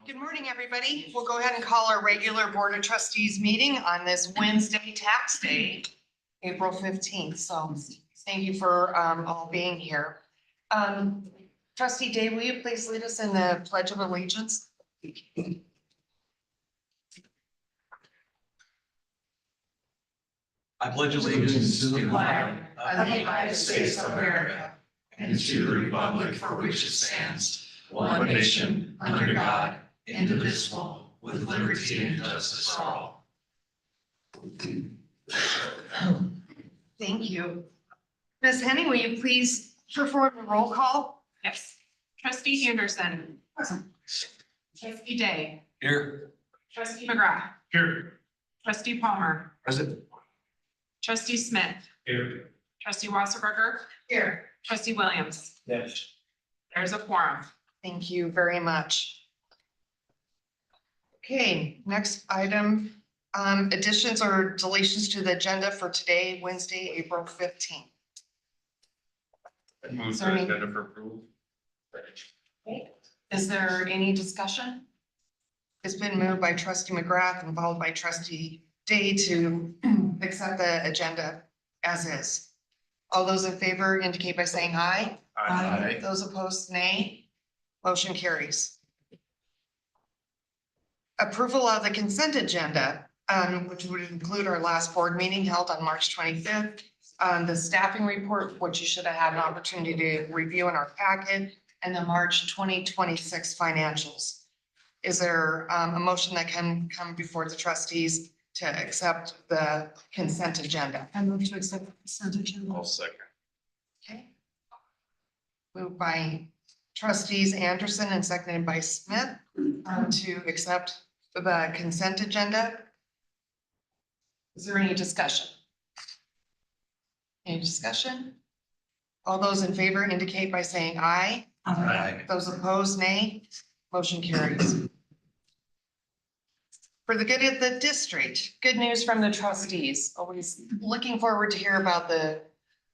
Good morning, everybody. We'll go ahead and call our regular Board of Trustees meeting on this Wednesday, tax day, April 15th. So thank you for all being here. Trustee Day, will you please lead us in the Pledge of Allegiance? I pledge allegiance to the flag of the United States of America and to the republic for which it stands, one nation, under God, indivisible, with liberty and justice for all. Thank you. Ms. Henning, will you please perform a roll call? Yes. Trustee Anderson. Trustee Day. Here. Trustee McGrath. Here. Trustee Palmer. Present. Trustee Smith. Here. Trustee Wasserberger. Here. Trustee Williams. Yes. There's a quorum. Thank you very much. Okay, next item, additions or deletions to the agenda for today, Wednesday, April 15th. Move Sorry. the agenda for approval. Is there any discussion? It's been moved by trustee McGrath and followed by trustee Day to accept the agenda as is. All those in favor indicate by saying aye. Aye. Those opposed, nay. Motion carries. Approval of the consent agenda, which would include our last board meeting held on March 25th. The staffing report, which you should have had an opportunity to review in our packet, and the March 2026 financials. Is there a motion that can come before the trustees to accept the consent agenda? I move to accept the consent agenda. I'll second. Okay. Moved by trustees Anderson and seconded by Smith to accept the consent agenda. Is there any discussion? Any discussion? All those in favor indicate by saying aye. Aye. Those opposed, nay. Motion carries. For the good of the district, good news from the trustees. Always looking forward to hear about the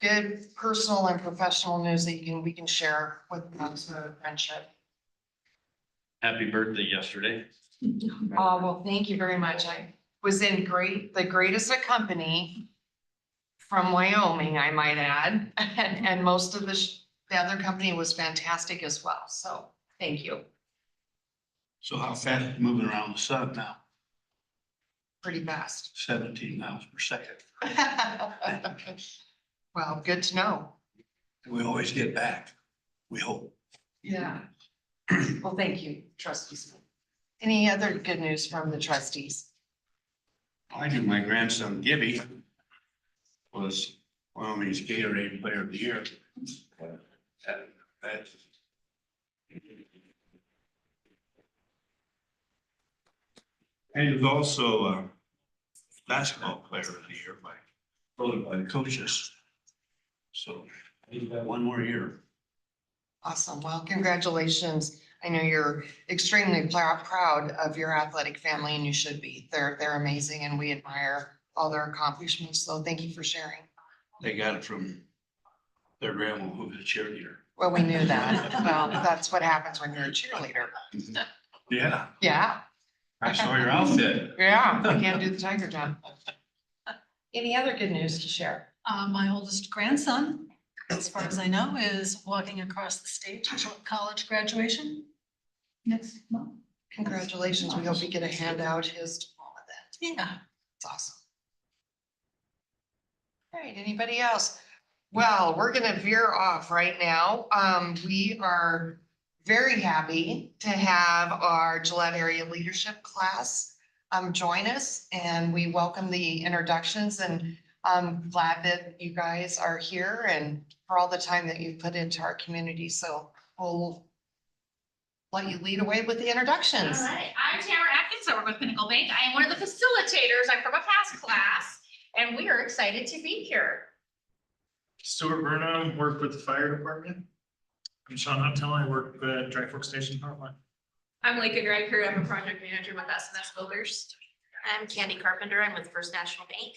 good personal and professional news that we can share with the friendship. Happy birthday yesterday. Oh, well, thank you very much. I was in the greatest of company from Wyoming, I might add, and most of the other company was fantastic as well. So thank you. So how fast is it moving around the sun now? Pretty fast. 17 miles per second. Well, good to know. We always get back. We hope. Yeah. Well, thank you, trustees. Any other good news from the trustees? I knew my grandson Gibby was Wyoming's Gatorade Player of the Year. That's- And he was also a basketball player of the year voted by the coaches. So he's got one more year. Awesome. Well, congratulations. I know you're extremely proud of your athletic family, and you should be. They're amazing, and we admire all their accomplishments. So thank you for sharing. They got it from their grandma who was a cheerleader. Well, we knew that. Well, that's what happens when you're a cheerleader. Yeah, Yeah, I saw your outfit. yeah. You can't do the tiger jump. Any other good news to share? My oldest grandson, as far as I know, is walking across the stage for college graduation next month. Congratulations. We hope you get a handout his diploma then. Yeah. It's awesome. All right, anybody else? Well, we're gonna veer off right now. We are very happy to have our Gillette area leadership class join us, and we welcome the introductions, and I'm glad that you guys are here and for all the time that you've put into our community. So we'll let you lead away with the introductions. All right, I'm Tamara Atkins. I work with Pinnacle Bank. I am one of the facilitators. I'm from a past class, and we are excited to be here. Stuart Burnham, work with the fire department. I'm Sean Huptel, I work at Dry Fork Station Power Plant. I'm Leka Greiker. I'm a project manager with SMS Builders. I'm Candy Carpenter. I'm with First National Bank.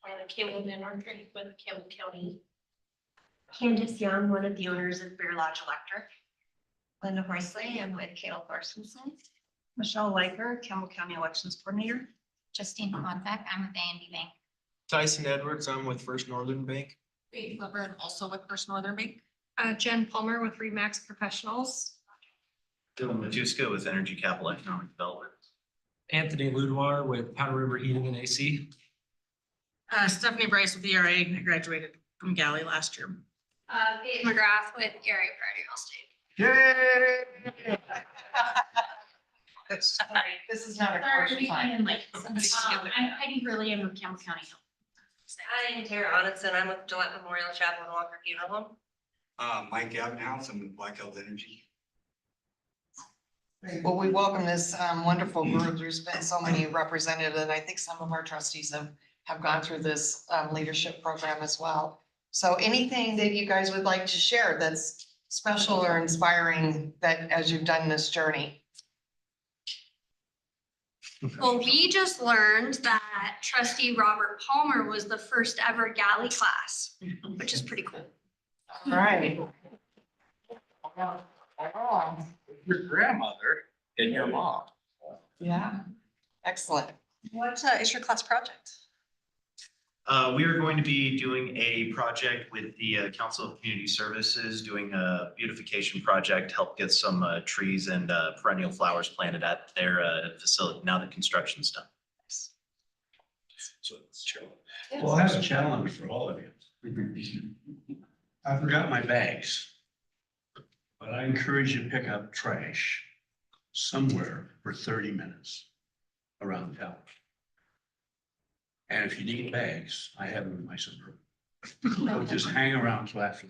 I'm Caleb Van Ortry with Caleb County. Candace Young, one of the owners of Bear Lodge Electric. Linda Horsley, I'm with Kale Parsonson. Michelle Liker, Campbell County Elections Coordinator. Justine Contact, I'm with A&D Bank. Tyson Edwards, I'm with First Northern Bank. Faith Weber, also with First Northern Bank. Jen Palmer with Remax Professionals. Dylan Majuska with Energy Capital Economic Development. Anthony Ludoir with Powder River Heating and AC. Stephanie Bryce with ERA. I graduated from Galley last year. Paige McGrath with Area Priority Real Estate. Yay! This is not a commercial time. I'm Heidi Hurley, I'm with Campbell County. Hi, I'm Tara Odinson. I'm with Gillette Memorial Chapel and Walker Funeral Home. Mike Gabenhouse, I'm with Black Hills Energy. Well, we welcome this wonderful group. There's been so many represented, and I think some of our trustees have gone through this leadership program as well. So anything that you guys would like to share that's special or inspiring that as you've done this journey? Well, we just learned that trustee Robert Palmer was the first ever galley class, which is pretty cool. All right. Your grandmother and your mom. Yeah, excellent. What is your class project? We are going to be doing a project with the Council of Community Services, doing a beautification project, help get some trees and perennial flowers planted at their facility now that construction's done. So, well, I have a challenge for all of you. I forgot my bags, but I encourage you to pick up trash somewhere for 30 minutes around town. And if you need bags, I have them in my suburban. So just hang around till after.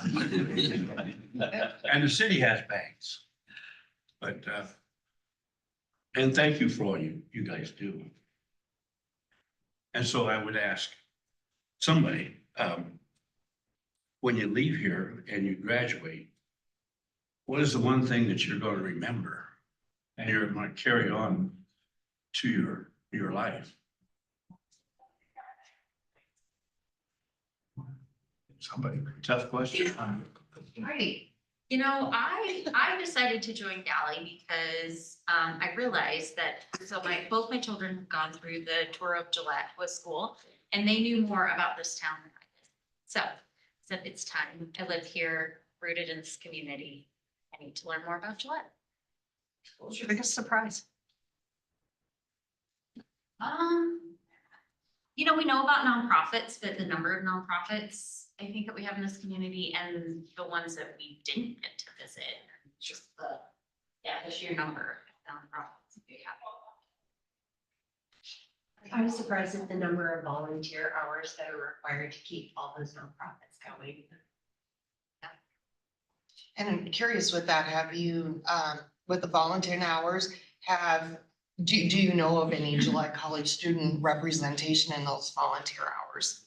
And the city has bags. But, and thank you for all you guys do. And so I would ask somebody, when you leave here and you graduate, what is the one thing that you're going to remember and you're going to carry on to your life? Somebody, tough question. Right. You know, I decided to join Galley because I realized that, so both my children have gone through the tour of Gillette with school and they knew more about this town than I did. So it's time. I live here, rooted in this community. I need to learn more about Gillette. What's your biggest surprise? You know, we know about nonprofits, but the number of nonprofits I think that we have in this community and the ones that we didn't get to visit, just the sheer number of nonprofits we have. I was surprised at the number of volunteer hours that are required to keep all those nonprofits going. And I'm curious with that, have you, with the volunteer hours, do you know of any Gillette College student representation in those volunteer hours?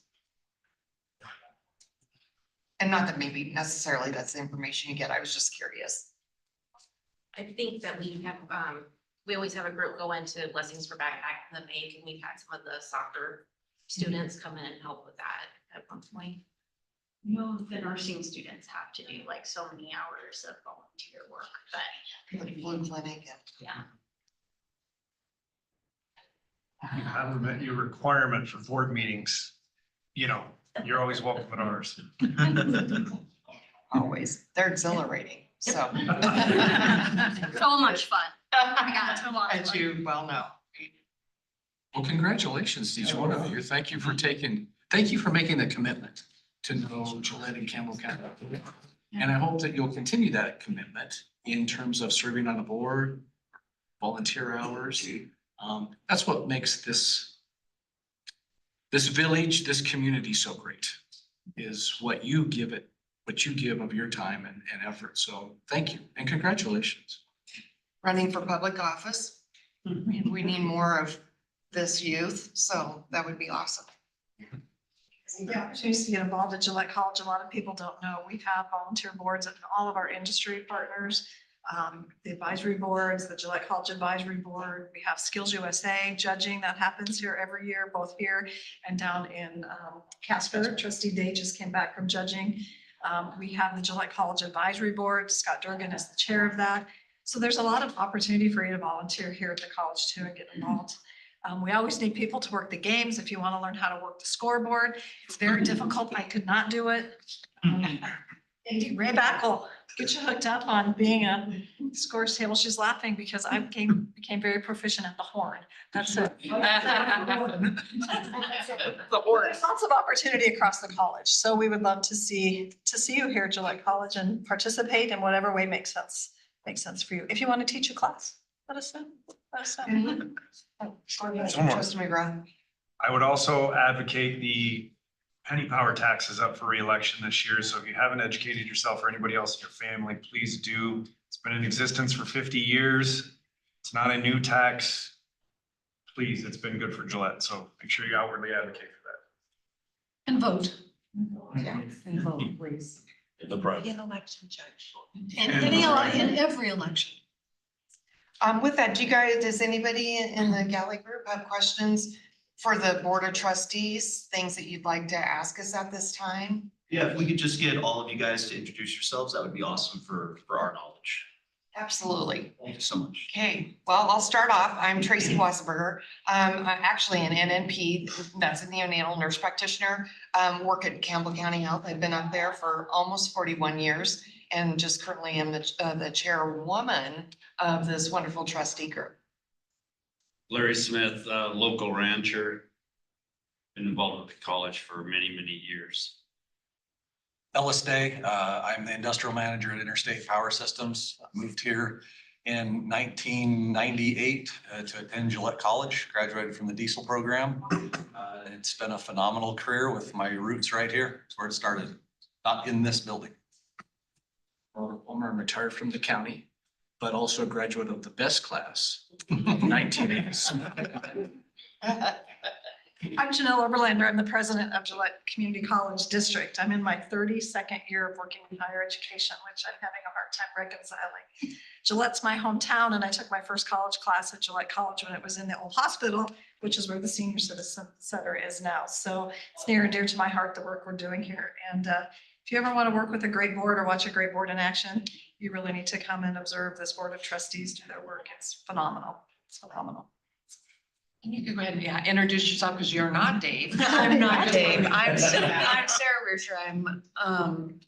And not that maybe necessarily that's the information you get, I was just curious. I think that we have, we always have a group go into Blessings for Backpack in the bank, and we've had some of the soccer students come in and help with that at one point. You know, the nursing students have to do like so many hours of volunteer work, but Like Blue Clinic and. yeah. You haven't met your requirement for board meetings, you know, you're always welcome at ours. Always, they're exhilarating, so. So much fun. I got to a lot of As fun. you well know. Well, congratulations to each one of you. Thank you for making the commitment to know Gillette and Campbell County. And I hope that you'll continue that commitment in terms of serving on the board, volunteer hours. That's what makes this village, this community so great, is what you give of your time and effort. So thank you and congratulations. Running for public office. We need more of this youth, so that would be awesome. The opportunity to get involved at Gillette College, a lot of people don't know. We have volunteer boards at all of our industry partners. The advisory boards, the Gillette College Advisory Board. We have Skills USA judging that happens here every year, both here and down in Casper. Trustee Day just came back from judging. We have the Gillette College Advisory Board. Scott Durgan is the chair of that. So there's a lot of opportunity for you to volunteer here at the college too and get involved. We always need people to work the games. If you want to learn how to work the scoreboard, it's very difficult. I could not do it. Indy Rayback will get you hooked up on being a scores table. She's laughing because I became very proficient at the horn. That's it. The horse. There's lots of opportunity across the college. So we would love to see you here at Gillette College and participate in whatever way makes sense for you. If you want to teach a class, let us know. Let us know. Trustee McGrath. I would also advocate the penny power tax is up for reelection this year. So if you haven't educated yourself or anybody else in your family, please do. It's been in existence for 50 years. It's not a new tax. Please, it's been good for Gillette. So make sure you outwardly advocate for And vote. Yes, and vote, please. In the private. Be an election judge. In every election. With that, does anybody in the galley group have questions for the Board of Trustees, things that you'd like to ask us at this time? Yeah, if we could just get all of you guys to introduce yourselves, that would be awesome for our knowledge. Absolutely. Thank you so much. Okay, well, I'll start off. I'm Tracy Wassenberger. I'm actually an NNP, that's a neonatal nurse practitioner. Work at Campbell County Health. I've been up there for almost 41 years and just currently am the chairwoman of this wonderful trustee group. Larry Smith, local rancher, been involved with the college for many, many years. Ellis Day, I'm the industrial manager at Interstate Power Systems. I moved here in 1998 to attend Gillette College, graduated from the diesel program. It's been a phenomenal career with my roots right here. It's where it started, not in this building. I'm retired from the county, but also a graduate of the best class, 1980s. I'm Janelle Oberlander. I'm the president of Gillette Community College District. I'm in my 32nd year of working in higher education, which I'm having a hard time reconciling. Gillette's my hometown, and I took my first college class at Gillette College when it was in the old hospital, which is where the senior citizen center is now. So it's near and dear to my heart, the work we're doing here. And if you ever want to work with a great board or watch a great board in action, you really need to come and observe this Board of Trustees do their work. It's phenomenal. It's phenomenal. And you can go ahead and introduce yourself because you're not Dave. I'm not Dave. I'm Sarah Risher.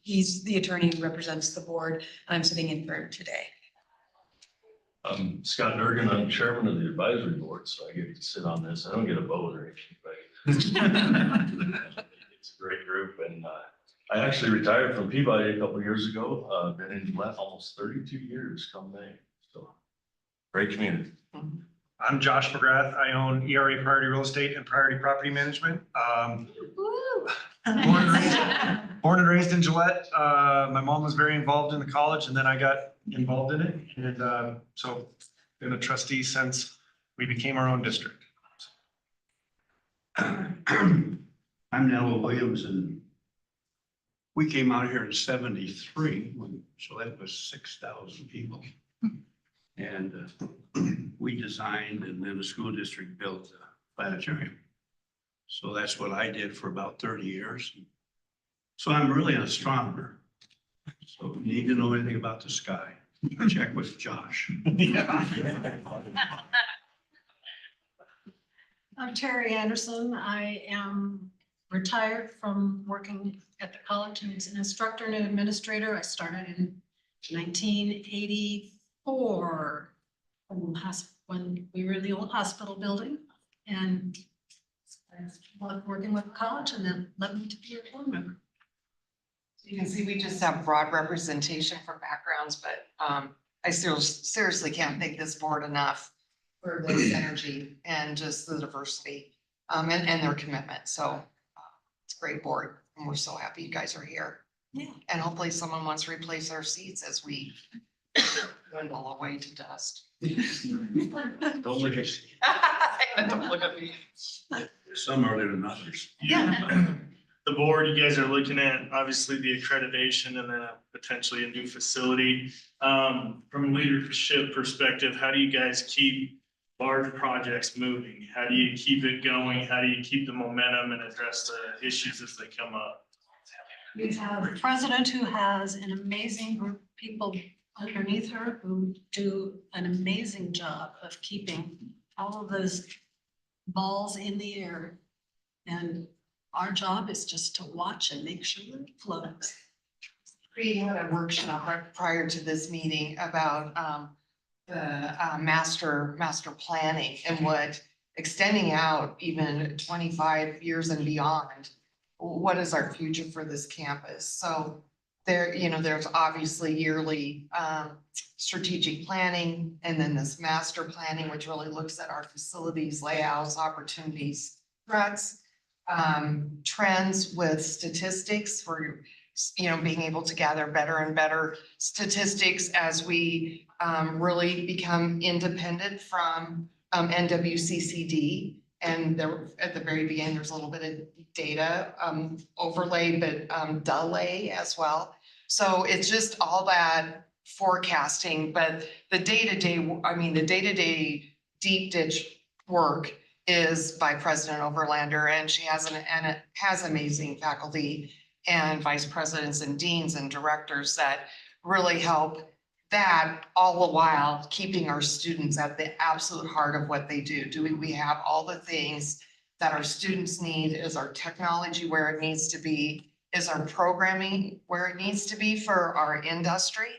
He's the attorney who represents the board. I'm sitting in for him today. I'm Scott Durgan. I'm chairman of the advisory board, so I get to sit on this. I don't get a vote or anything, but it's a great group. And I actually retired from Peabody a couple of years ago. Been in Gillette almost 32 years come May. So great community. I'm Josh McGrath. I own ERA Priority Real Estate and Priority Property Management. Born and raised in Gillette. My mom was very involved in the college and then I got involved in it. And so been a trustee since we became our own district. I'm Nello Williams, and we came out here in 73, so that was 6,000 people. And we designed, and then the school district built a planetarium. So that's what I did for about 30 years. So I'm really an astronomer. So if you need to know anything about the sky, check with Josh. I'm Terry Anderson. I am retired from working at the college and was an instructor and an administrator. I started in 1984 when we were in the old hospital building, and I loved working with the college, and then led me to be a board member. You can see we just have broad representation from backgrounds, but I seriously can't thank this board enough for this energy and just the diversity and their commitment. So it's a great board and we're so happy you guys are here. Yeah. And hopefully someone wants to replace our seats as we dwindle away to dust. Don't look at Don't look at me. some earlier than others. Yeah. The board, you guys are looking at obviously the accreditation and then potentially a new facility. From a leadership perspective, how do you guys keep large projects moving? How do you keep it going? How do you keep the momentum and address the issues as they come up? We have a president who has an amazing group of people underneath her who do an amazing job of keeping all of those balls in the air. And our job is just to watch and make sure that it flows. We had a workshop prior to this meeting about the master planning and what extending out even 25 years and beyond. What is our future for this campus? So there, there's obviously yearly strategic planning and then this master planning, which really looks at our facilities, layouts, opportunities, threats, trends with statistics for being able to gather better and better statistics as we really become independent from NWCCD. And there, at the very beginning, there's a little bit of data overlay, but delay as well. So it's just all that forecasting, but the day-to-day deep ditch work is by President Overlander, and she has amazing faculty and vice presidents and deans and directors that really help that, all the while keeping our students at the absolute heart of what they do. We have all the things that our students need? Is our technology where it needs to be? Is our programming where it needs to be for our industry?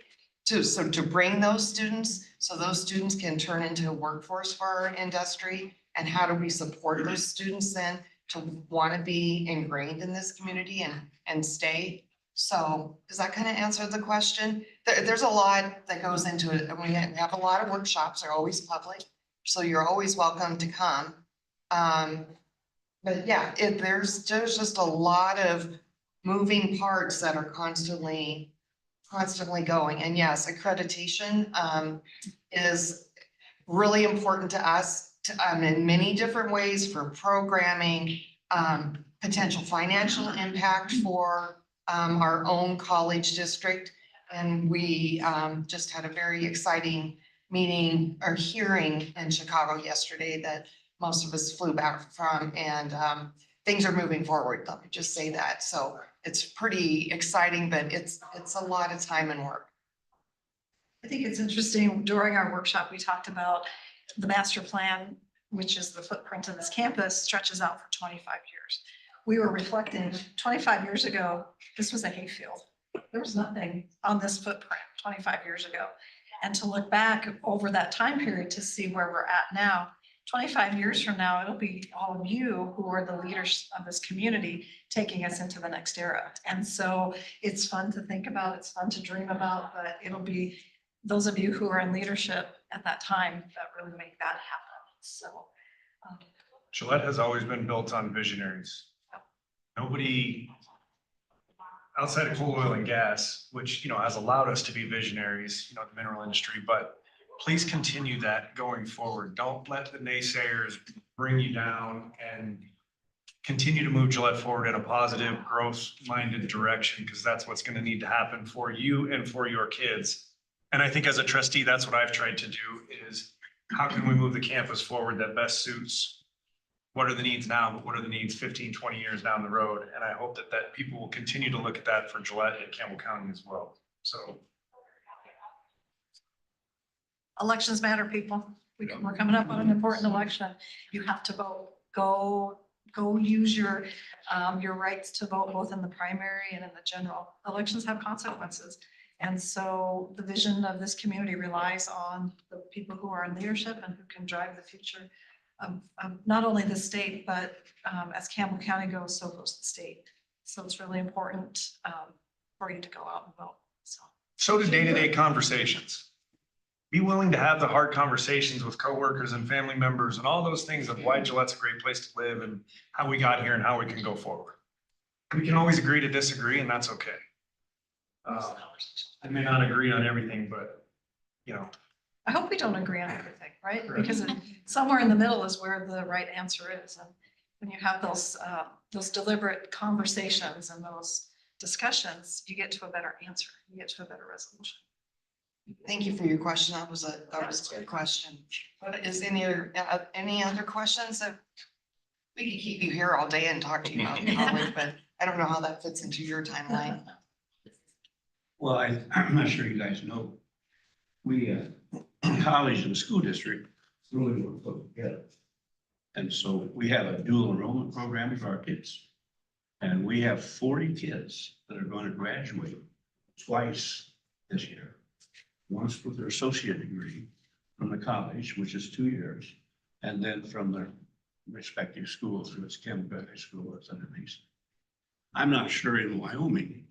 To bring those students, so those students can turn into a workforce for our industry? And how do we support those students then to want to be ingrained in this community and stay? So does that kind of answer the question? There's a lot that goes into it, and we have a lot of workshops. They're always public, so you're always welcome to come. But yeah, there's just a lot of moving parts that are constantly going. And yes, accreditation is really important to us in many different ways for programming, potential financial impact for our own college district. And we just had a very exciting meeting or hearing in Chicago yesterday that most of us flew back from, and things are moving forward. Let me just say that. So it's pretty exciting, but it's a lot of time and work. I think it's interesting, during our workshop, we talked about the master plan, which is the footprint of this campus, stretches out for 25 years. We were reflecting 25 years ago, this was a hayfield. There was nothing on this footprint 25 years ago. And to look back over that time period to see where we're at now, 25 years from now, it'll be all of you who are the leaders of this community taking us into the next era. And so it's fun to think about, it's fun to dream about, but it'll be those of you who are in leadership at that time that really make that happen. So. Gillette has always been built on visionaries. Nobody outside of coal, oil and gas, which, has allowed us to be visionaries, the mineral industry, but please continue that going forward. Don't let the naysayers bring you down, and continue to move Gillette forward in a positive, growth-minded direction, because that's what's going to need to happen for you and for your kids. And I think as a trustee, that's what I've tried to do is how can we move the campus forward that best suits what are the needs now, but what are the needs 15, 20 years down the road? And I hope that people will continue to look at that for Gillette and Campbell County as well. So. Elections matter, people. We're coming up on an important election. You have to vote. Go use your rights to vote, both in the primary and in the general. Elections have consequences. And so the vision of this community relies on the people who are in leadership and who can drive the future of not only the state, but as Campbell County goes, so goes the state. So it's really important for you to go out and vote. So do day-to-day conversations. Be willing to have the hard conversations with coworkers and family members and all those things of why Gillette's a great place to live and how we got here and how we can go forward. We can always agree to disagree, and that's okay. I may not agree on everything, but I hope we don't agree on everything, right? Correct. Because somewhere in the middle is where the right answer is. And when you have those deliberate conversations and those discussions, you get to a better answer. You get to a better resolution. Thank you for your question. That was a good question. But is any other questions? That we could keep you here all day and talk to you about college, but I don't know how that fits into your timeline. Well, I'm not sure you guys know. We, college and school district really were put together. And so we have a dual enrollment program for our kids. And we have 40 kids that are going to graduate twice this year. Once with their associate degree from the college, which is 2 years, and then from their respective schools, whether it's chemical high school or it's underneath. I'm not sure in Wyoming,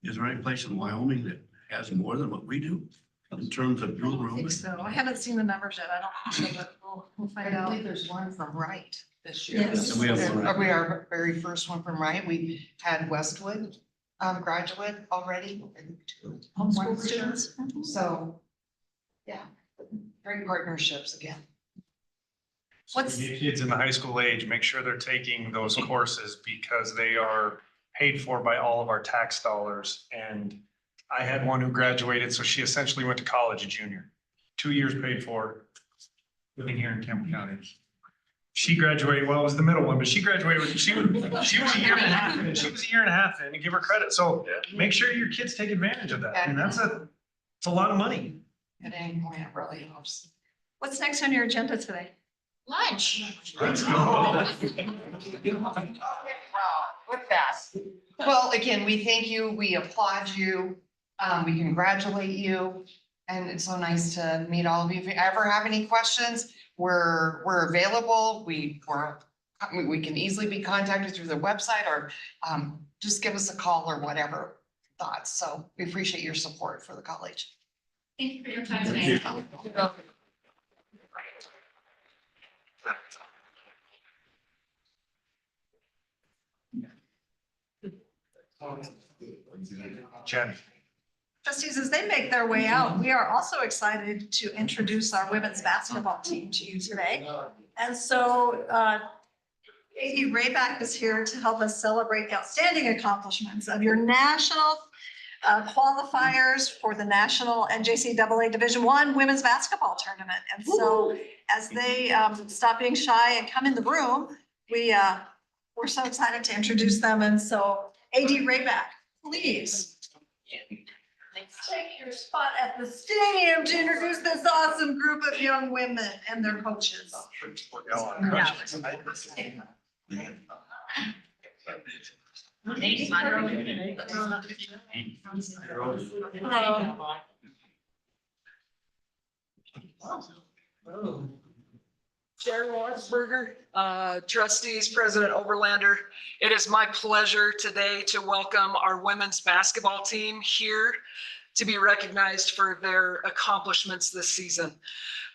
is there any place in Wyoming that has more than what we do in terms of dual I think enrollment? so. I haven't seen the numbers yet. I don't think so, but we'll find I out. believe there's one from Wright this year. Yes. And we have one. We are our very first one from Wright. We had Westwood graduate already. And two. One Homeschool for sure. students. So, yeah, great partnerships again. What's- So your kids in the high school age, make sure they're taking those courses because they are paid for by all of our tax dollars. And I had one who graduated, so she essentially went to college a junior, 2 years paid for, living here in Campbell County. She graduated, well, it was the middle one, but she graduated, she was a year and a half in, she was a year and a half in, and give her credit. So make sure your kids take advantage of that. And it's a lot of money. At any point, it really helps. What's next on your agenda today? Lunch. Let's go. With that. Well, again, we thank you, we applaud you, we congratulate you. And it's so nice to meet all of you. If you ever have any questions, we're available. We can easily be contacted through the website or just give us a call or whatever thoughts. So we appreciate your support for the college. Thank you for your time today. Jen. Trustees, as they make their way out, we are also excited to introduce our women's basketball team to you today. And so AD Rayback is here to help us celebrate the outstanding accomplishments of your national qualifiers for the National NJCAA Division I Women's Basketball Tournament. And so as they stop being shy and come in the room, we're so excited to introduce them. And so AD Rayback, please take your spot at the stadium to introduce this awesome group of young women and their coaches. Sharon Wadsberger, trustees, President Overlander. It is my pleasure today to welcome our women's basketball team here to be recognized for their accomplishments this season.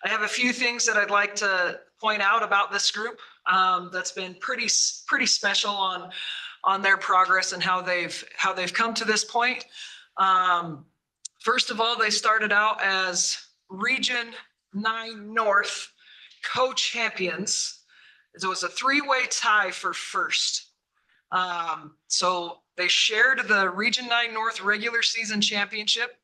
I have a few things that I'd like to point out about this group that's been pretty special on their progress and how they've come to this point. First of all, they started out as Region 9 North co-champions. It was a three-way tie for first. So they shared the Region 9 North regular season championship.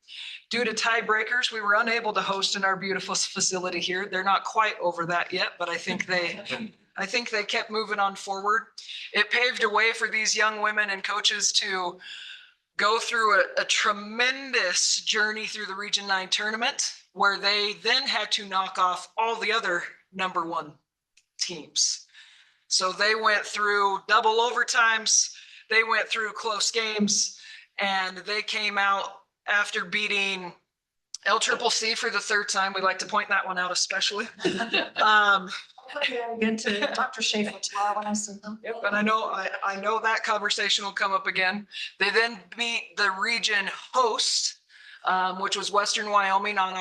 Due to tiebreakers, we were unable to host in our beautiful facility here. They're not quite over that yet, but I think they kept moving on forward. It paved a way for these young women and coaches to go through a tremendous journey through the Region 9 tournament, where they then had to knock off all the other number one teams. So they went through double overtimes, they went through close games, and they came out after beating LCCC for the third time. We'd like to point that one out especially. Again to Dr. Schaefer tomorrow when I see them. Yep, and I know that conversation will come up again. They then beat the region host, which was Western Wyoming on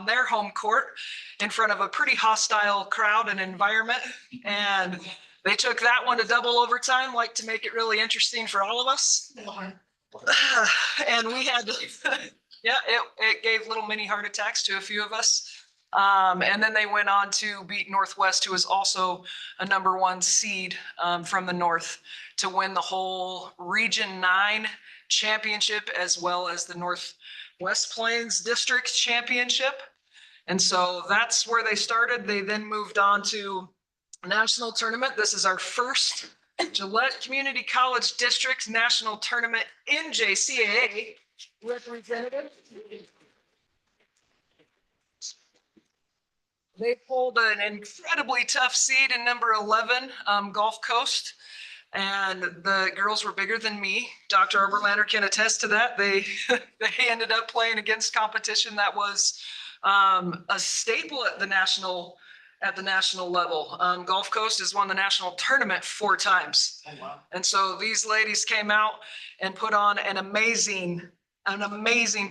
their home court in front of a pretty hostile crowd and environment. And they took that one to double overtime, like to make it really interesting for all of us. And we had, yeah, it gave little mini heart attacks to a few of us. And then they went on to beat Northwest, who is also a number one seed from the North, to win the whole Region 9 championship, as well as the Northwest Plains District Championship. And so that's where they started. They then moved on to national tournament. This is our first Gillette Community College District National Tournament NJCAA representative. They pulled an incredibly tough seed in number 11, Gulf Coast. And the girls were bigger than me. Dr. Oberlander can attest to that. They ended up playing against competition that was a staple at the national level. Gulf Coast has won the national tournament 4 times. Oh, wow. And so these ladies came out and put on an amazing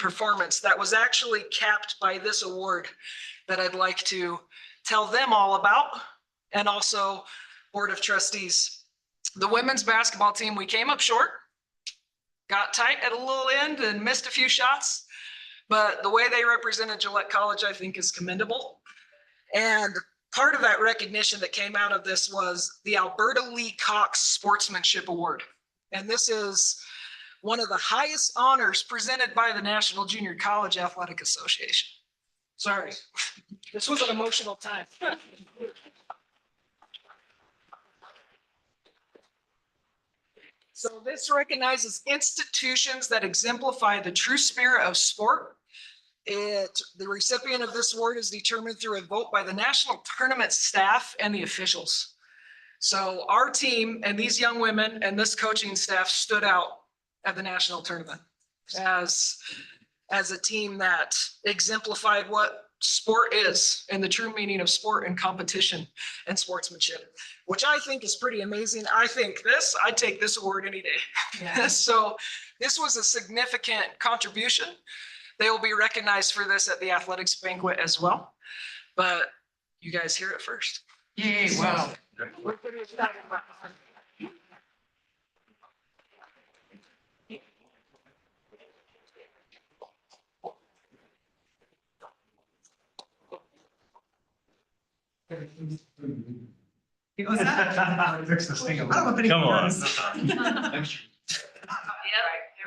performance that was actually capped by this award that I'd like to tell them all about, and also Board of Trustees. The women's basketball team, we came up short, got tight at a little end and missed a few shots, but the way they represented Gillette College, I think, is commendable. And part of that recognition that came out of this was the Alberta Lee Cox Sportsmanship Award. And this is one of the highest honors presented by the National Junior College Athletic Association. Sorry, this was an emotional time. So this recognizes institutions that exemplify the true spirit of sport. The recipient of this award is determined through a vote by the national tournament staff and the officials. So our team and these young women and this coaching staff stood out at the national tournament as a team that exemplified what sport is and the true meaning of sport and competition and sportsmanship, which I think is pretty amazing. I'd take this award any day. Yeah. So this was a significant contribution. They will be recognized for this at the athletics banquet as well, but you guys hear it first. Yay, wow. We're pretty excited about it. What's that? Fix this thing. I don't know if anybody Come on. does. There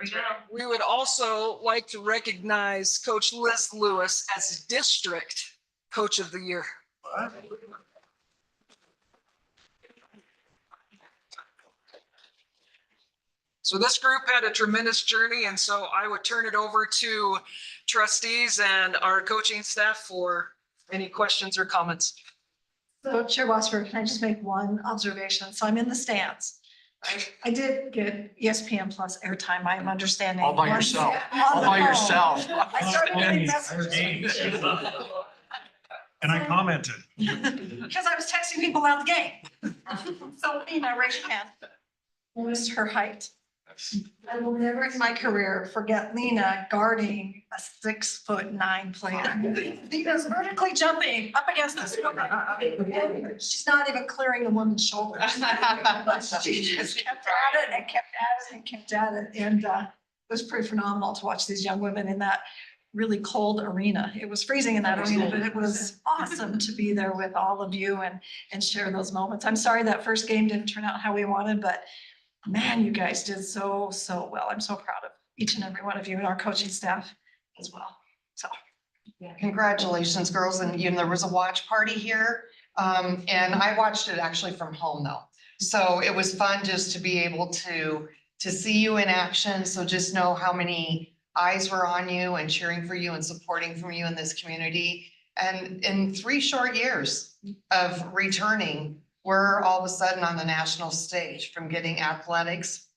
we go. We would also like to recognize Coach Liz Lewis as District Coach of the Year. So this group had a tremendous journey, and so I would turn it over to trustees and our coaching staff for any questions or comments. So Chair Wasser, can I just make one observation? So I'm in the stands. I did get ESPN Plus airtime, I'm understanding. All by Once- yourself. on All the by phone. yourself. I started getting I was messages. And I commented. Because I was texting people around the game. So Lena, raise your hand. Noticed her height. I will never in my career forget Lena guarding a 6'9" player. Lena's vertically jumping up against this woman. She's not even clearing the woman's shoulders. She just kept at it and kept at it and kept at it. And it was pretty phenomenal to watch these young women in that really cold arena. It was freezing in that arena, but it was awesome to be there with all of you and share those moments. I'm sorry that first game didn't turn out how we wanted, but man, you guys did so well. I'm so proud of each and every one of you and our coaching staff as well. So. Congratulations, girls. And there was a watch party here. And I watched it actually from home though. So it was fun just to be able to see you in action. So just know how many eyes were on you and cheering for you and supporting from you in this community. And in 3 short years of returning, we're all of a sudden on the national stage from getting athletics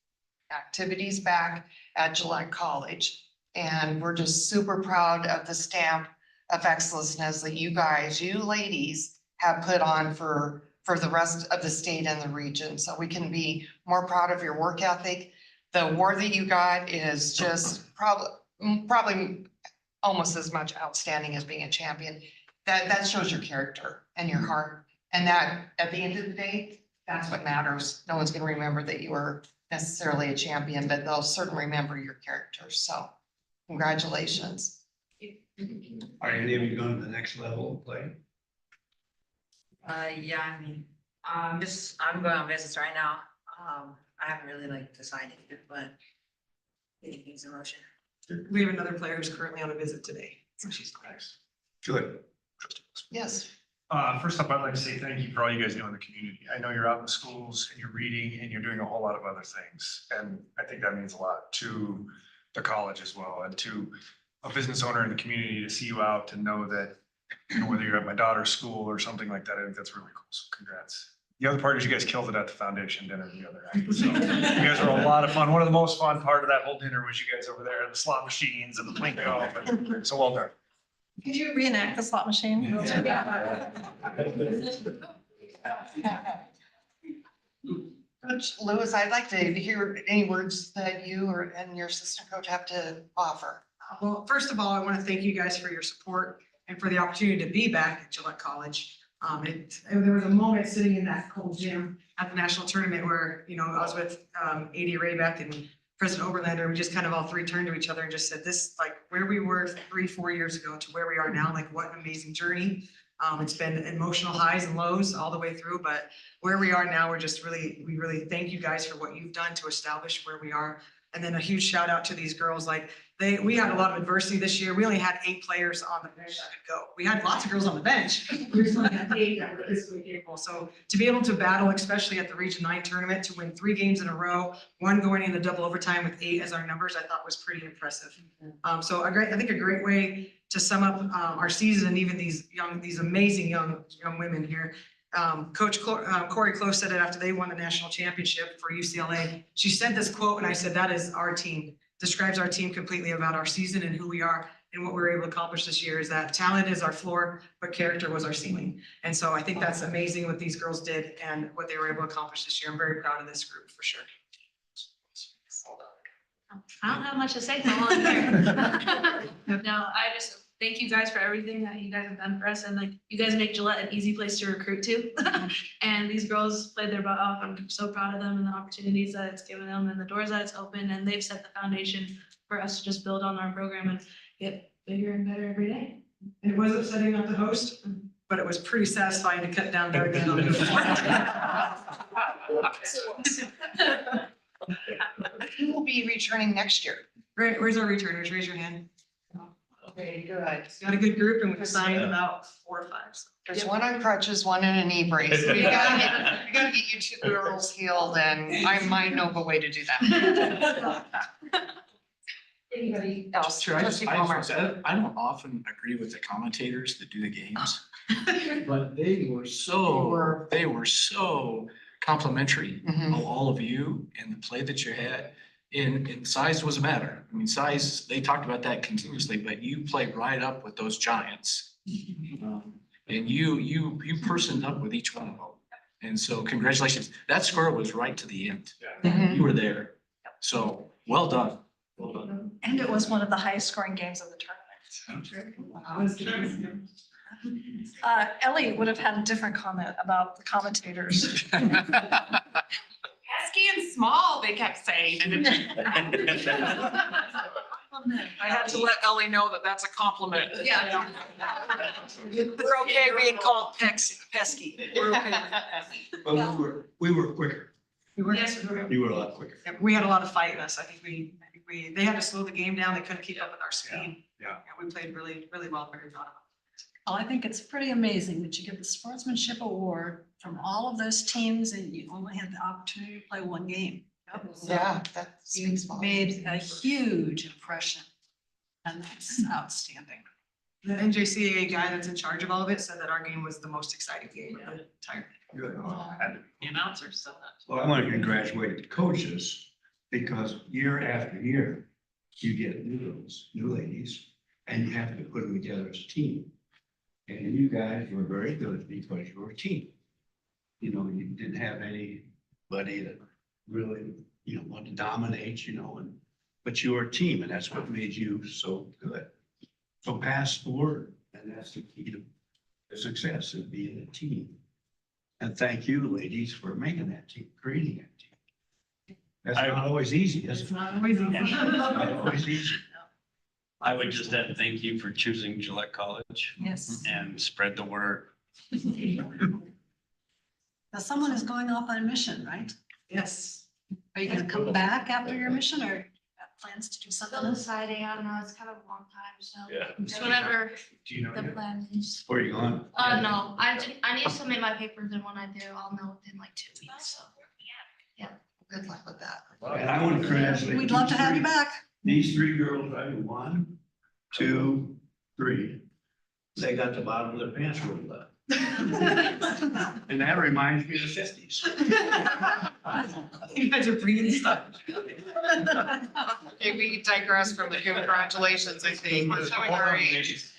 activities back at Gillette College. And we're just super proud of the stamp of excellence that you guys, you ladies have put on for the rest of the state and the region. So we can be more proud of your work ethic. The award that you got is just probably almost as much outstanding as being a champion. That shows your character and your heart. And that, at the end of the day, that's what matters. No one's gonna remember that you were necessarily a champion, but they'll certainly remember your character. So congratulations. Are any of you going to the next level of play? Yeah, I mean, I'm going on visits right now. I haven't really decided yet, but taking things in motion. We have another player who's currently on a visit today. So she's nice. Good. Yes. First up, I'd like to say thank you for all you guys do in the community. I know you're out in the schools and you're reading and you're doing a whole lot of other things. And I think that means a lot to the college as well, and to a business owner in the community to see you out, to know that, you know, whether you're at my daughter's school or something like that, I think that's really cool. So congrats. The other part is you guys killed it at the foundation dinner the other night. So you guys were a lot of fun. One of the most fun part of that whole dinner was you guys over there, the slot machines and the Plinko. So well done. Could you reenact the slot machine? Coach Lewis, I'd like to hear any words that you and your assistant coach have to offer. Well, first of all, I want to thank you guys for your support and for the opportunity to be back at Gillette College. There was a moment sitting in that cold gym at the national tournament where, you know, I was with AD Raybeck and President Oberlander. We just kind of all three turned to each other and just said, this, like where we were 3-4 years ago to where we are now, like what an amazing journey. It's been emotional highs and lows all the way through, but where we are now, we really thank you guys for what you've done to establish where we are. And then a huge shout out to these girls. Like we had a lot of adversity this year. We only had 8 players on the bench that could go. We had lots of girls on the bench. We just only had 8 that were physically capable. So to be able to battle, especially at the Region 9 tournament, to win 3 games in a row, 1 going into double overtime with 8 as our numbers, I thought was pretty impressive. So I think a great way to sum up our season, and even these amazing young women here. Coach Corey Close said it after they won the national championship for UCLA. She said this quote, and I said, that is our team, describes our team completely, about our season and who we are and what we were able to accomplish this year, is that talent is our floor, but character was our ceiling. And so I think that's amazing what these girls did and what they were able to accomplish this year. I'm very proud of this group for sure. I don't have much to say. No, I just thank you guys for everything that you guys have done for us. And like, you guys make Gillette an easy place to recruit to. And these girls played their butt off. I'm so proud of them and the opportunities that it's given them and the doors that it's opened. And they've set the foundation for us to just build on our program and get bigger and better every day. And it wasn't setting up the host, but it was pretty satisfying to cut down Doug Van on Who will be returning next year? Where's our returners? Raise your hand. Okay, good. Got a good group and we've signed about 4 or 5. So. There's one on crutches, one in a knee brace. We gotta get you 2 girls healed, and I might know of a way to do that. Anybody else? Sure, I Trustee just Palmer. wanna say, I don't often agree with the commentators that do the games. But they were so complimentary of all of you and the play that you had. And size was a matter. I mean, size, they talked about that continuously, but you played right up with those giants. And you personed up with each one of them. And so congratulations. That score was right to the end. You were there. So well done. Well done. And it was one of the highest scoring games of the tournament. Ellie would have had a different comment about the commentators. Pesky and small, they kept saying. I had to let Ellie know that that's a compliment. Yeah. We're okay being called pesky. We're okay. But we were quicker. Yes, You were a lot quicker. we had a lot of fight in us. I think they had to slow the game down. They couldn't keep up with our speed. Yeah. We played really, really well. Very proud of them. Well, I think it's pretty amazing that you get the sportsmanship award from all of those teams and you only had the opportunity to play 1 game. Yeah, that You speaks volumes. made a huge impression, and that's outstanding. The NJCAA guy that's in charge of all of it said that our game was the most exciting game of the entire thing. Good. The announcer said that. Well, I want to congratulate the coaches, because year after year, you get new girls, new ladies, and you have to put them together as a team. And you guys were very good because you were a team. You know, you didn't have anybody that really, wanted to dominate, but you were a team, and that's what made you so good. So pass the word, and that's the key to success, is being a team. And thank you, ladies, for making that team, creating that team. That's not always easy, is it? It's not always easy. Not always easy. I would just add thank you for choosing Gillette College Yes. and spread the word. Now, someone is going off on a mission, right? Yes. Are you gonna come back after your mission or? plans to do Still something? deciding, I don't know, it's kind of a long time, so. Yeah. Just whatever Do you know the yet? plan is. Where are you going? No, I need to submit my papers, and when I do, I'll know within like 2 weeks, so. Good luck with that. And I want to congratulate. We'd love to have you these back. These three girls, right? 1, 2, 3. They got the bottom of their pants rolled up. And that reminds me of the 50s. You guys are bringing stuff. Okay, we digress from the congratulations, I think. We're showing our age.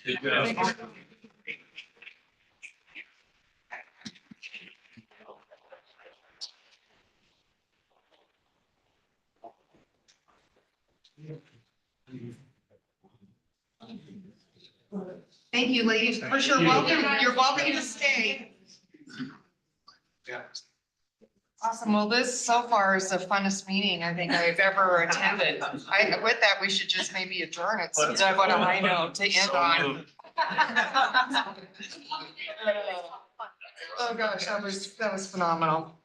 Thank you, ladies. Of course, you're welcome to stay. Yeah. Awesome. Well, this so far is the funnest meeting I think I've ever attended. With that, we should just maybe adjourn it. So that's what I know to end on. Oh, gosh, that was phenomenal.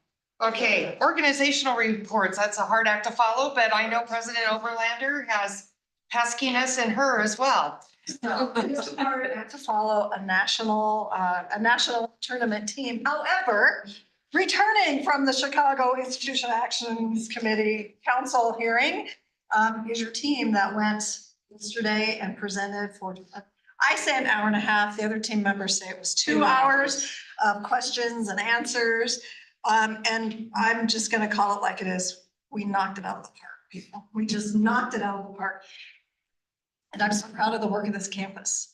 Okay, organizational reports. That's a hard act to follow, but I know President Overlander has peskiness in her as well. So it's hard to follow a national tournament team. However, returning from the Chicago Institution Actions Committee Council hearing is your team that went yesterday and presented for, I say an hour and a half. The other team members say it was 2 hours of questions and answers. And I'm just going to call it like it is. We knocked it out of the park, people. We just knocked it out of the park. And I'm so proud of the work of this campus.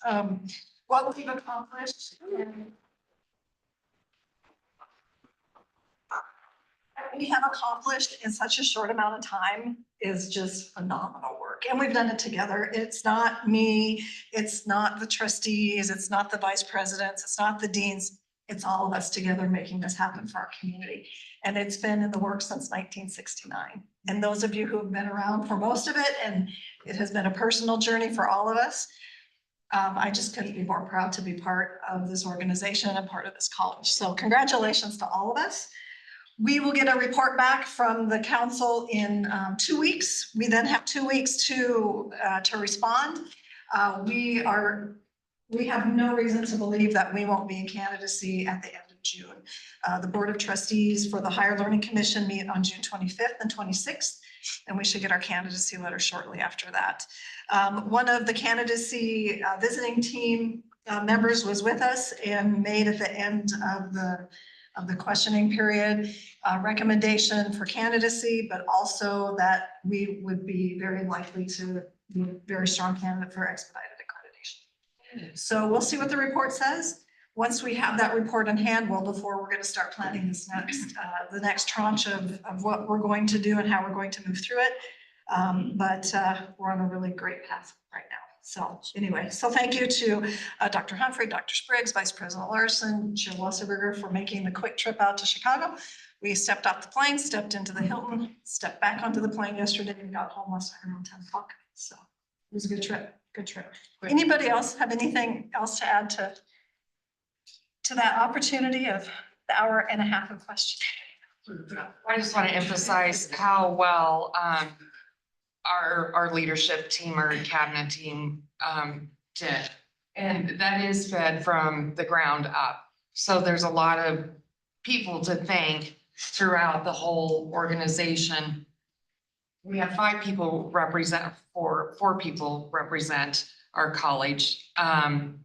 What we've accomplished. We have accomplished in such a short amount of time is just phenomenal work. And we've done it together. It's not me, it's not the trustees, it's not the vice presidents, it's not the deans. It's all of us together making this happen for our community. And it's been in the works since 1969. And those of you who have been around for most of it, and it has been a personal journey for all of us. I just couldn't be more proud to be part of this organization and part of this college. So congratulations to all of us. We will get a report back from the council in 2 weeks. We then have 2 weeks to respond. We have no reason to believe that we won't be in candidacy at the end of June. The Board of Trustees for the Higher Learning Commission meet on June 25th and 26th, and we should get our candidacy letter shortly after that. One of the candidacy visiting team members was with us and made at the end of the questioning period recommendation for candidacy, but also that we would be very likely to be a very strong candidate for expedited accreditation. So we'll see what the report says. Once we have that report in hand, well, before we're going to start planning this the next tranche of what we're going to do and how we're going to move through it. But we're on a really great path right now. So anyway, so thank you to Dr. Humphrey, Dr. Spriggs, Vice President Larson, Chair Wasserberger for making the quick trip out to Chicago. We stepped off the plane, stepped into the Hilton, stepped back onto the plane yesterday and got home last night around 10 o'clock. So it was a good trip, good trip. Anybody else have anything else to add to that opportunity of the hour and a half of questions? I just want to emphasize how well our leadership team, our cabinet team did. And that is fed from the ground up. So there's a lot of people to thank throughout the whole organization. We have 5 people represent, 4 people represent our college. And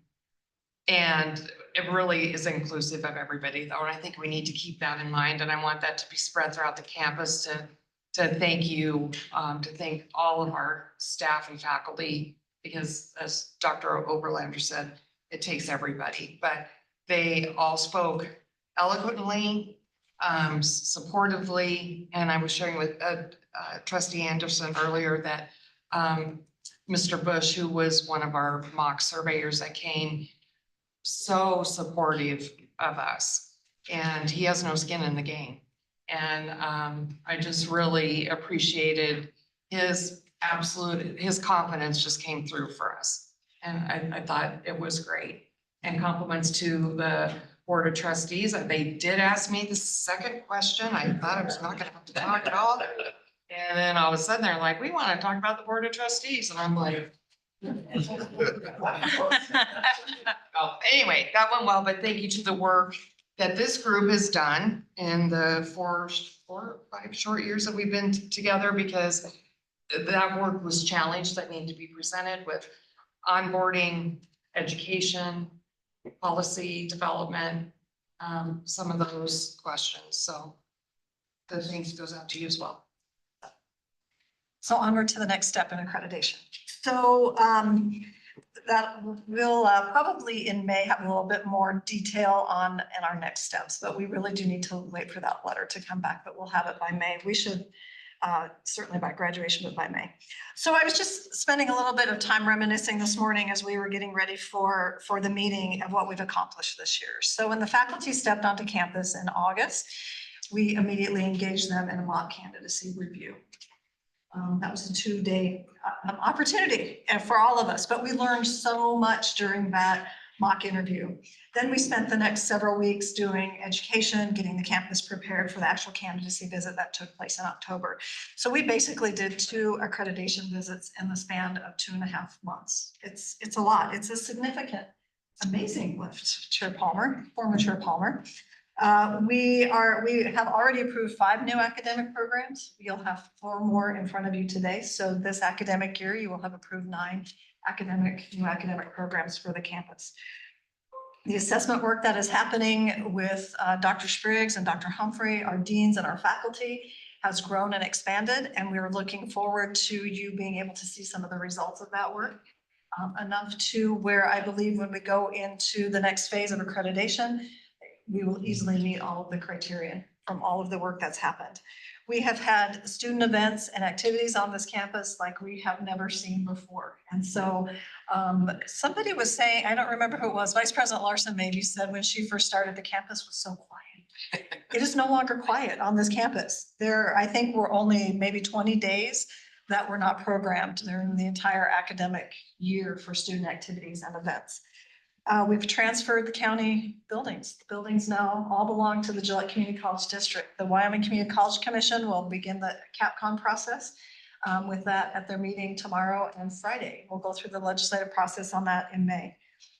it really is inclusive of everybody though. And I think we need to keep that in mind. And I want that to be spread throughout the campus to thank you, to thank all of our staff and faculty, because as Dr. Oberlander said, it takes everybody, but they all spoke eloquently, supportively. And I was sharing with Trustee Anderson earlier that Mr. Bush, who was one of our mock surveyors that came, so supportive of us, and he has no skin in the game. And I just really appreciated his confidence just came through for us. And I thought it was great. And compliments to the Board of Trustees. They did ask me the second question. I thought I was not gonna have to talk at all. And then all of a sudden they're like, we want to talk about the board of trustees. And I'm like. Well, anyway, that went well, but thank you to the work that this group has done in the 4 or 5 short years that we've been together, because that work was challenged that needed to be presented with onboarding, education, policy development, some of those questions. So the thanks goes out to you as well. So onward to the next step in accreditation. So that we'll probably in May have a little bit more detail on in our next steps, but we really do need to wait for that letter to come back, but we'll have it by May. We should certainly by graduation, but by May. So I was just spending a little bit of time reminiscing this morning as we were getting ready for the meeting of what we've accomplished this year. So when the faculty stepped onto campus in August, we immediately engaged them in a mock candidacy review. That was a 2-day opportunity for all of us, but we learned so much during that mock interview. Then we spent the next several weeks doing education, getting the campus prepared for the actual candidacy visit that took place in October. So we basically did 2 accreditation visits in the span of 2.5 months. It's a lot. It's a significant, amazing lift, Chair Palmer, former Chair Palmer. We have already approved 5 new academic programs. You'll have 4 more in front of you today. So this academic year, you will have approved 9 new academic programs for the campus. The assessment work that is happening with Dr. Spriggs and Dr. Humphrey, our deans and our faculty, has grown and expanded, and we are looking forward to you being able to see some of the results of that work. Enough to where I believe when we go into the next phase of accreditation, we will easily meet all of the criteria from all of the work that's happened. We have had student events and activities on this campus like we have never seen before. And so somebody was saying, I don't remember who it was, Vice President Larson maybe said when she first started, the campus was so quiet. It is no longer quiet on this campus. I think we're only maybe 20 days that were not programmed during the entire academic year for student activities and events. We've transferred the county buildings. The buildings now all belong to the Gillette Community College District. The Wyoming Community College Commission will begin the CapCon process with that at their meeting tomorrow and Friday. We'll go through the legislative process on that in May.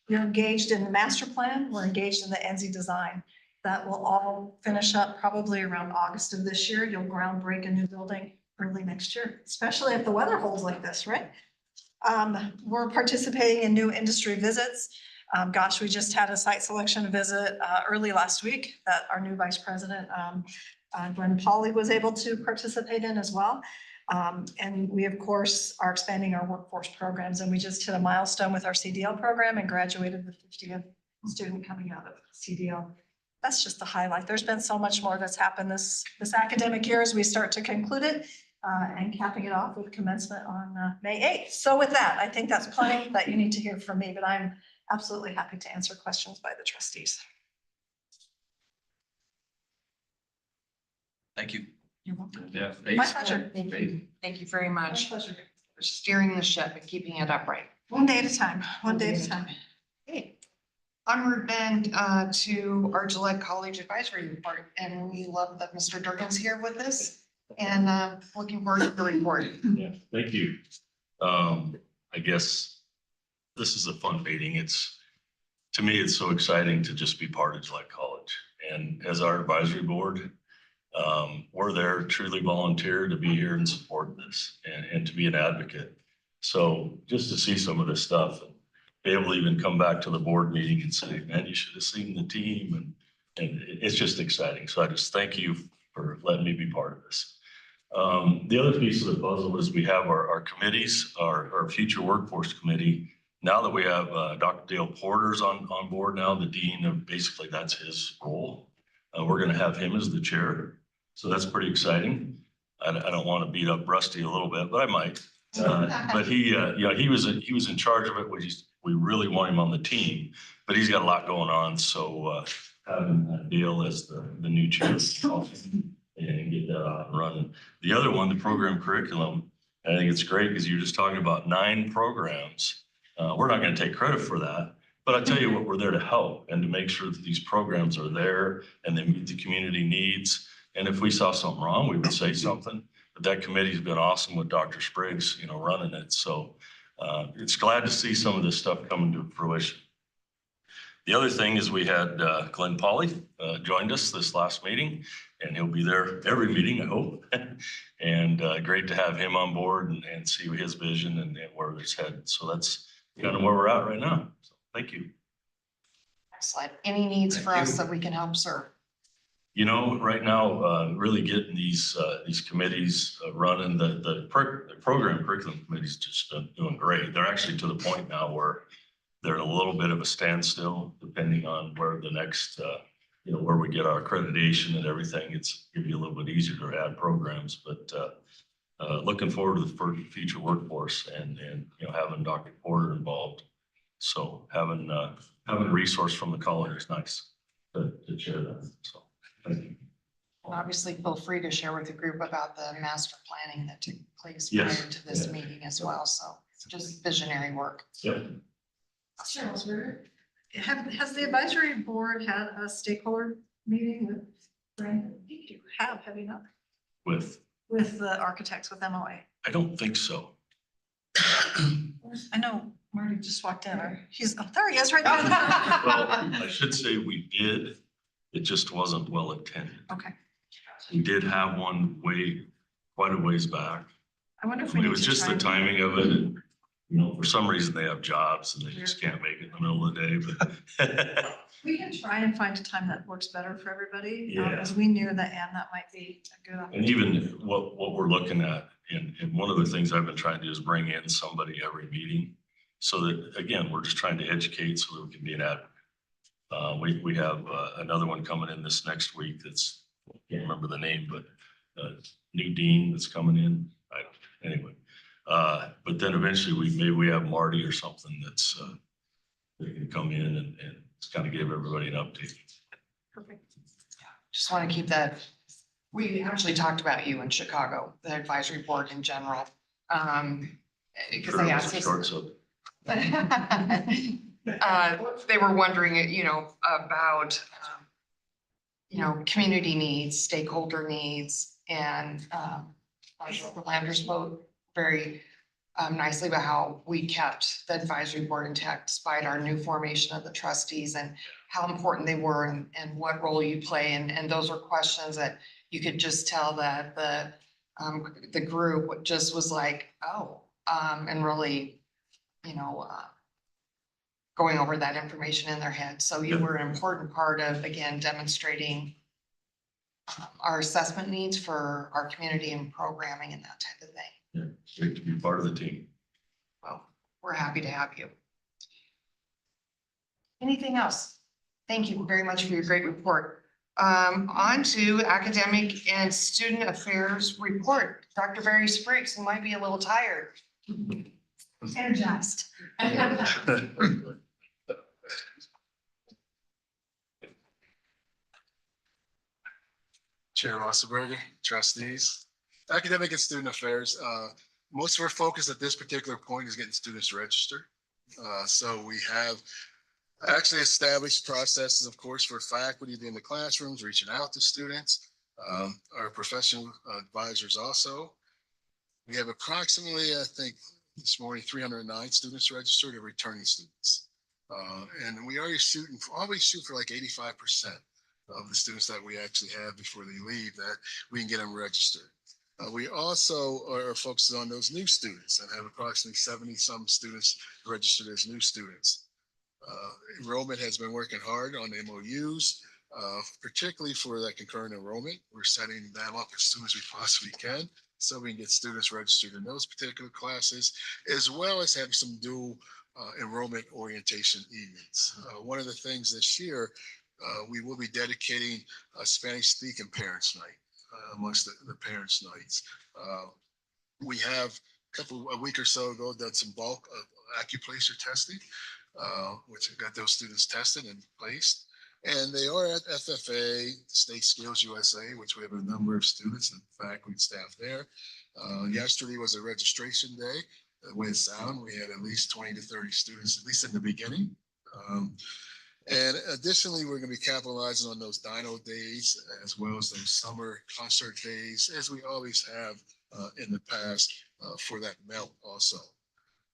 We're engaged in the master plan. We're engaged in the NZ design. That will all finish up probably around August of this year. You'll ground break a new building early next year, especially if the weather holds like this, right? We're participating in new industry visits. Gosh, we just had a site selection visit early last week that our new vice president, Glenn Pauley, was able to participate in as well. And we, of course, are expanding our workforce programs, and we just hit a milestone with our CDL program and graduated the 50th student coming out of CDL. That's just the highlight. There's been so much more that's happened this academic year as we start to conclude it and capping it off with commencement on May 8th. So with that, I think that's plenty that you need to hear from me, but I'm absolutely happy to answer questions by the trustees. Thank you. You're welcome. Yeah. My pleasure. Thank you very My much pleasure. for steering the ship and keeping it upright. One day at a time, one day at a time. Okay. Onward then to our Gillette College Advisory Report, and we love that Mr. Durgan's here with us, and looking forward to the report. Yeah, thank you. I guess this is a fun meeting. To me, it's so exciting to just be part of Gillette College. And as our advisory board, we're there truly volunteer to be here and support this and to be an advocate. So just to see some of this stuff and be able to even come back to the board meeting and say, man, you should have seen the team. And it's just exciting. So I just thank you for letting me be part of this. The other piece of the puzzle is we have our committees, our future workforce committee. Now that we have Dr. Dale Porter's on board now, the dean of basically that's his role. We're going to have him as the chair. So that's pretty exciting. I don't want to beat up Rusty a little bit, but I might. But he was in charge of it, we really want him on the team, but he's got a lot going on. So having Dale as the new chair and get that off and running. The other one, the program curriculum, I think it's great because you're just talking about 9 programs. We're not going to take credit for that, but I tell you what, we're there to help and to make sure that these programs are there and they meet the community needs. And if we saw something wrong, we would say something. but that committee's been awesome with Dr. Spriggs, you know, running it. So it's glad to see some of this stuff coming to fruition. The other thing is we had Glenn Polly joined us this last meeting, and he'll be there every meeting, I hope. And great to have him on board and see his vision and where it's headed. So that's kind of where we're at right now. So thank you. Excellent. Any needs for us that we can help serve? You know, right now, really getting these committees running, the program curriculum committee's just doing great. They're actually to the point now where they're in a little bit of a standstill, depending on where the next, you know, where we get our accreditation and everything. It's gonna be a little bit easier to add programs, but looking forward to the future workforce and you know, having Dr. Porter involved. So having a resource from the college is nice to share that. So thank you. And obviously feel free to share with the group about the master planning that took place Yes. prior to this meeting as well. So just visionary work. Yep. Has the advisory board had a stakeholder meeting with, Brandon? I think you have you not? With, With the architects, with MOA? I don't think so. I know Marty just walked in. There he is right Well, there. I should say we did. It just wasn't well attended. Okay. We did have one quite a ways back. I wonder if we It need was to just try the and- timing of it. And, you know, for some reason they have jobs and they just can't make it in the middle of the day, but We can try and find a time that works better for everybody. Yeah. As we knew that, and that might be a good and opportunity. even what we're looking at, and one of the things I've been trying to do is bring in somebody every meeting. So that, again, we're just trying to educate so that we can be an advocate. We have another one coming in this next week that's, I can't remember the name, but new dean that's coming in. Anyway, but then eventually maybe we have Marty or something that's that can come in and kind of give everybody an update. Perfect. Just want to keep that. We actually talked about you in Chicago, the advisory board in general. Because Sure, they it asked was a us. short, so They were wondering, you know, about, you know, community needs, stakeholder needs, and Landers spoke very nicely about how we kept the advisory board intact despite our new formation of the trustees and how important they were and what role you play. And those were questions that you could just tell that the group just was like, oh, and really, you know, going over that information in their head. So you were an important part of, again, demonstrating our assessment needs for our community and programming and that type of thing. yeah, great to be part of the team. Well, we're happy to have you. Anything else? Thank you very much for your great report. On to academic and student affairs report. Dr. Barry Spriggs, who might be a little tired. Energized. Chair Wasserberger, trustees, academic and student affairs. Most of our focus at this particular point is getting students registered. So we have actually established processes, of course, for faculty in the classrooms, reaching out to students, our professional advisors also. We have approximately, I think, this morning, 309 students registered and returning students. And we always shoot for like 85% of the students that we actually have before they leave, that we can get them registered. We also are focused on those new students and have approximately 70-some students registered as new students. Enrollment has been working hard on the MOUs, particularly for that concurrent enrollment. We're setting them up as soon as we possibly can, so we can get students registered in those particular classes, as well as have some dual enrollment orientation evenings. One of the things this year, we will be dedicating a Spanish speaking parents night amongst the parents nights. We have a week or so ago done some bulk acupressure testing, which got those students tested and placed. And they are at FFA, State Skills USA, which we have a number of students and faculty and staff there. Yesterday was a registration day. It went sound. We had at least 20 to 30 students, at least in the beginning. And additionally, we're going to be capitalizing on those Dino days, as well as those summer concert days, as we always have in the past for that melt also.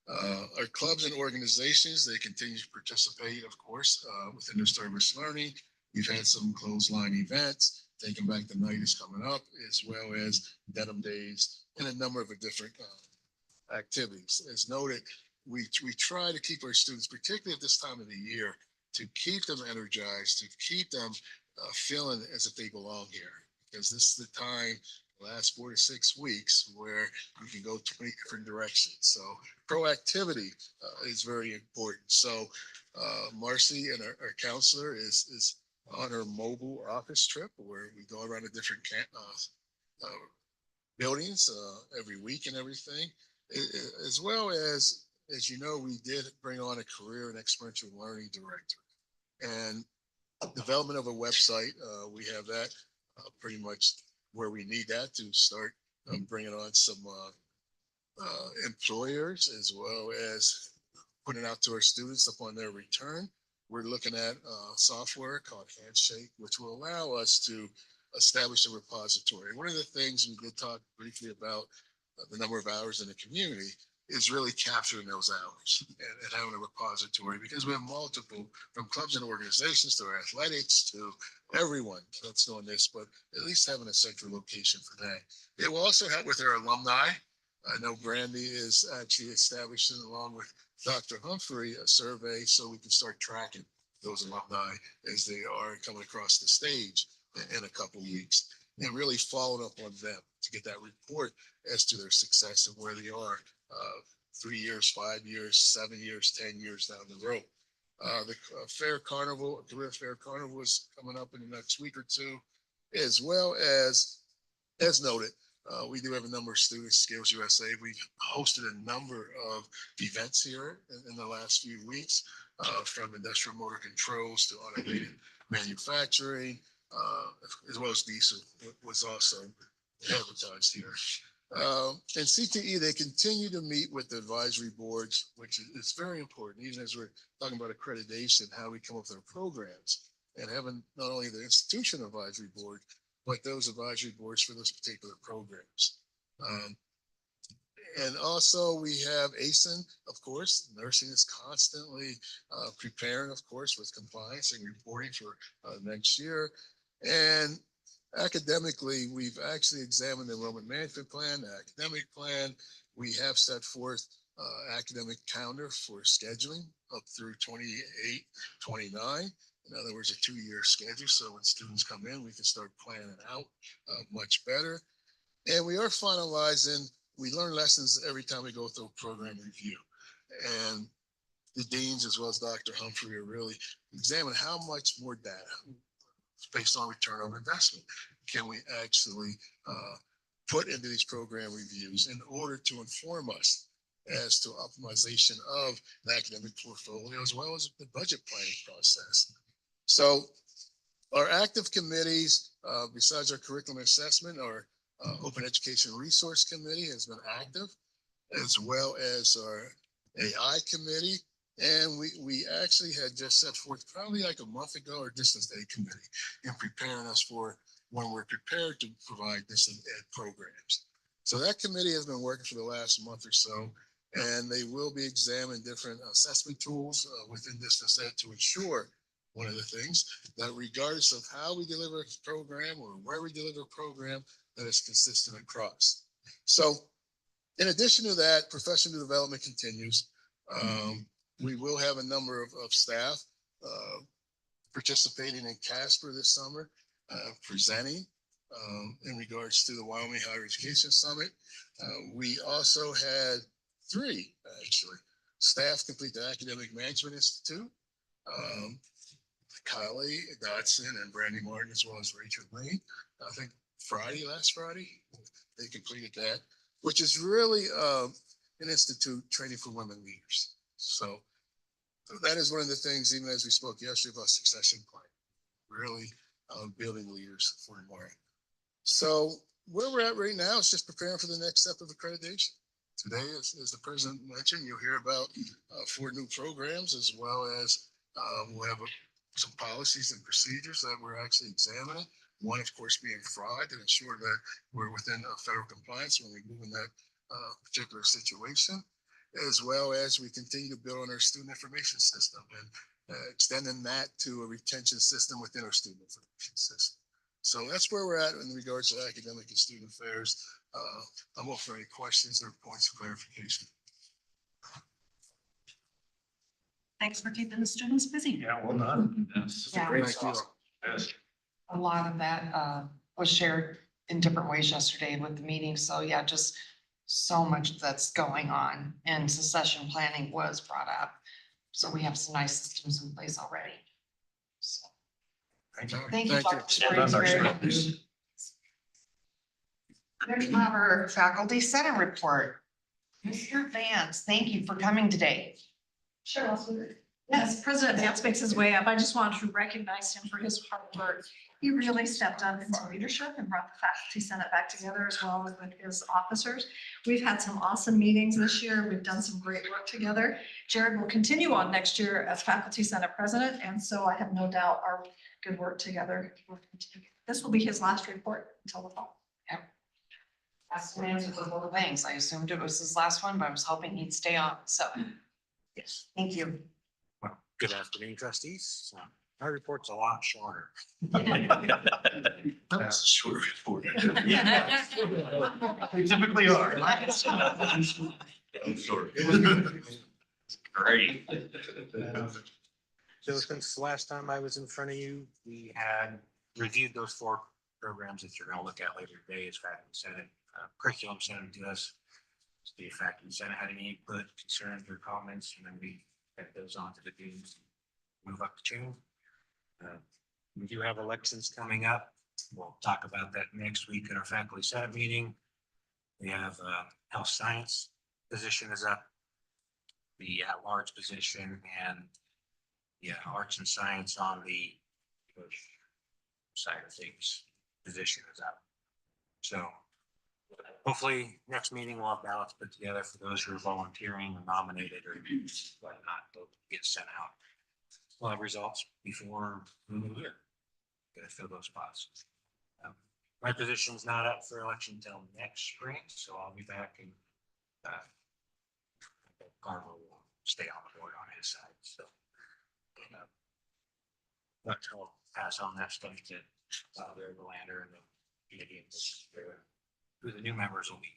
Our clubs and organizations, they continue to participate, of course, within their service learning. We've had some clothesline events. Taking Back the Night is coming up, as well as Denim Days and a number of different activities. As noted, we try to keep our students, particularly at this time of the year, to keep them energized, to keep them feeling as if they belong here. Because this is the time, the last 4 to 6 weeks, where you can go 20 different directions. So proactivity is very important. So Marcy and our counselor is on her mobile office trip where we go around the different buildings every week and everything, as well as you know, we did bring on a career and experiential learning director and development of a website. We have that pretty much where we need that to start bringing on some employers, as well as putting out to our students upon their return. We're looking at software called Handshake, which will allow us to establish a repository. One of the things we did talk briefly about the number of hours in the community is really capturing those hours and having a repository, because we have multiple, from clubs and organizations to athletics to everyone that's doing this, but at least having a central location for that. It will also help with our alumni. I know Brandy is actually establishing, along with Dr. Humphrey, a survey so we can start tracking those alumni as they are coming across the stage in a couple of weeks, and really following up on them to get that report as to their success and where they are 3 years, 5 years, 7 years, 10 years down the road. The Fair Carnival, Career Fair Carnival is coming up in the next week or two, as well as noted, we do have a number of students, Skills USA. We've hosted a number of events here in the last few weeks, from industrial motor controls to automated manufacturing, as well as diesel was also advertised here. And CTE, they continue to meet with the advisory boards, which is very important, even as we're talking about accreditation, how we come up with our programs, and having not only the institution advisory board, but those advisory boards for those particular programs. And also we have ASIN, of course. Nursing is constantly preparing, of course, with compliance and reporting for next year. And academically, we've actually examined the enrollment management plan, the academic plan. We have set forth academic calendar for scheduling up through 28, 29. In other words, a 2-year schedule. So when students come in, we can start planning out much better. And we are finalizing, we learn lessons every time we go through program review. And the deans, as well as Dr. Humphrey, are really examining how much more data based on return on investment can we actually put into these program reviews in order to inform us as to optimization of the academic portfolio, as well as the budget planning process. So our active committees, besides our curriculum assessment, our Open Education Resource Committee has been active, as well as our AI committee. And we actually had just set forth probably like a month ago our distance aid committee in preparing us for when we're prepared to provide distance ed programs. So that committee has been working for the last month or so, and they will be examining different assessment tools within distance ed to ensure one of the things that regardless of how we deliver a program or where we deliver a program, that is consistent across. So in addition to that, professional development continues. We will have a number of staff participating in Casper this summer, presenting in regards to the Wyoming Higher Education Summit. We also had 3, actually, staff complete the Academic Management Institute. Kylie Dodson and Brandy Martin, as well as Rachel Lane. I think last Friday, they completed that, which is really an institute training for women leaders. So that is one of the things, even as we spoke yesterday about succession planning, really building leaders for tomorrow. So where we're at right now is just preparing for the next step of accreditation. Today, as the president mentioned, you'll hear about 4 new programs, as well as we'll have some policies and procedures that we're actually examining One, of course, being fraud to ensure that we're within federal compliance when we move in that particular situation, as well as we continue to build on our student information system and extending that to a retention system within our student information system. So that's where we're at in regards to academic and student affairs. I'm open for any questions or points of clarification. Thanks for keeping the students busy. Yeah, well done. That's Yeah. great Thank you. sauce. Yes. A lot of that was shared in different ways yesterday with the meeting. So yeah, just so much that's going on, and succession planning was brought up. So we have some nice systems in place already. So Thank you. thank you, Dr. Well Springs. done, Very Dr. good. Springs. There's our faculty senate report. Mr. Vance, thank you for coming today. Sure. Yes, President Vance makes his way up. I just wanted to recognize him for his hard work. He really stepped up into leadership and brought the faculty senate back together as well as with his officers. We've had some awesome meetings this year. We've done some great work together. Jared will continue on next year as faculty senate president, and so I have no doubt our good work together will continue. This will be his last report until the fall. Asked and answered the little things. I assumed it was his last one, but I was hoping he'd stay on. So Yes. thank you. Well, good afternoon, trustees. My report's a lot shorter. That's a short report. They typically are. Great. So since the last time I was in front of you, we had reviewed those 4 programs that you're gonna look at later today as faculty senate. Curriculum sent them to us. The faculty senate had any input, concerns, or comments, and then we had those on to the deans. Move up the chain. We do have elections coming up. We'll talk about that next week at our faculty senate meeting. We have health science position is up. The at-large position and arts and science on the side of things position is up. So hopefully next meeting we'll have ballots put together for those who are volunteering or nominated or whatnot. They'll get sent out. We'll have results before the new year. Gonna fill those spots. My position's not up for election until next spring, so I'll be back and Carver will stay on the board on his side, so. But I'll pass on that stuff to the Lander and the committee who the new members will be.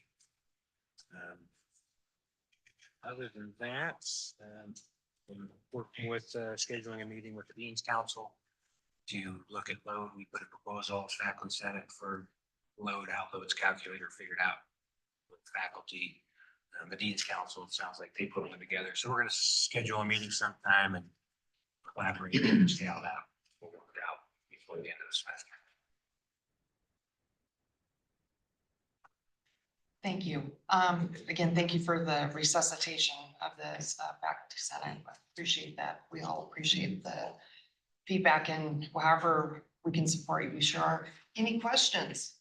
Other than that, I'm working with scheduling a meeting with the Dean's Council to look at load. We put a proposal as faculty senate for load outloads calculator figured out with faculty. The Dean's Council, it sounds like they put them together. So we're going to schedule a meeting sometime and collaborate and scale it out. We'll work it out before the end of the semester. Thank you. Again, thank you for the resuscitation of this faculty senate. I appreciate that. We all appreciate the feedback, and however we can support you, we sure are. Any questions?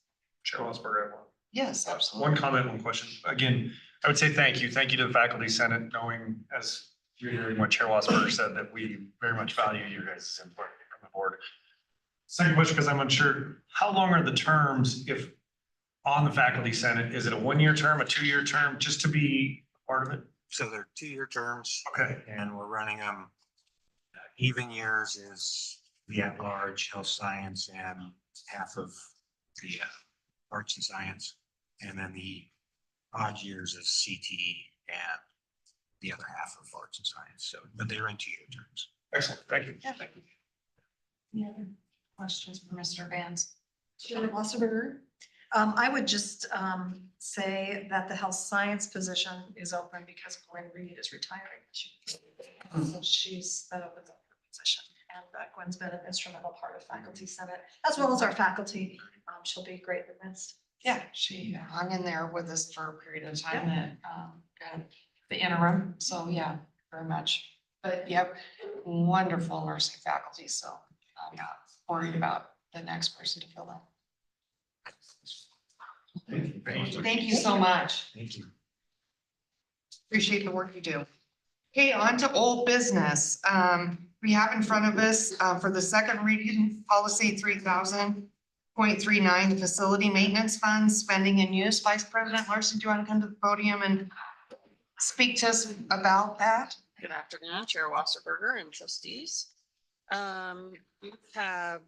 Chair Welsberger, I have one. Yes, absolutely. One comment, one question. Again, I would say thank you. Thank you to the faculty senate, knowing as you're hearing what Chair Welsberger said, that we very much value you guys' input from the board. Second question, because I'm unsure, how long are the terms if on the faculty senate? Is it a 1-year term, a 2-year term, just to be part of it? So they're 2-year terms. Okay. And we're running them. Even years is the at-large health science and half of the arts and science. And then the odd years is CTE and the other half of arts and science. So, but they're in 2-year terms. Excellent. Thank you. Yeah, thank you. Any other questions for Mr. Vance? Chair Wasserberger. I would just say that the health science position is open because Gwen Reed is retiring. So she's that opens up her position, and Gwen's been an instrumental part of faculty senate as well as our faculty. She'll be greatly missed. Yeah, she hung in there with us for a period of time and got the interim. So yeah, very much. But yep, wonderful nursing faculty. So I'm not worried about the next person to fill in. Thank you so much. Thank you. Appreciate the work you do. Okay, on to old business. We have in front of us for the second reading, policy 3000. .39, the facility maintenance funds, spending and use. Vice President Larson, do you want to come to the podium and speak to us about that? Good afternoon, Chair Wasserberger and trustees. You have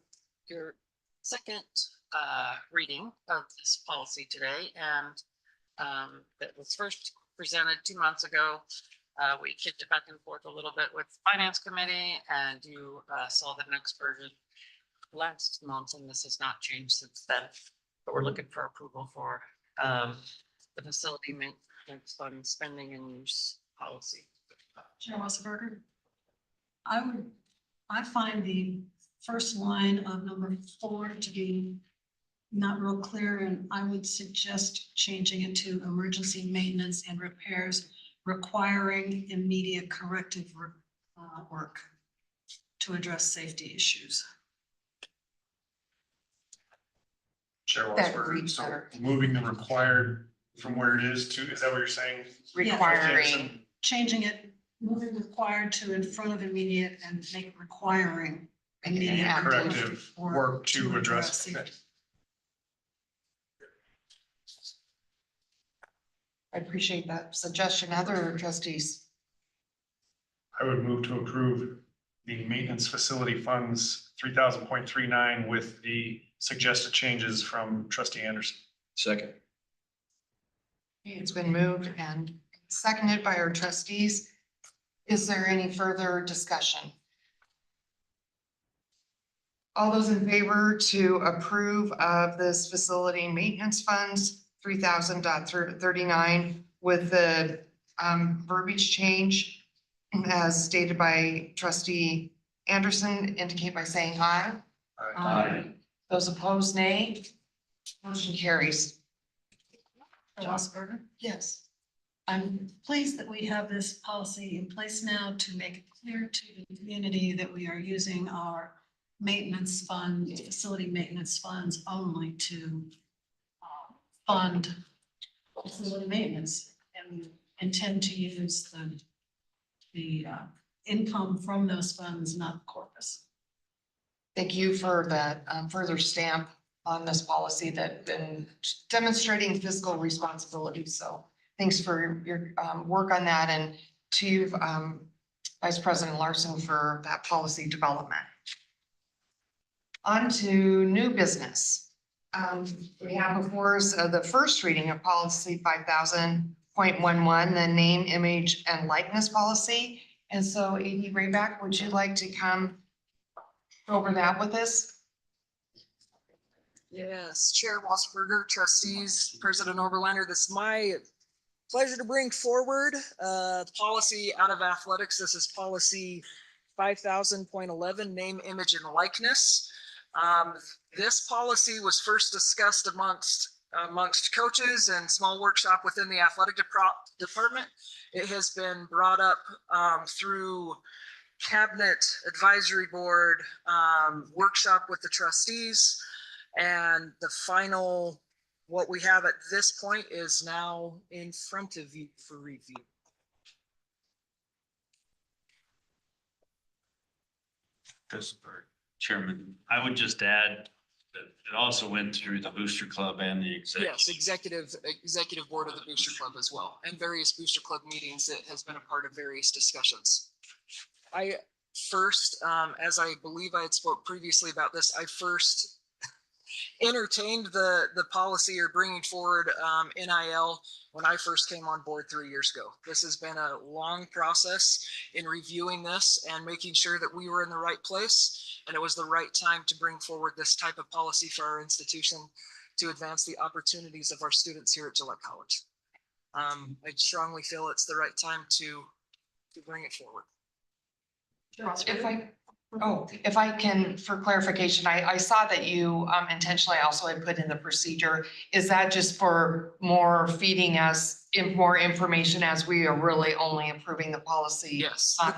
your second reading of this policy today, and that was first presented 2 months ago. We kicked it back and forth a little bit with Finance Committee, and you saw the next version last month, and this has not changed since then. But we're looking for approval for the facility maintenance fund spending and use policy. Chair Wasserberger? I find the first line of number 4 to be not real clear, and I would suggest changing it to emergency maintenance and repairs requiring immediate corrective work to address safety issues. Chair That Walsberger, reads so better. moving the required from where it is to, is that what you're saying? Requiring. Changing it, moving required to in front of immediate and make requiring immediate Corrective work to address. safety. I appreciate that suggestion. Other trustees? I would move to approve the maintenance facility funds 3000.39 with the suggested changes from trustee Anderson. Second. It's been moved and seconded by our trustees. Is there any further discussion? All those in favor to approve of this facility maintenance funds 3000.39 with the verbiage change as stated by trustee Anderson, indicate by saying aye. Aye. Those opposed, nay. Motion carries. Chair Wasserberger? Yes. I'm pleased that we have this policy in place now to make it clear to the community that we are using our maintenance fund, facility maintenance funds only to fund facility maintenance, and intend to use the income from those funds, not corpus. Thank you for that further stamp on this policy that been demonstrating fiscal responsibility. So thanks for your work on that, and to Vice President Larson for that policy development. On to new business. We have before us the first reading of policy 5000.11, the name, image, and likeness policy. And so AD Rayback, would you like to come over that with us? Yes, Chair Wasserberger, trustees, President Overlander, this is my pleasure to bring forward the policy out of athletics. This is policy 5000.11, name, image, and likeness. This policy was first discussed amongst coaches and small workshop within the athletic department. It has been brought up through cabinet advisory board, workshop with the trustees, and the final, what we have at this point is now in front of you for review. Chairman, I would just add that it also went through the Booster Club and the Yes, executive board of the Booster Club as well, and various Booster Club meetings. It has been a part of various discussions. I first, as I believe I had spoke previously about this, I first entertained the policy or bringing forward NIL when I first came on board 3 years ago. This has been a long process in reviewing this and making sure that we were in the right place, and it was the right time to bring forward this type of policy for our institution to advance the opportunities of our students here at Gillette College. I strongly feel it's the right time to bring it forward. If I can, for clarification, I saw that you intentionally also had put in the procedure. Is that just for more feeding us in more information as we are really only approving the policy? Yes, the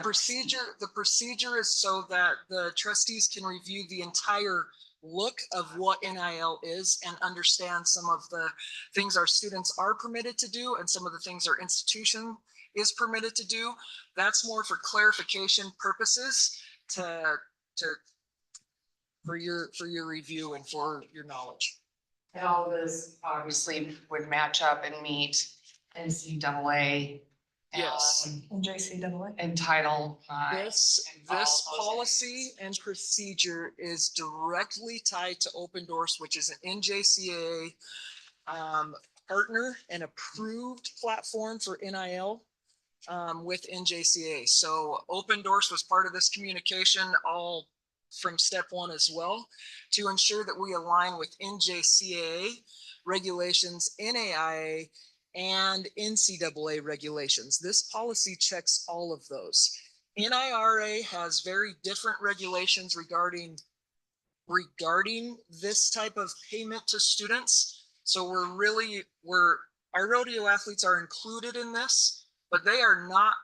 procedure is so that the trustees can review the entire look of what NIL is and understand some of the things our students are permitted to do and some of the things our institution is permitted to do. That's more for clarification purposes to for your review and for your knowledge. And all of this obviously would match up and meet NCAA. Yes. And JCAA. And Title IX. This all this of those policy and procedure is directly tied to Open Doors, which is an NJCAA partner and approved platform for NIL with NJCAA. So Open Doors was part of this communication all from step one as well, to ensure that we align with NJCAA regulations, NAIA, and NCAA regulations. This policy checks all of those. NIRA has very different regulations regarding this type of payment to students. So our rodeo athletes are included in this, but they are not,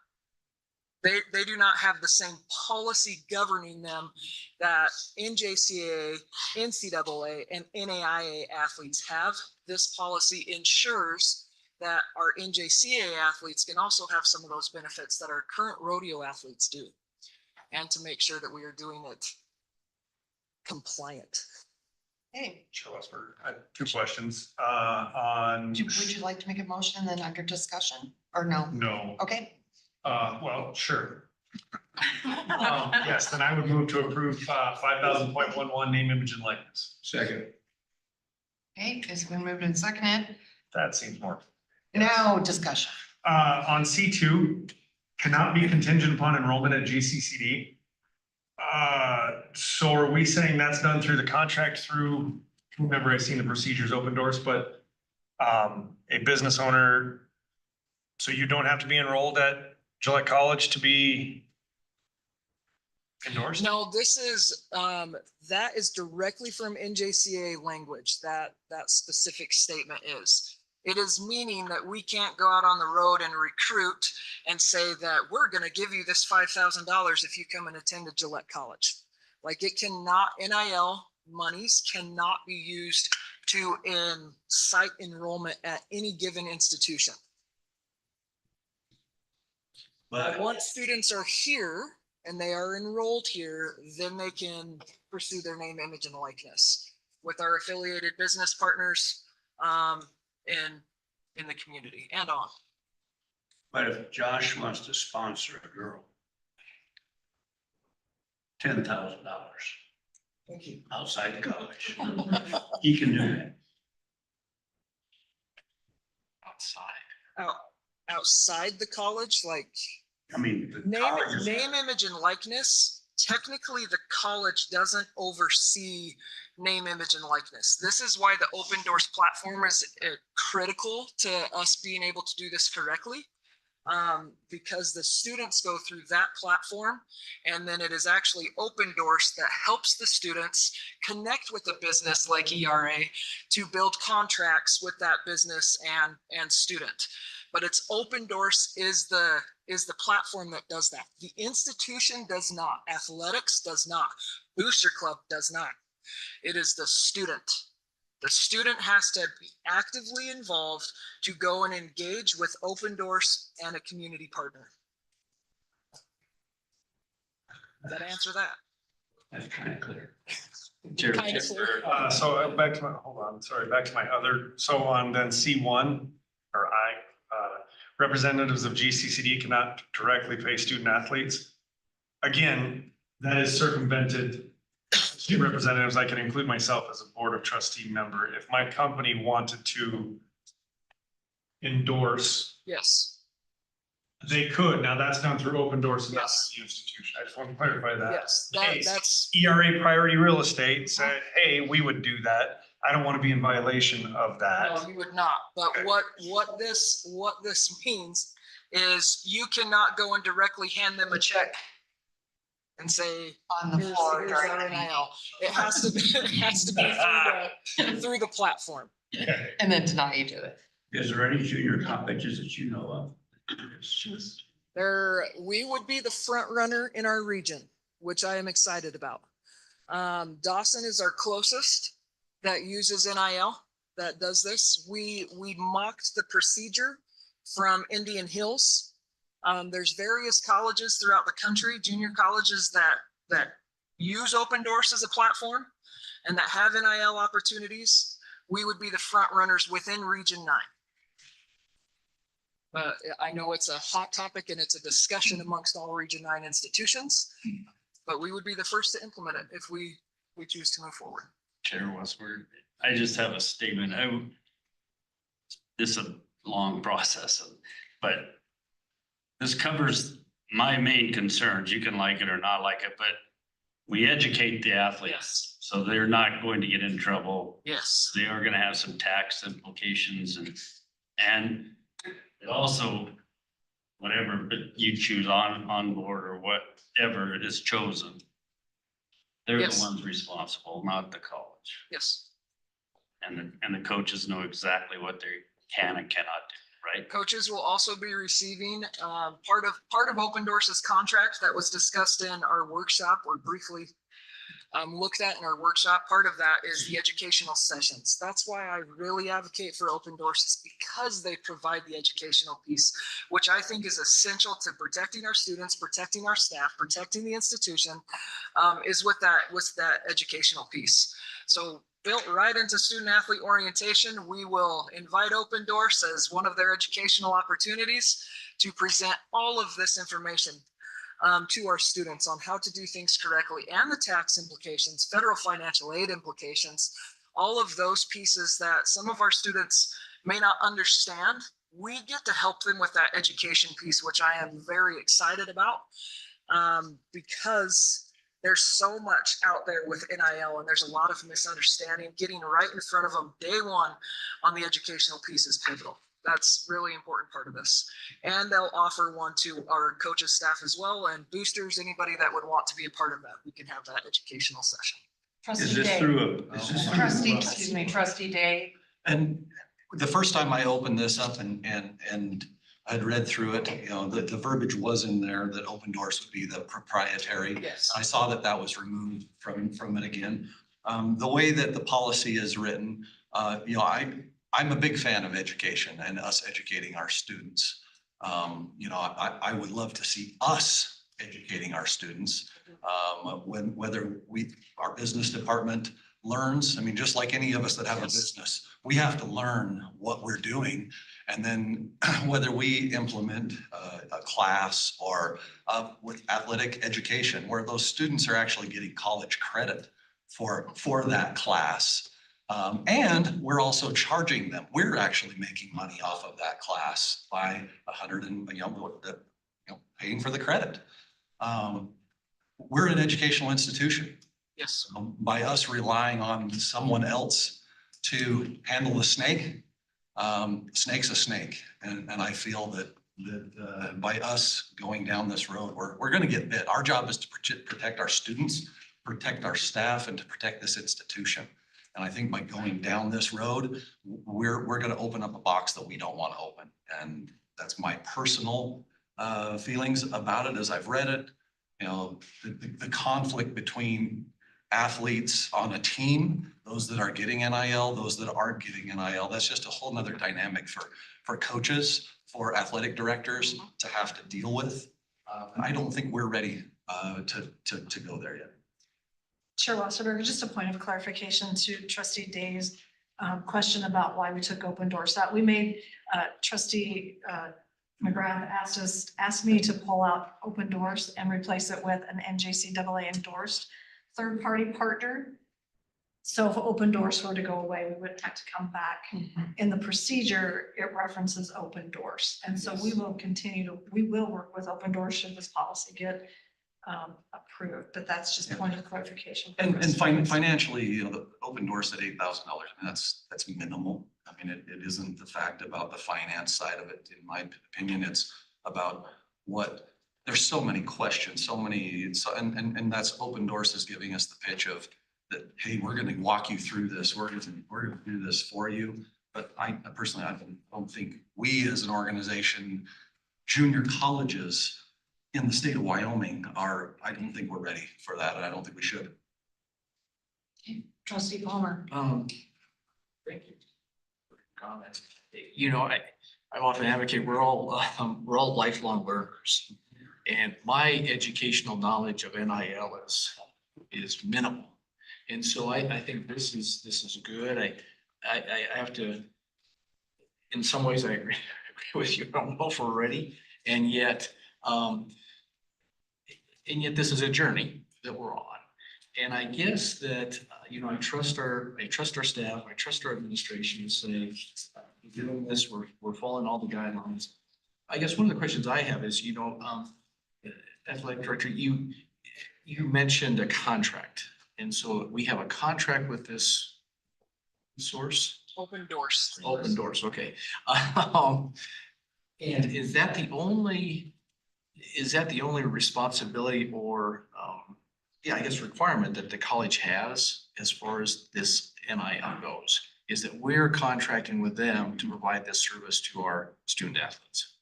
they do not have the same policy governing them that NJCAA, NCAA, and NAIA athletes have. This policy ensures that our NJCAA athletes can also have some of those benefits that our current rodeo athletes do, and to make sure that we are doing it compliant. Hey, Chair Westberg, I have two questions, on. would you like to make a motion and then under discussion or no? No, Okay. well, sure. Yes, then I would move to approve, 5,000.11 name, image and likeness. Second. Okay, it's been moved and seconded. That seems more. Now discussion. On C2, cannot be contingent upon enrollment at GCCD. So are we saying that's done through the contract through, whomever I've seen the procedures, Open Doors, but a business owner, so you don't have to be enrolled at Gillette College to be endorsed? No, this is, that is directly from NJCAA language, that specific statement is. It is meaning that we can't go out on the road and recruit and say that we're gonna give you this $5,000 if you come and attend a Gillette College. Like, it cannot, NIL monies cannot be used to incite enrollment at any given institution. But Once students are here and they are enrolled here, then they can pursue their name, image, and likeness with our affiliated business partners in the community and on. But if Josh wants to sponsor a girl, $10,000 Thank you. outside the college, he can do that. Outside. Outside the college, like I mean, the name, college is. image, and likeness, technically the college doesn't oversee name, image, and likeness. This is why the Open Doors platform is critical to us being able to do this correctly. Because the students go through that platform, and then it is actually Open Doors that helps the students connect with a business like ERA to build contracts with that business and student. But it's Open Doors is the platform that does that. The institution does not. Athletics does not. Booster Club does not. It is the student. The student has to be actively involved to go and engage with Open Doors and a community partner. Does that answer that? That's kind of clear. Kind of clear. So back to my, hold on, sorry, back to my other, so on then C1 or representatives of GCCD cannot directly pay student athletes. Again, that is circumvented. Student representatives, I can include myself as a board of trustee member. If my company wanted to endorse, Yes, they could. Now that's done through Open Doors and Yes. that's the institution. I just want to clarify that. yes, Hey, that's, ERA Priority Real Estate said, hey, we would do that. I don't want to be in violation of no, that. you would not. But Okay. what this means is you cannot go and directly hand them a check and say, On the here's floor our during the NIL. It has to be through the platform. and then deny you do it. Is there any junior colleges that you know of? We would be the front runner in our region, which I am excited about. Dawson is our closest that uses NIL, that does this. We mocked the procedure from Indian Hills. There's various colleges throughout the country, junior colleges that use Open Doors as a platform. and that have NIL opportunities, we would be the front runners within Region 9. I know it's a hot topic and it's a discussion amongst all Region 9 institutions, but we would be the first to implement it if we choose to move forward. Chair Westward, I just have a statement. This is a long process, but this covers my main concerns. You can like it or not like it, but we educate the athletes, so they're not going to get in trouble. Yes. They are gonna have some tax implications and it also, whatever you choose on board or whatever it is chosen, they're the Yes. ones responsible, not the college. Yes. And the coaches know exactly what they can and cannot do, right? Coaches will also be receiving part of Open Doors' contract that was discussed in our workshop or briefly looked at in our workshop. Part of that is the educational sessions. That's why I really advocate for Open Doors, is because they provide the educational piece, which I think is essential to protecting our students, protecting our staff, protecting the institution, is with that educational piece. So built right into student athlete orientation, we will invite Open Doors as one of their educational opportunities to present all of this information to our students on how to do things correctly and the tax implications, federal financial aid implications, all of those pieces that some of our students may not understand. We get to help them with that education piece, which I am very excited about because there's so much out there with NIL and there's a lot of misunderstanding. Getting right in front of them day one on the educational piece is pivotal. That's really important part of this. And they'll offer one to our coaches, staff as well, and boosters, anybody that would want to be a part of that. We can have that educational session. Trustee Day. Trustee Day. And the first time I opened this up and I'd read through it, you know, the verbiage was in there that Open Doors would be the proprietary. Yes. I saw that was removed from it again. The way that the policy is written, you know, I'm a big fan of education and us educating our students. You know, I would love to see us educating our students. Whether our business department learns, I mean, just like any of us that have a business, we have to learn what we're doing. And then whether we implement a class or with athletic education, where those students are actually getting college credit for that class. And we're also charging them. We're actually making money off of that class by paying for the credit. We're an educational institution. Yes. By us relying on someone else to handle the snake, snake's a snake. And I feel that by us going down this road, we're going to get bit. Our job is to protect our students, protect our staff, and to protect this institution. And I think by going down this road, we're going to open up a box that we don't want to open. And that's my personal feelings about it as I've read it. You know, the conflict between athletes on a team, those that are getting NIL, those that aren't getting NIL, that's just a whole nother dynamic for coaches, for athletic directors to have to deal with. I don't think we're ready to go there yet. Chair Wasserberg, just a point of clarification to Trustee Day's question about why we took Open Doors out. We made Trustee McGrath asked me to pull out Open Doors and replace it with an NJCAA endorsed third-party partner. So if Open Doors were to go away, we wouldn't have to come back. In the procedure, it references Open Doors. And so we will work with Open Doors should this policy get approved, but that's just a point of clarification. And financially, you know, the Open Doors at $8,000, I mean, that's minimal. I mean, it isn't the fact about the finance side of it. In my opinion, it's about there's so many questions, and that's Open Doors is giving us the pitch of that, hey, we're going to walk you through this. We're going to do this for you. But I personally, I don't think we as an organization, junior colleges in the state of Wyoming I don't think we're ready for that. And I don't think we should. Trustee Palmer. Thank you for your comments. You know, I often advocate we're all lifelong learners, and my educational knowledge of NIL is minimal. And so I think this is good. I have to, in some ways, I agree with you. I don't know if we're ready. And yet this is a journey that we're on. And I guess that, I trust our staff, I trust our administration to say, we're doing this, we're following all the guidelines. I guess one of the questions I have is, athletic director, you mentioned a contract. And so we have a contract with this source? Open Doors. Open Doors, okay. And is that the only responsibility or, I guess requirement that the college has as far as this NIL goes? Is that we're contracting with them to provide this service to our student athletes?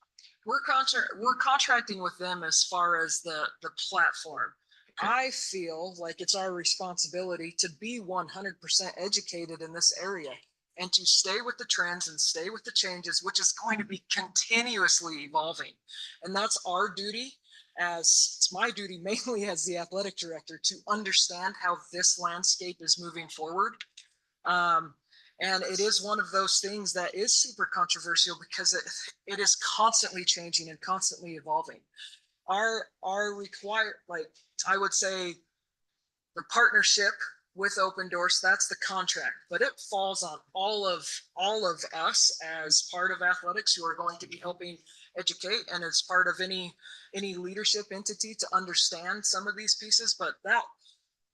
We're contracting with them as far as the platform. I feel like it's our responsibility to be 100% educated in this area and to stay with the trends and stay with the changes, which is going to be continuously evolving. And that's our duty, as it's my duty mainly as the athletic director, to understand how this landscape is moving forward. And it is one of those things that is super controversial because it is constantly changing and constantly evolving. Our I would say the partnership with Open Doors, that's the contract, but it falls on all of us as part of athletics who are going to be helping educate and as part of any leadership entity to understand some of these pieces. But that,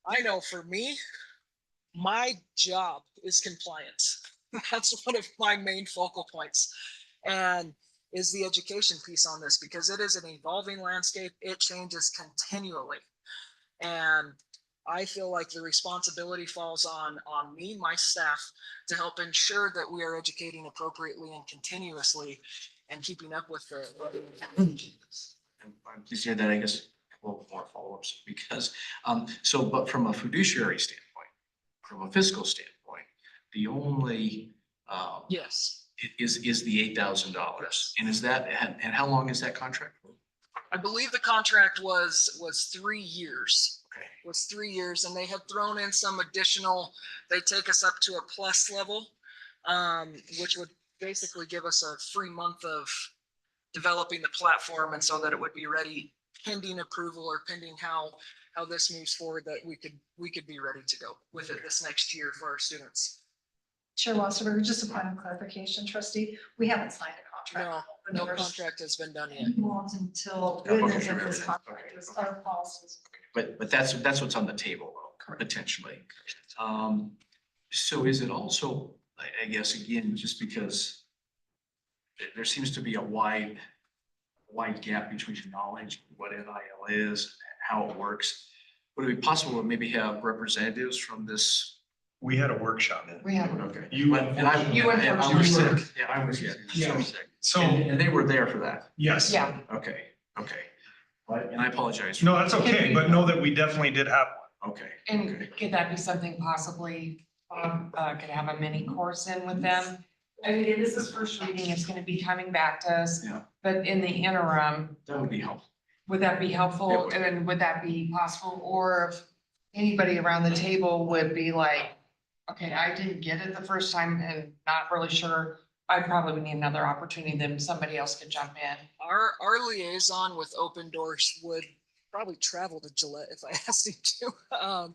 I know for me, my job is compliance. That's one of my main focal points, and is the education piece on this, because it is an evolving landscape. It changes continually. And I feel like the responsibility falls on me, my staff, to help ensure that we are educating appropriately and continuously and keeping up with the. I'm pleased to hear that. I guess a couple more follow-ups because, but from a fiduciary standpoint, from a fiscal standpoint, the only Yes. is the $8,000. And is that, and how long is that contract? I believe the contract was 3 years. Okay. Was 3 years, and they had thrown in some additional, they take us up to a plus level, which would basically give us a free month of developing the platform, and so that it would be ready pending approval or pending how this moves forward, that we could be ready to go with it this next year for our students. Chair Wasserberg, just a point of clarification, trustee, we haven't signed a contract. No contract has been done yet. Won't until goodness of this contract is our policies. But that's what's on the table potentially. So is it also, I guess, again, just because there seems to be a wide gap between knowledge, what NIL is, how it works. Would it be possible to maybe have representatives from this? We had a workshop. We have. Okay. You went first. Yeah, I was sick. Yeah. So. And they were there for that. Yes. Yeah. Okay. And I apologize. No, that's okay, but know that we definitely did have one. Okay. And could that be something possibly, could have a mini course in with them? I mean, this is first reading, it's gonna be coming back to us. Yeah. But in the interim, That would be helpful. would that be helpful? It would. And would that be possible? Or if anybody around the table would be like, okay, I didn't get it the first time and not really sure, I probably would need another opportunity, then somebody else could jump in. Our liaison with Open Doors would probably travel to Gillette if I asked him to.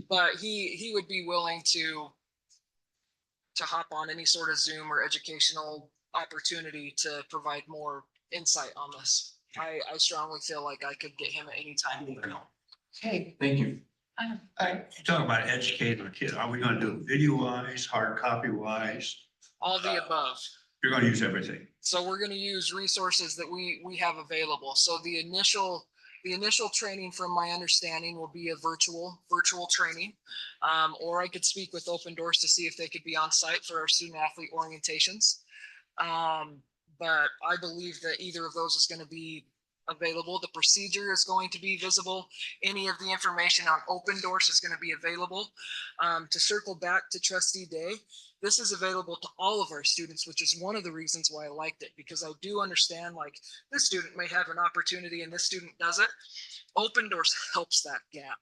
But he would be willing to hop on any sort of Zoom or educational opportunity to provide more insight on this. I strongly feel like I could get him at any time. Okay. Thank you. You talking about educating the kids. Are we gonna do it video wise, hard copy wise? All the above. You're gonna use everything. So we're going to use resources that we have available. So the initial training, from my understanding, will be a virtual training. Or I could speak with Open Doors to see if they could be on site for our student athlete orientations. But I believe that either of those is going to be available. The procedure is going to be visible. Any of the information on Open Doors is going to be available. To circle back to Trustee Day, this is available to all of our students, which is one of the reasons why I liked it, because I do understand, like, this student may have an opportunity and this student doesn't. Open Doors helps that gap.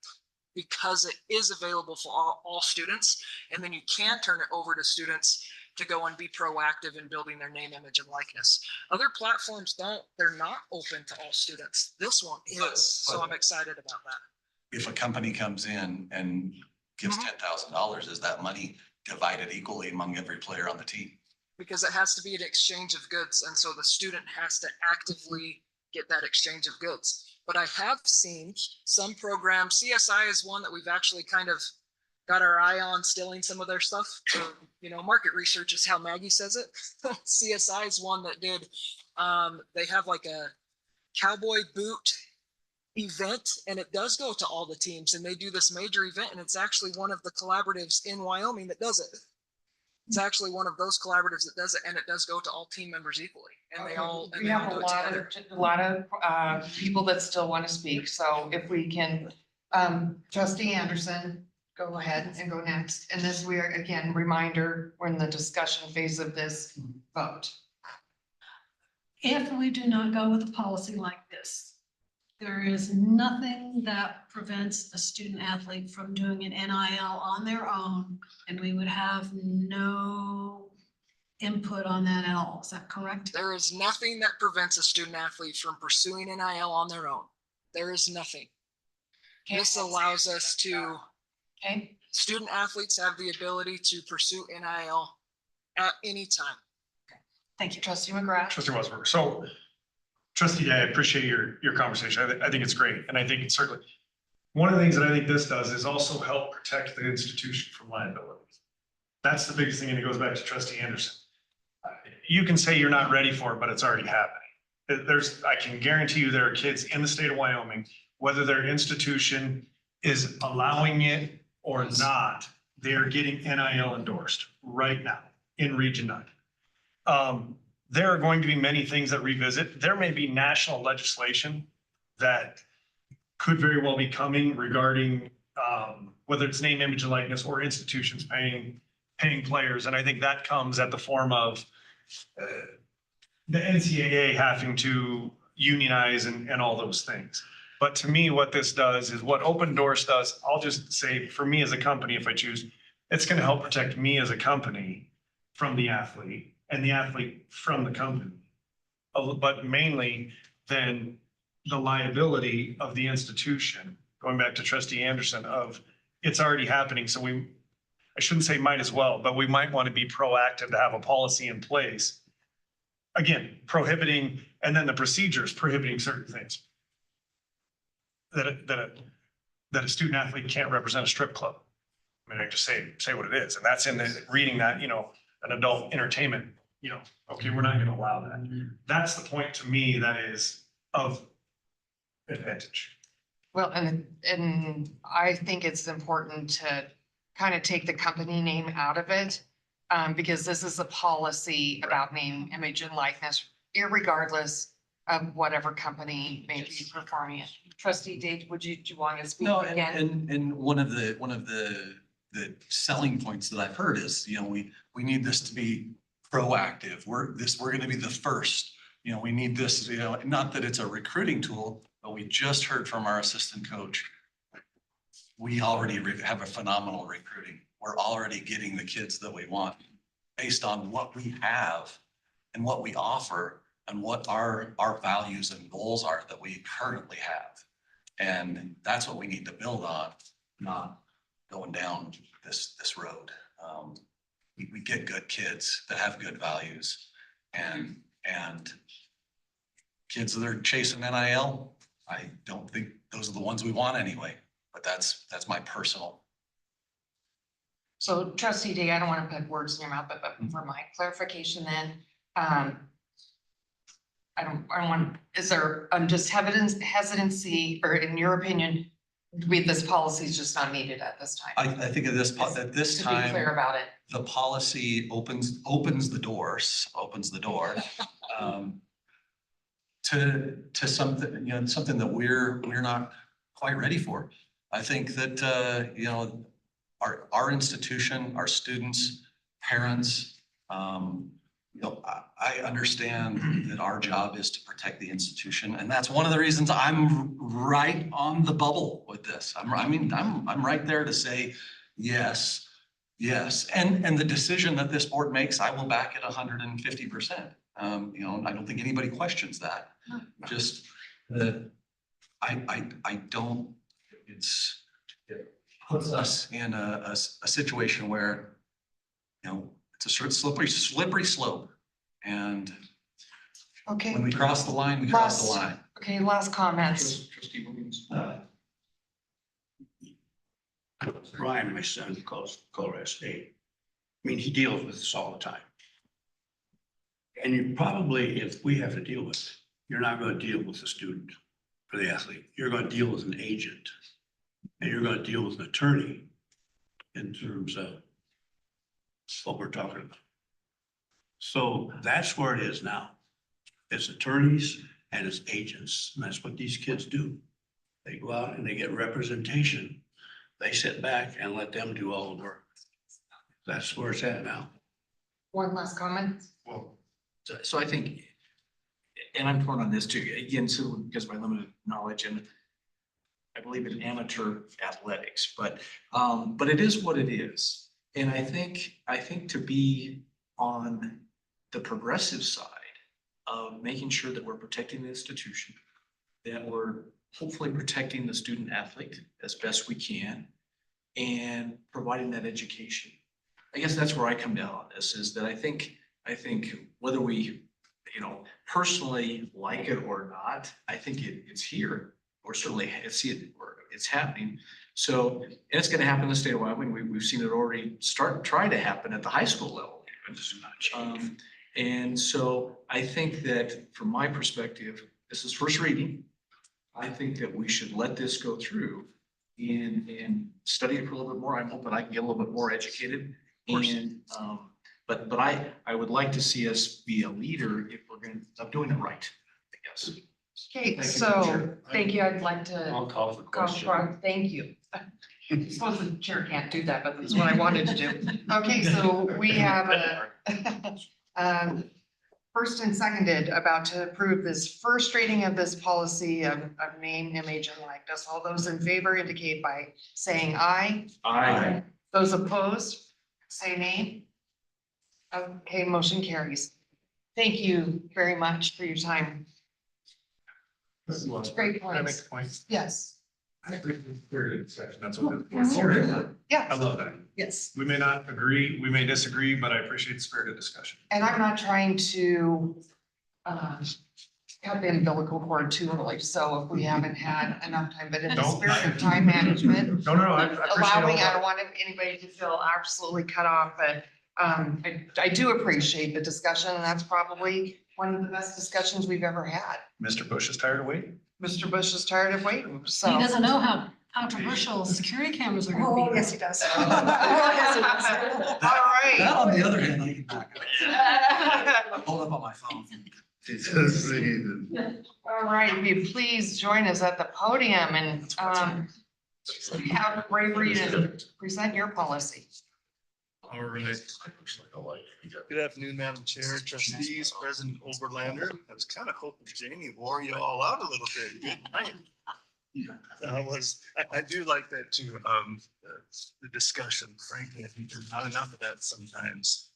because it is available for all students. And then you can turn it over to students to go and be proactive in building their name, image, and likeness. Other platforms don't, they're not open to all students. This one is, so I'm excited about that. If a company comes in and gives Mhm. $10,000, is that money divided equally among every player on the team? Because it has to be an exchange of goods. And so the student has to actively get that exchange of goods. But I have seen some programs, CSI is one that we've actually kind of got our eye on stealing some of their stuff. Market research is how Maggie says it. CSI is one that did, they have like a cowboy boot event, and it does go to all the teams, and they do this major event, and it's actually one of the collaboratives in Wyoming that does it. It's actually one of those collaboratives that does it, and it does go to all team members equally, and they all We have do a it lot together. of people that still want to speak, so if we can, trustee Anderson, go ahead and go next. And this, we are, again, reminder, we're in the discussion phase of this vote. If we do not go with a policy like this, there is nothing that prevents a student athlete from doing an NIL on their own, and we would have no input on that at all. Is that correct? There is nothing that prevents a student athlete from pursuing NIL on their own. There is nothing. This allows us to, student athletes have the ability to pursue NIL at any time. Thank you. Trustee McGrath. Trustee Westbrook. So trustee Day, I appreciate your conversation. I think it's great. And I think it's certainly, one of the things that I think this does is also help protect the institution from liability. That's the biggest thing. And it goes back to trustee Anderson. You can say you're not ready for it, but it's already happening. I can guarantee you there are kids in the state of Wyoming, whether their institution is allowing it or not, they are getting NIL endorsed right now in Region 9. There are going to be many things that revisit. There may be national legislation that could very well be coming regarding whether it's name, image, and likeness or institutions paying players. And I think that comes at the form of the NCAA having to unionize and all those things. But to me, what this does is what Open Doors does. I'll just say for me as a company, if I choose, it's going to help protect me as a company from the athlete and the athlete from the company. But mainly then the liability of the institution, going back to trustee Anderson, of it's already happening. So I shouldn't say might as well, but we might want to be proactive to have a policy in place. Again, prohibiting, and then the procedures prohibiting certain things. That a student athlete can't represent a strip club. I mean, I just say what it is. And that's in the reading that, an adult entertainment, okay, we're not gonna allow that. That's the point to me that is of advantage. Well, and I think it's important to kind of take the company name out of it. Because this is a policy about name, image, and likeness, irregardless of whatever company may be performing it. Trustee Dade, do you want to speak No, again? and one of the selling points that I've heard is, we need this to be proactive. We're gonna be the first, we need this, not that it's a recruiting tool, but we just heard from our assistant coach. We already have a phenomenal recruiting. We're already getting the kids that we want based on what we have and what we offer and what our values and goals are that we currently have. And that's what we need to build on, not going down this road. We get good kids that have good values and kids that are chasing NIL. I don't think those are the ones we want anyway, but that's my personal. So trustee Day, I don't want to put words in your mouth, but for my clarification then, I don't want, is there, just hesitancy, or in your opinion, this policy is just not needed at this time? I think at this To time. be clear about it. The policy opens the door to something, something that we're not quite ready for. I think that, our institution, our students, parents, You know, I understand that our job is to protect the institution, and that's one of the reasons I'm right on the bubble with this. I'm right there to say, yes, yes. And the decision that this board makes, I will back it 150%. You know, I don't think anybody questions that. Just that I don't, it puts us in a situation where, you know, it's a sort of slippery slope. And Okay. when we cross the line, we cross the line. Okay, last comments. Trustee Williams. Ryan, my son, calls Colorado State. I mean, he deals with this all the time. And you probably, if we have to deal with it, you're not going to deal with the student or the athlete. You're going to deal with an agent. And you're going to deal with an attorney in terms of what we're talking about. So that's where it is now. It's attorneys and it's agents. And that's what these kids do. They go out and they get representation. They sit back and let them do all the work. That's where it's at now. One last comment. Well, so I think, and I'm torn on this too, again, so because of my limited knowledge and I believe in amateur athletics, but it is what it is. And I think to be on the progressive side of making sure that we're protecting the institution, that we're hopefully protecting the student athlete as best we can and providing that education. I guess that's where I come down on this, is that I think whether we, you know, personally like it or not, I think it's here. Or certainly it's happening. So, and it's going to happen in the state of Wyoming. We've seen it already try to happen at the high school level. And so I think that from my perspective, this is first reading. I think that we should let this go through and study it for a little bit more. I'm hoping I can get a little bit more educated. And but I would like to see us be a leader if we're going to stop doing it right, I guess. Okay, Thank you, so Chair. thank you. I'd like to. I'll call for question. Thank you. I suppose the chair can't do that, but that's what I wanted to do. Okay, so we have a first and seconded about to approve this first reading of this policy of name, image, and likeness. All those in favor indicate by saying aye. Aye. Those opposed, say nay. Okay, motion carries. Thank you very much for your time. It's great Can I make points. a point? Yes. I agree with the spirit of the discussion. That's what it is. Yeah. I love that. Yes. We may not agree, we may disagree, but I appreciate the spirit of discussion. And I'm not trying to cut the umbilical cord too early, so if we haven't had enough time, but in the Don't. spirit of time management, No, I appreciate all allowing, I that. don't want anybody to feel absolutely cut off, but I do appreciate the discussion, and that's probably one of the best discussions we've ever had. Mr. Bush is tired of waiting. Mr. Bush is tired of waiting, so. He doesn't know how controversial security cameras are gonna be. Oh, yes, he does. Oh, yes, it does. All right. That, on the other hand, I can back up. Hold up on my phone. All right, will you please join us at the podium and have bravery to present your policy. All right. Good afternoon, Madam Chair, Trustees, President Oberlander. I was kind of hoping Jamie wore you all out a little bit. Good night. I do like that too, the discussion, frankly, I think there's not enough of that sometimes.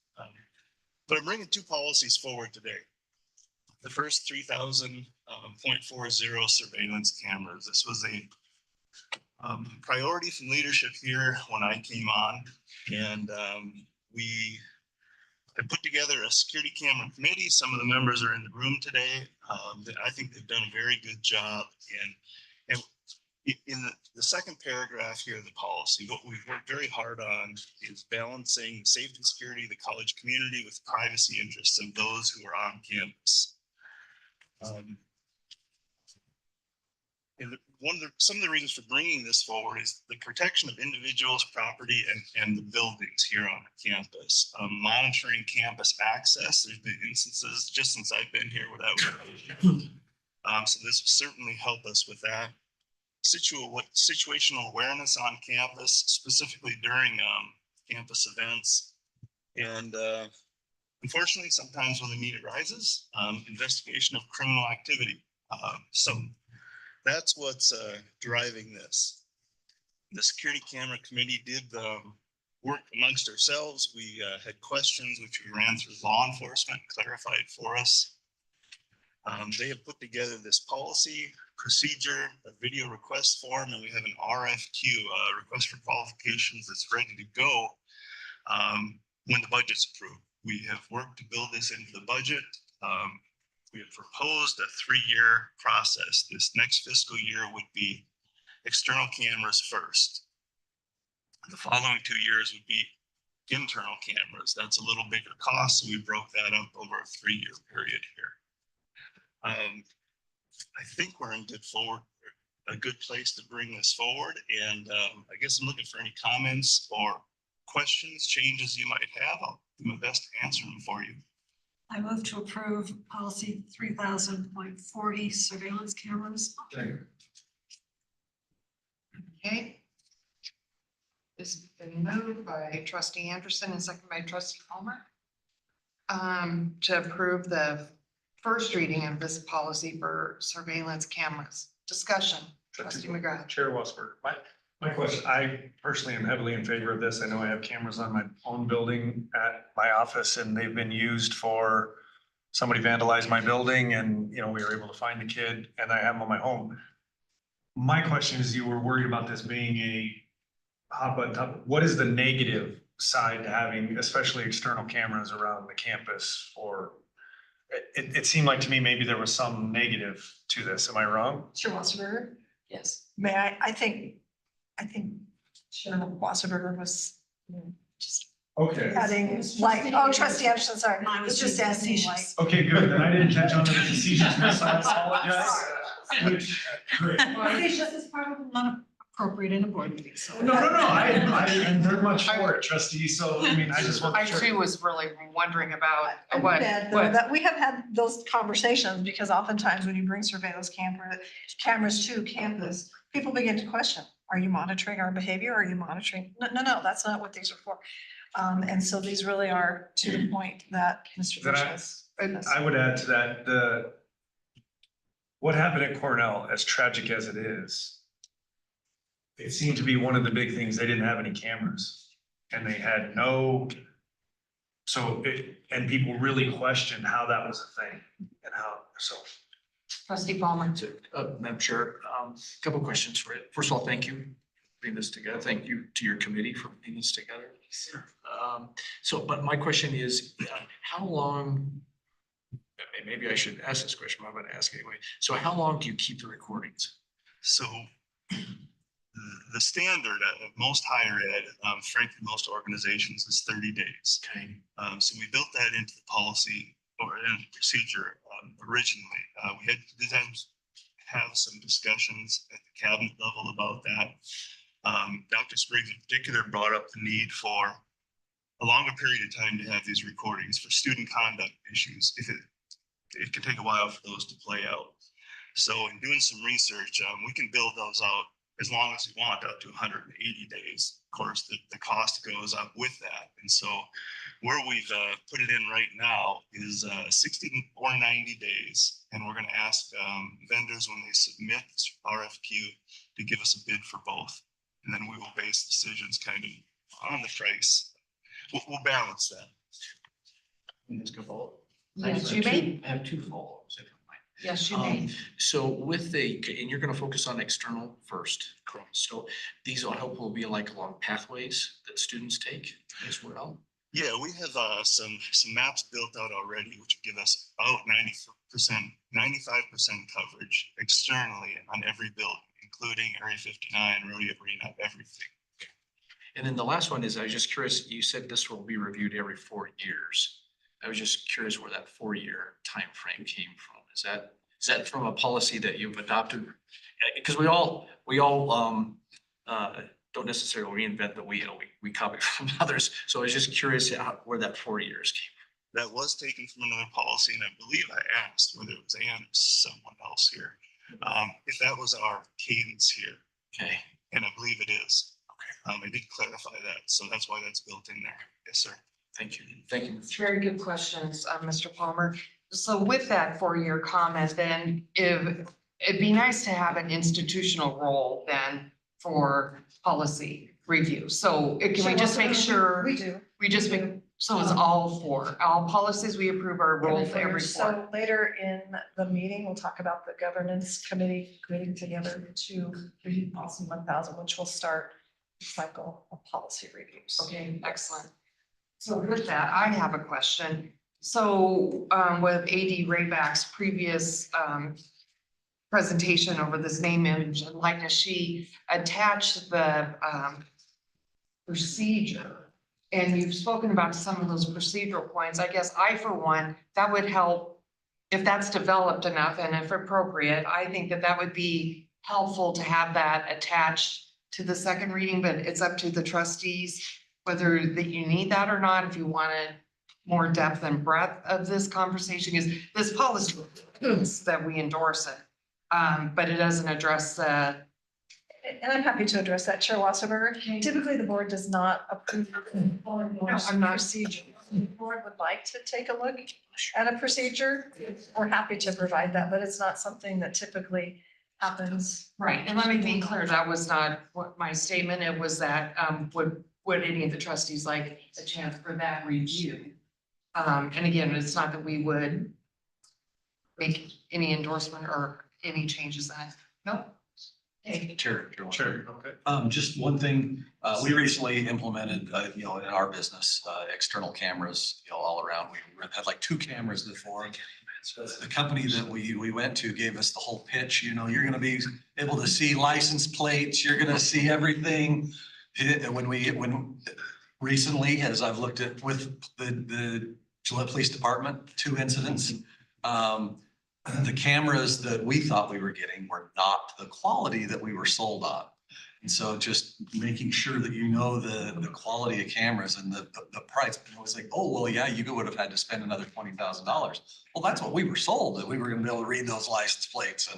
But I'm bringing two policies forward today. The first 3,000.40 surveillance cameras. This was a priority from leadership here when I came on, and I put together a security camera committee. Some of the members are in the room today. I think they've done a very good job. And in the second paragraph here of the policy, what we've worked very hard on is balancing safety and security of the college community with privacy interests of those who are on campus. And some of the reasons for bringing this forward is the protection of individuals, property, and the buildings here on the campus. Monitoring campus access. There's been instances just since I've been here where that was. So this will certainly help us with that. Situational awareness on campus, specifically during campus events. And Unfortunately, sometimes when the need arises, investigation of criminal activity. So that's what's driving this. The security camera committee did work amongst ourselves. We had questions which we ran through law enforcement, clarified for us. They have put together this policy, procedure, a video request form, and we have an RFQ, request for qualifications, that's ready to go when the budget's approved. We have worked to build this into the budget. We have proposed a 3-year process. This next fiscal year would be external cameras first. The following 2 years would be internal cameras. That's a little bigger cost, so we broke that up over a 3-year period here. I think we're in a good place to bring this forward, and I guess I'm looking for any comments or questions, changes you might have. I'll do my best to answer them for you. I move to approve policy 3000.40 surveillance cameras. Okay. This has been moved by trustee Anderson and second by trustee Palmer. To approve the first reading of this policy for surveillance cameras. Discussion, trustee McGrath. Chair Wasberg, my question, I personally am heavily in favor of this. I know I have cameras on my own building at my office and they've been used for somebody vandalized my building and, you know, we were able to find the kid and I have them on my home. My question is, you were worried about this being a hot button topic. What is the negative side to having, especially external cameras around the campus? Or it seemed like to me, maybe there was some negative to this. Am I wrong? Mr. Wasserberger? Yes. May I think Chairman Wasserberger was just Okay. adding like, oh, trustee Anderson, sorry. I was Just being asking like. facetious. Okay, good. Then I didn't catch on to the facetiousness. I apologize. Which, great. Facetious is probably not appropriate in a board meeting, so. No, I am very much for it, trustee. So, I mean, I just want I to. too was really wondering about I would what, add, though, that we have had those conversations because oftentimes when you bring surveillance cameras to campus, people begin to question, are you monitoring our behavior? Are you monitoring? No, that's not what these are for. And so these really are to the point that Mr. Then Bush has. I would add to that, what happened at Cornell, as tragic as it is, it seemed to be one of the big things. They didn't have any cameras and they had and people really questioned how that was a thing and how, so. trustee Palmer. Madam Chair, a couple of questions for you. First of all, thank you for putting this together. Thank you to your committee for putting this together. But my question is, how long, maybe I should ask this question, but I'm going to ask anyway. So how long do you keep the recordings? So the standard of most higher ed, frankly, most organizations is 30 days. Okay. So we built that into the policy or in the procedure originally. We had to have some discussions at the cabinet level about that. Dr. Spriggs in particular brought up the need for a longer period of time to have these recordings for student conduct issues. It can take a while for those to play out. So in doing some research, we can build those out as long as we want, up to 180 days. Of course, the cost goes up with that. And so where we've put it in right now is 60 or 90 days. And we're going to ask vendors when they submit this RFQ to give us a bid for both. And then we will base decisions kind of on the price. We'll balance that. Let's go forward. Yes, you may. I have two follow-ups. If you don't mind. Yes, you may. So and you're going to focus on external first. Correct. So these will be like along pathways that students take as well. Yeah, we have some maps built out already, which give us about 95% coverage externally on every building, including Area 59, Rodeo Arena, everything. And then the last one is, I was just curious, you said this will be reviewed every 4 years. I was just curious where that 4-year time frame came from. Is that from a policy that you've adopted? Because we all don't necessarily reinvent the wheel. We copy from others. So I was just curious where that 4 years came from. That was taken from another policy, and I believe I asked whether it was Ann or someone else here, if that was our cadence here. Okay. And I believe it is. Okay. I did clarify that, so that's why that's built in there. Yes, sir. Thank you. Thank you. It's very good questions, Mr. Palmer. So with that four-year comment, then it'd be nice to have an institutional role then for policy review. So can we just make sure? We do. We just make, so it's all four, all policies we approve are rolled to every four. So later in the meeting, we'll talk about the governance committee getting together to review policy 1000, which will start the cycle of policy reviews. Okay, excellent. So with that, I have a question. So with AD Rayback's previous presentation over this name, image, and likeness, she attached the procedure. And you've spoken about some of those procedural points. I guess for one, that would help if that's developed enough and if appropriate. I think that would be helpful to have that attached to the second reading, but it's up to the trustees whether that you need that or not, if you wanted more depth and breadth of this conversation, is this policy that we endorse it. But it doesn't address the. And I'm happy to address that, Chair Wasserberger. Typically, the board does not approve. I'm not. Procedure. The board would like to take a look at a procedure. We're happy to provide that, but it's not something that typically happens. Right, and let me be clear, that was not what my statement, it was that, would any of the trustees like a chance for that review? And again, it's not that we would make any endorsement or any changes in it, no? Okay. Sure. Okay. Just one thing, we recently implemented, in our business, external cameras, all around. We had like 2 cameras before. The company that we went to gave us the whole pitch, you're gonna be able to see license plates, you're gonna see everything. When recently, as I've looked at with the Gillette Police Department, 2 incidents, the cameras that we thought we were getting were not the quality that we were sold on. And so just making sure that the quality of cameras and the price. And it was like, oh, well, yeah, you would have had to spend another $20,000. Well, that's what we were sold, that we were gonna be able to read those license plates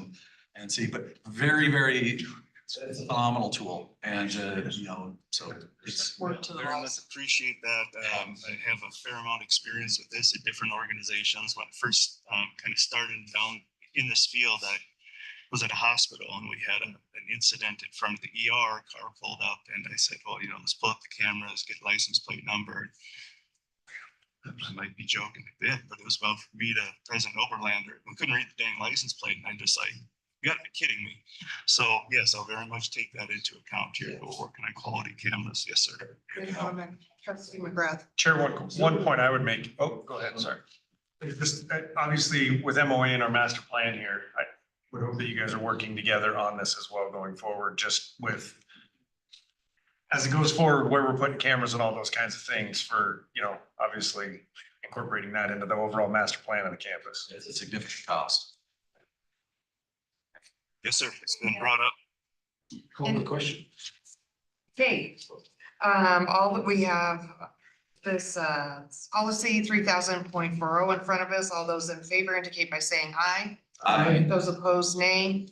and see, but very, very, it's a phenomenal tool. And, so it's. Very much appreciate that. I have a fair amount of experience with this at different organizations. When I first kind of started down in this field, I was at a hospital and we had an incident in front of the ER, car pulled up, and I said, well, let's pull up the cameras, get license plate number. I might be joking a bit, but it was about for me to President Oberlander. We couldn't read the dang license plate, and I'm just like, you gotta be kidding me. So yes, I'll very much take that into account here. We're working on quality cameras. Yes, sir. Good comment, Trustee McGrath. Chair, one point I would make, oh, go ahead, sorry. This, obviously, with MOA and our master plan here, I would hope that you guys are working together on this as well going forward, just with, as it goes forward, where we're putting cameras and all those kinds of things for, obviously incorporating that into the overall master plan of the campus. It's a significant cost. Yes, sir. It's been brought up. Call the question. Okay, all that we have this policy 3000.40 in front of us. All those in favor indicate by saying aye. Aye. Those opposed, nay.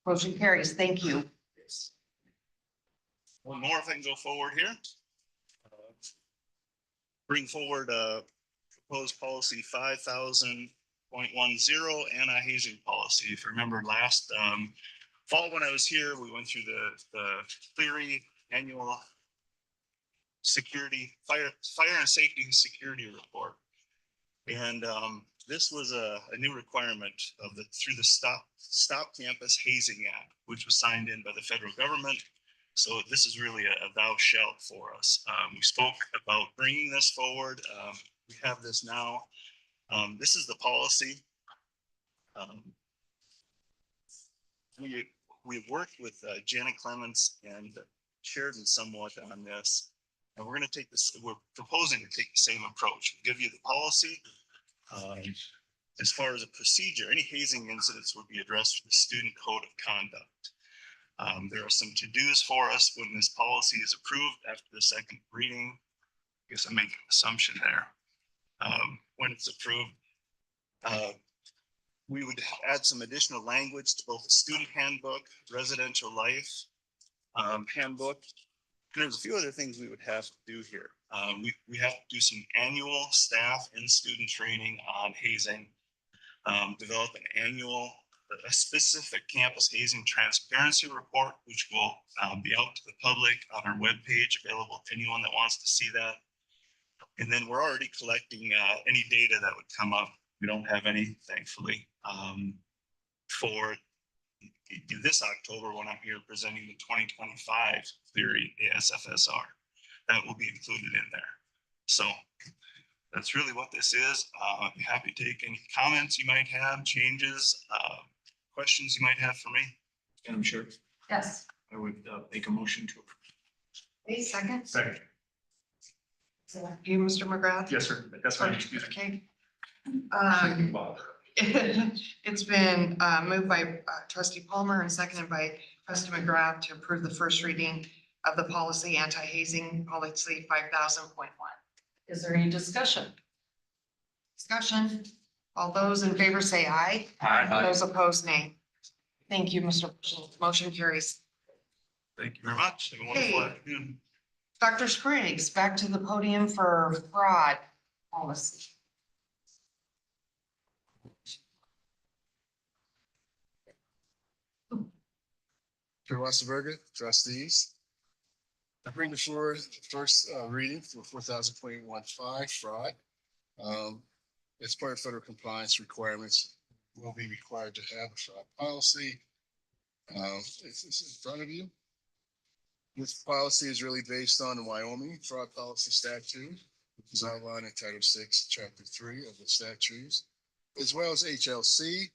Motion carries. Thank you. One more if I can go forward here. Bring forward proposed policy 5000.10 anti-hazing policy. If you remember last fall when I was here, we went through the Cleary annual fire and safety security report. And this was a new requirement through the Stop Campus Hazing Act, which was signed in by the federal government. So this is really a thou shalt for us. We spoke about bringing this forward. We have this now. This is the policy. We worked with Janet Clements and Sheridan somewhat on this. And we're going to take this, we're proposing to take the same approach. We'll give you the policy. As far as a procedure, any hazing incidents would be addressed with the student code of conduct. There are some to-dos for us when this policy is approved after the second reading. I guess I'm making an assumption there. When it's approved, we would add some additional language to both the student handbook, residential life handbook. And there's a few other things we would have to do here. We have to do some annual staff and student training on hazing. Develop an annual, a specific campus hazing transparency report, which will be out to the public on our webpage, available to anyone that wants to see that. And then we're already collecting any data that would come up. We don't have any, thankfully, for this October when I'm here presenting the 2025 theory ASFSR. That will be included in there. So that's really what this is. I'd be happy to take any comments you might have, changes, questions you might have for me. And I'm sure Yes. I would make a motion to approve. A second. Second. You, Mr. McGrath? Yes, sir. That's fine. Excuse me. Okay. It's been moved by trustee Palmer and seconded by trustee McGrath to approve the first reading of the policy anti-hazing policy 5000.1. Is there any discussion? Discussion. All those in favor say aye. Aye. Those opposed, nay. Thank you, Mr. Motion carries. Thank you very much. Have a wonderful afternoon. Dr. Spriggs, back to the podium for fraud policy. Chair Wasserberger, trustees. I bring before first reading for 4000.15 fraud. As part of federal compliance requirements, will be required to have a fraud policy. It's in front of you. This policy is really based on the Wyoming fraud policy statute, which is outlined in Title 6, Chapter 3 of the statutes, as well as HLC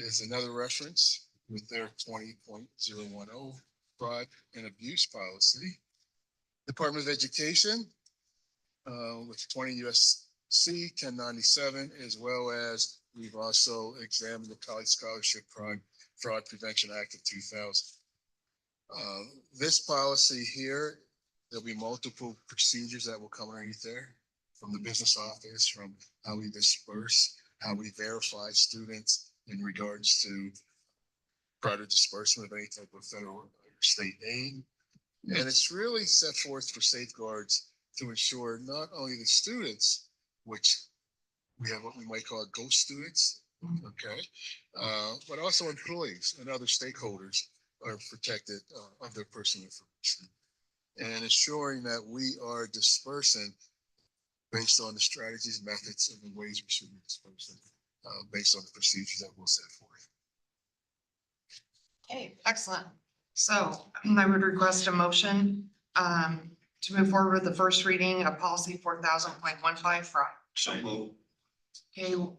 is another reference with their 20.010 fraud and abuse policy. Department of Education with 20 USC 1097, as well as we've also examined the College Scholarship Fraud Prevention Act of 2000. This policy here, there'll be multiple procedures that will come underneath there, from the business office, from how we disperse, how we verify students in regards to prior disbursement of any type of federal or state aid. And it's really set forth for safeguards to ensure not only the students, which we have what we might call ghost students, okay, but also employees and other stakeholders are protected of their personal information, and ensuring that we are dispersing based on the strategies, methods, and the ways we should be dispersing based on the procedures that we'll set forth. Okay, excellent. So I would request a motion to move forward with the first reading of policy 4000.15 fraud. So move. Okay, I'll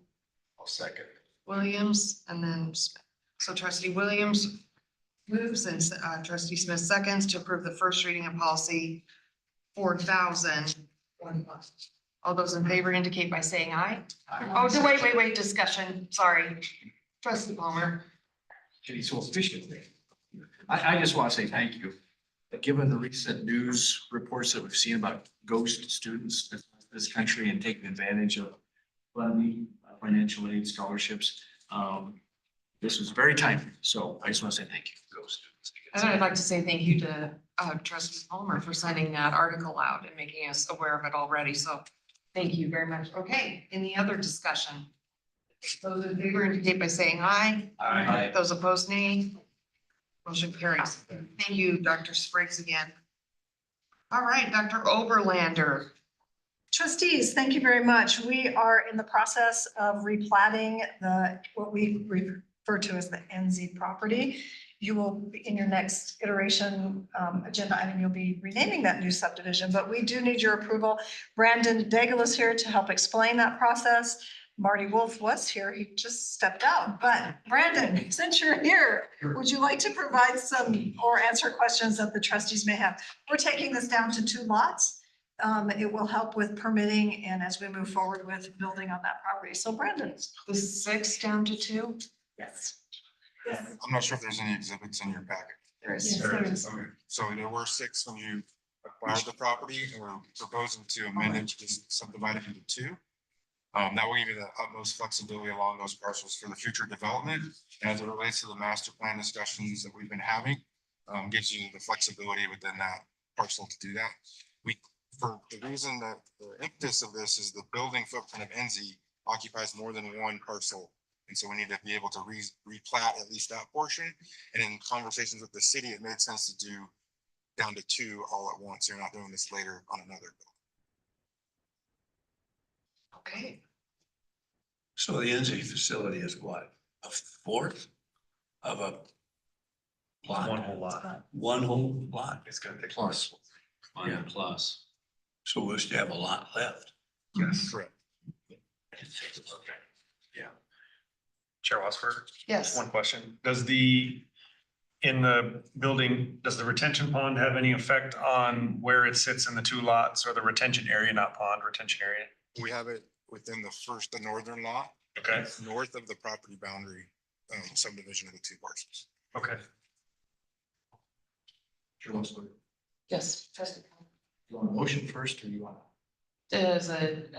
second. Williams and then Smith. So trustee Williams moves and trustee Smith seconds to approve the first reading of policy 4000. All those in favor indicate by saying aye. Oh, wait, discussion, sorry. Trustee Palmer. Getting so efficient. I just want to say thank you. Given the recent news reports that we've seen about ghost students in this country and taking advantage of funding, financial aid, scholarships, this was very timely. So I just want to say thank you for ghost students. And I'd like to say thank you to trustee Palmer for sending that article out and making us aware of it already. So thank you very much. Okay, any other discussion? Those in favor indicate by saying aye. Aye. Those opposed, nay. Motion carries. Thank you, Dr. Spriggs again. All right, Dr. Oberlander. Trustees, thank you very much. We are in the process of replatting what we refer to as the NZ property. You will, in your next iteration agenda item, you'll be renaming that new subdivision, but we do need your approval. Brandon Daigle is here to help explain that process. Marty Wolf was here, he just stepped out, but Brandon, since you're here, would you like to provide some or answer questions that the trustees may have? We're taking this down to 2 lots. It will help with permitting and as we move forward with building on that property. So Brandon. The 6 down to 2? Yes. I'm not sure if there's any exhibits in your packet. There is. Yes, there is. Okay, so there were 6 when you acquired the property, and we're proposing to amend it to just subdivide it into 2. That will give you the utmost flexibility along those parcels for the future development. As it relates to the master plan discussions that we've been having, gives you the flexibility within that parcel to do that. For the reason that the impetus of this is the building footprint of NZ occupies more than one parcel. And so we need to be able to replat at least that portion. And in conversations with the city, it made sense to do down to 2 all at once. You're not doing this later on another bill. Okay. So the NZ facility is what? A fourth of a lot? One whole lot. One whole lot. It's gonna take Plus. One Yeah. plus. So we'll still have a lot left. Yes. Correct. Yeah. Chair Wasberger? Yes. One question. In the building, does the retention pond have any effect on where it sits in the 2 lots, or the retention area, not pond, retention area? We have it within the northern lot. Okay. It's north of the property boundary subdivision of the 2 parcels. Okay. Yes. Trustee. You want a motion first or you want? Is it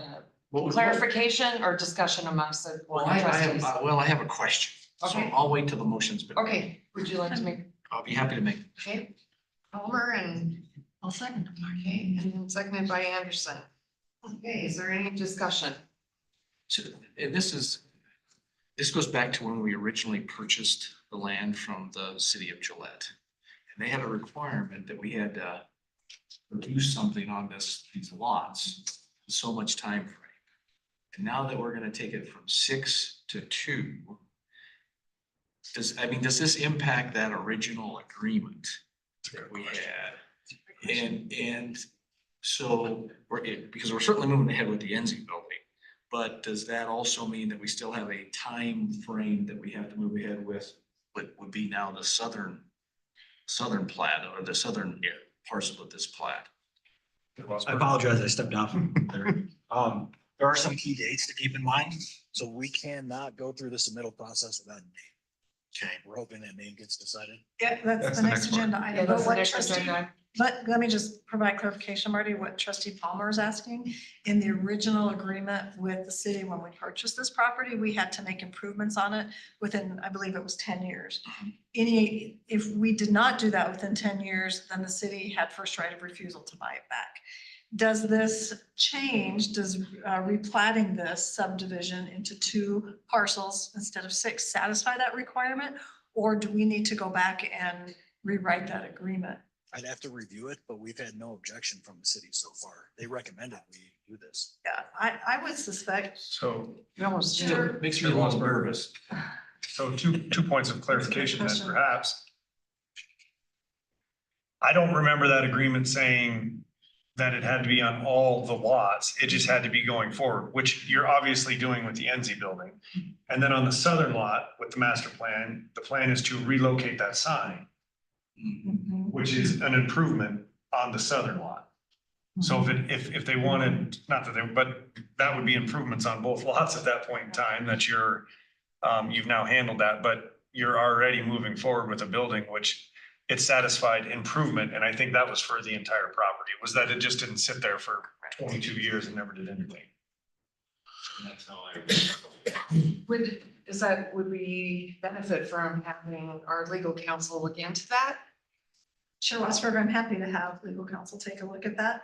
What was- clarification or discussion amongst the board Well, of trustees? I have a question. So Okay. I'll wait till the motion's been. Okay, would you like to make, I'll be happy to make. okay, Palmer and, I'll second. okay, and seconded by Anderson. Okay, is there any discussion? So, and this goes back to when we originally purchased the land from the city of Gillette. And they had a requirement that we had to do something on these lots, in so much time frame. And now that we're gonna take it from 6 to 2, does this impact that original agreement that we had? And so, because we're certainly moving ahead with the NZ building, but does that also mean that we still have a time frame that we have to move ahead with? What would be now the southern plat, or the southern parcel of this plat? I apologize, I stepped down from there. There are some key dates to keep in mind, so we cannot go through the submittal process without a name. Okay, we're hoping that name gets decided. Yeah, that's the next agenda Yeah, item. that's But the what next trustee, agenda. let me just provide clarification, Marty, what trustee Palmer is asking. In the original agreement with the city, when we purchased this property, we had to make improvements on it within, I believe it was 10 years. If we did not do that within 10 years, then the city had first right of refusal to buy it back. Does this change, does replatting this subdivision into 2 parcels instead of 6 satisfy that requirement? Or do we need to go back and rewrite that agreement? I'd have to review it, but we've had no objection from the city so far. They recommended we do this. Yeah, I would suspect. So, You almost Sure. did. Makes me a little nervous. so two points of clarification then question. perhaps. I don't remember that agreement saying that it had to be on all the lots. It just had to be going forward, which you're obviously doing with the NZ building. And then on the southern lot with the master plan, the plan is to relocate that sign, which is an improvement on the southern lot. So if they wanted, not that they, but that would be improvements on both lots at that point in time that you've now handled that, but you're already moving forward with a building, which it satisfied improvement. And I think that was for the entire property, was that it just didn't sit there for 22 years and never did anything. And that's how Would we benefit from having our legal counsel look into that? Chair Wasberger, I'm happy to have legal counsel take a look at that.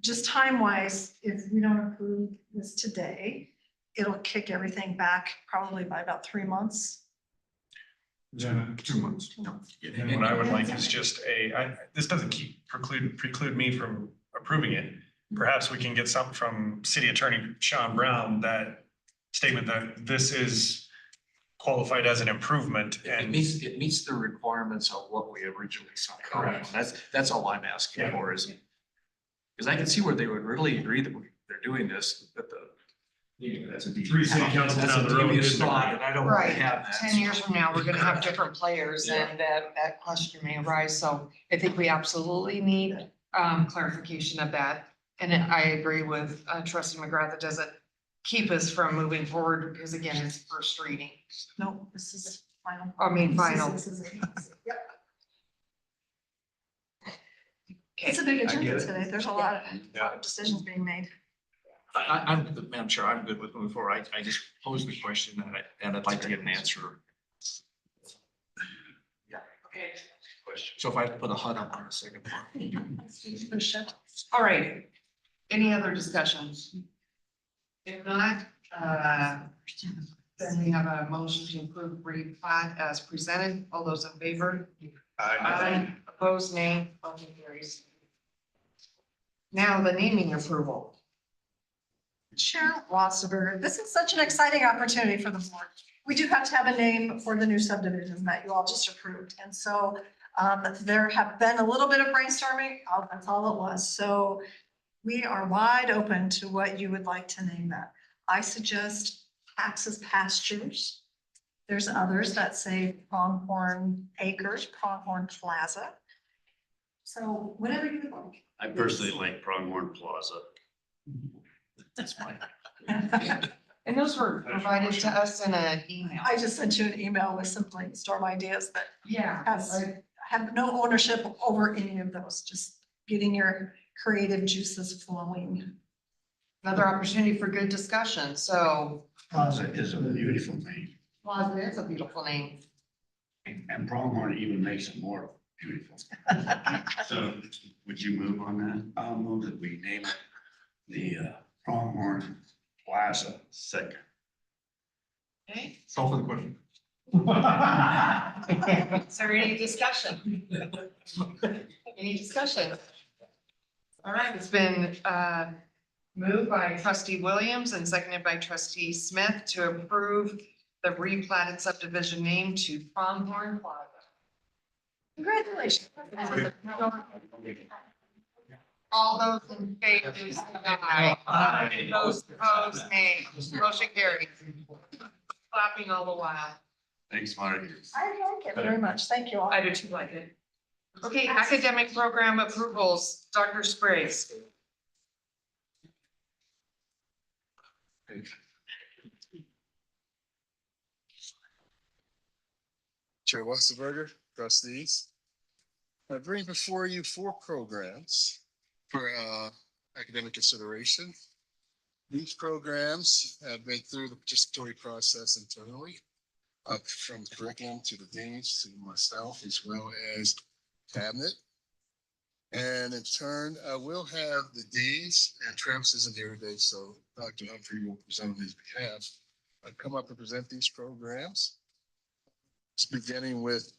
Just time-wise, if we don't approve this today, it'll kick everything back probably by about 3 months. Yeah, 2 months. And what I would like is just this doesn't preclude me from approving it. Perhaps we can get something from City Attorney Sean Brown, that statement that this is qualified as an improvement It and. meets the requirements of what we originally signed. Correct. That's all I'm asking for is, because I can see where they would really agree that they're doing this, but that's a. Three city councils down the road devious didn't thought, agree. and I don't want Right, to have that. 10 years from now, we're gonna have different players Yeah. and that question may arise. So I think we absolutely need clarification of that. And I agree with trustee McGrath, it doesn't keep us from moving forward because again, it's first reading. No, this is final. I mean, final. This is it. Yep. Okay. It's a big I get agenda it. today. There's a lot of decisions being made. Madam Chair, I'm good with moving forward. I just posed the question and I'd like to get an answer. Okay. question. So if I put a HUD up on a second floor. All right. Any other discussions? If not, then we have a motion to approve replat as presented. All those in favor? Aye. Opposed, nay. Motion carries. Now the naming approval. Chair Wasserberg, this is such an exciting opportunity for the board. We do have to have a name for the new subdivision that you all just approved. And so there have been a little bit of brainstorming. That's all it was. So we are wide open to what you would like to name that. I suggest Texas Pastures. There's others that say Pronghorn Acres, Pronghorn Plaza. So whatever you would like. I personally like Pronghorn Plaza. That's fine. And those were provided to us in an email. I just sent you an email with some brainstorm ideas that Yeah. have no ownership over any of those, just getting your creative juices flowing. Another opportunity for good discussion. So Plaza is a beautiful name, Plaza is a beautiful name. and Pronghorn even makes it more beautiful. So would you move on that? I'll move that we name it the Pronghorn Plaza. Second. Okay. Call for the question. Is there any discussion? Any discussion? All right, it's been moved by trustee Williams and seconded by trustee Smith to approve the replatted subdivision name to Pronghorn Plaza. Congratulations. All those in favor, say aye. Aye. Those opposed, nay. Motion carries. Clapping all the while. Thanks, Marty. I like it very much. Thank you all. I do too like it. Okay, academic program approvals, Dr. Spriggs. Chair Wasserberger, trustees. I bring before you 4 programs for academic consideration. These programs have been through the participatory process internally, up from curriculum to the deans to myself, as well as cabinet. And in turn, I will have the deans, and Travis isn't here today, so Dr. Humphrey will present on his behalf. I come up and present these programs. It's beginning with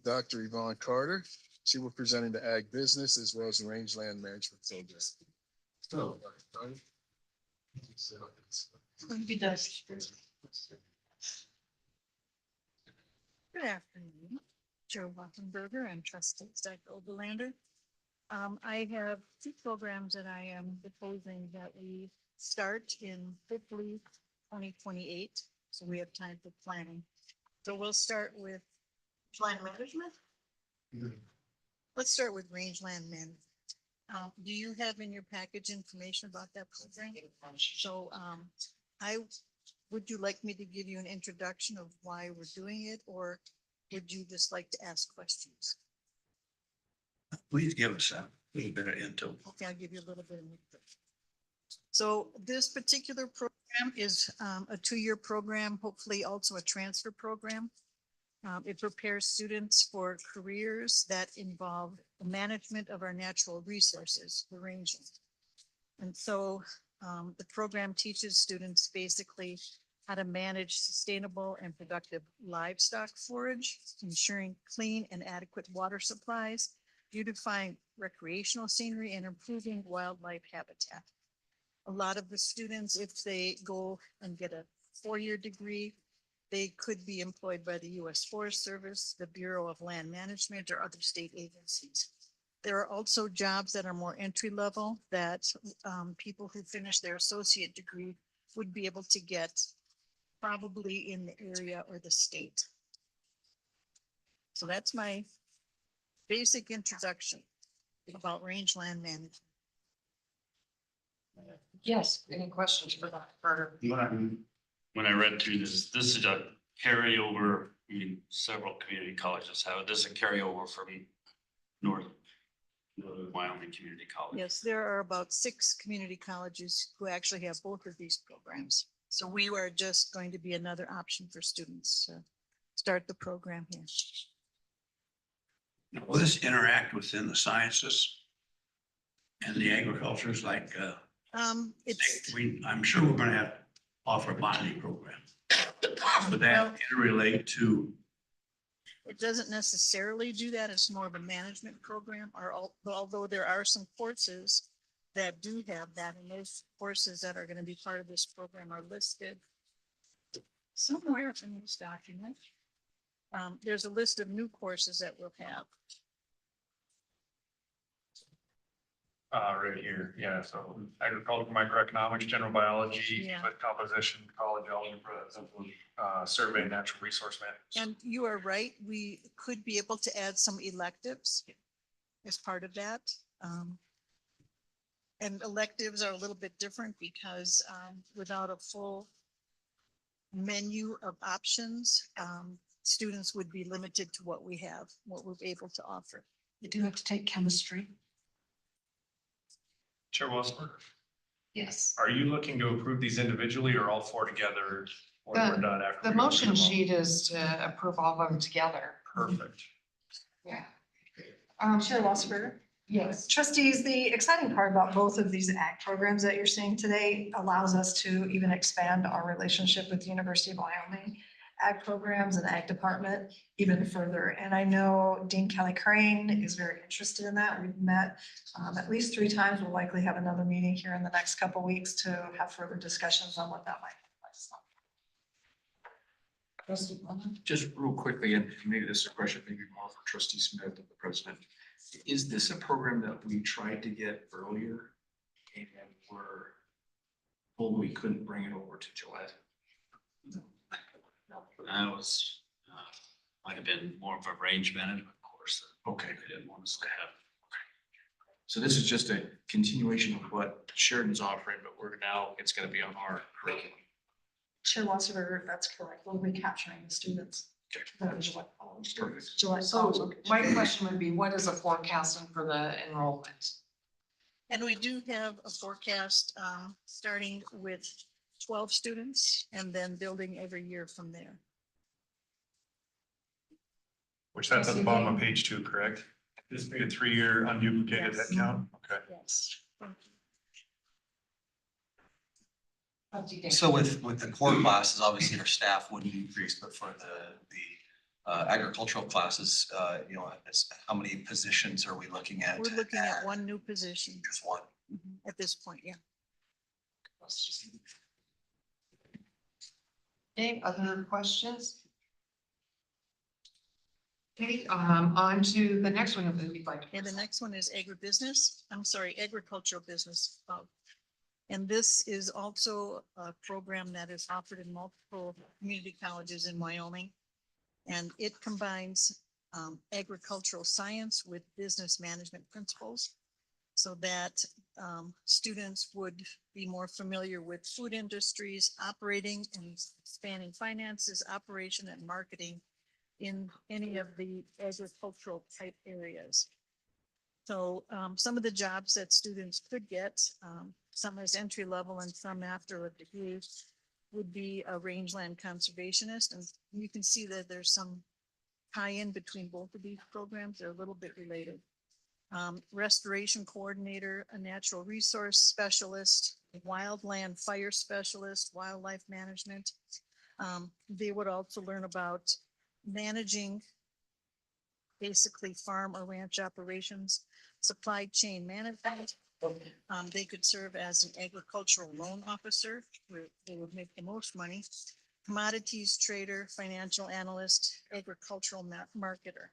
Dr. Yvonne Carter. She will be presenting the ag business as well as the rangeland management program. So, Good afternoon, Joe Wackenberger and trustees Dr. Oberlander. I have 2 programs that I am proposing that we start in hopefully 2028. So we have time for planning. So we'll start with land management. Let's start with rangeland management. Do you have in your package information about that program? So would you like me to give you an introduction of why we're doing it, or would you just like to ask questions? Please give us a little bit of intel. Okay, I'll give you a little bit of input. So this particular program is a 2-year program, hopefully also a transfer program. It prepares students for careers that involve the management of our natural resources, the rangeland. And so the program teaches students basically how to manage sustainable and productive livestock forage, ensuring clean and adequate water supplies, beautifying recreational scenery, and improving wildlife habitat. A lot of the students, if they go and get a 4-year degree, they could be employed by the U.S. Forest Service, the Bureau of Land Management, or other state agencies. There are also jobs that are more entry level that people who finish their associate degree would be able to get probably in the area or the state. So that's my basic introduction about rangeland management. Yes, any questions for Dr. Carter? When I read through this is a carryover. I mean, several community colleges have it. This is a carryover from Northern Wyoming Community College. Yes, there are about 6 community colleges who actually have both of these programs. So we are just going to be another option for students to start the program here. Will this interact within the sciences and the agricultures like, It's, I'm sure we're gonna have to offer a botany program. Would that interrelate to? it doesn't necessarily do that. It's more of a management program, or although there are some courses that do have that, and those courses that are going to be part of this program are listed somewhere in this document. There's a list of new courses that we'll have. Right here, yeah, so agricultural, microeconomics, general biology, Yeah. with composition, college algebra, survey, natural resource management. And you are right, we could be able to add some electives as part of that. And electives are a little bit different because without a full menu of options, students would be limited to what we have, what we're able to offer. You do have to take chemistry. Chair Wilson, Yes. are you looking to approve these individually or all four together when we're done after? The we go through motion them all? sheet is to approve all of them together. Perfect. Yeah. Chair Wasserberger? Yes. Trustees, the exciting part about both of these ag programs that you're seeing today allows us to even expand our relationship with the University of Wyoming ag programs and ag department even further. And I know Dean Kelly Crane is very interested in that. We've met at least 3 times. We'll likely have another meeting here in the next couple of weeks to have further discussions on what that might look like. Just real quickly, and maybe this is a question maybe more for Trustee Smith and the president. Is this a program that we tried to get earlier and were told we couldn't bring it over to Gillette? That was, might have been more of a range management course. Okay. They didn't want us to have. So this is just a continuation of what Sheridan's offering, but it's gonna be on our curriculum. Chair Wasserberger, that's correct. We'll be capturing the students. That is Gillette College. Perfect. Gillette So College. my question would be, what is a forecasting for the enrollment? And we do have a forecast, starting with 12 students and then building every year from there. Which that's at the bottom of page 2, correct? This be a 3-year unduplicated Yes. headcount? Okay. Yes. Thank you. So with the core classes, obviously our staff wouldn't increase, but for the agricultural classes, it's how many positions are we looking at? We're looking at one new position. Just one. At this point, yeah. Okay, other questions? Okay, on to the next one if you'd like. And the next one is agricultural business. And this is also a program that is offered in multiple community colleges in Wyoming. And it combines agricultural science with business management principles so that students would be more familiar with food industries, operating and spanning finances, operation and marketing in any of the agricultural type areas. So some of the jobs that students could get, some as entry level and some after a degree, would be a rangeland conservationist. And you can see that there's some tie-in between both of these programs. They're a little bit related. Restoration coordinator, a natural resource specialist, a wildland fire specialist, wildlife management. They would also learn about managing basically farm or ranch operations, supply chain management. They could serve as an agricultural loan officer, where they would make the most money, commodities trader, financial analyst, agricultural marketer.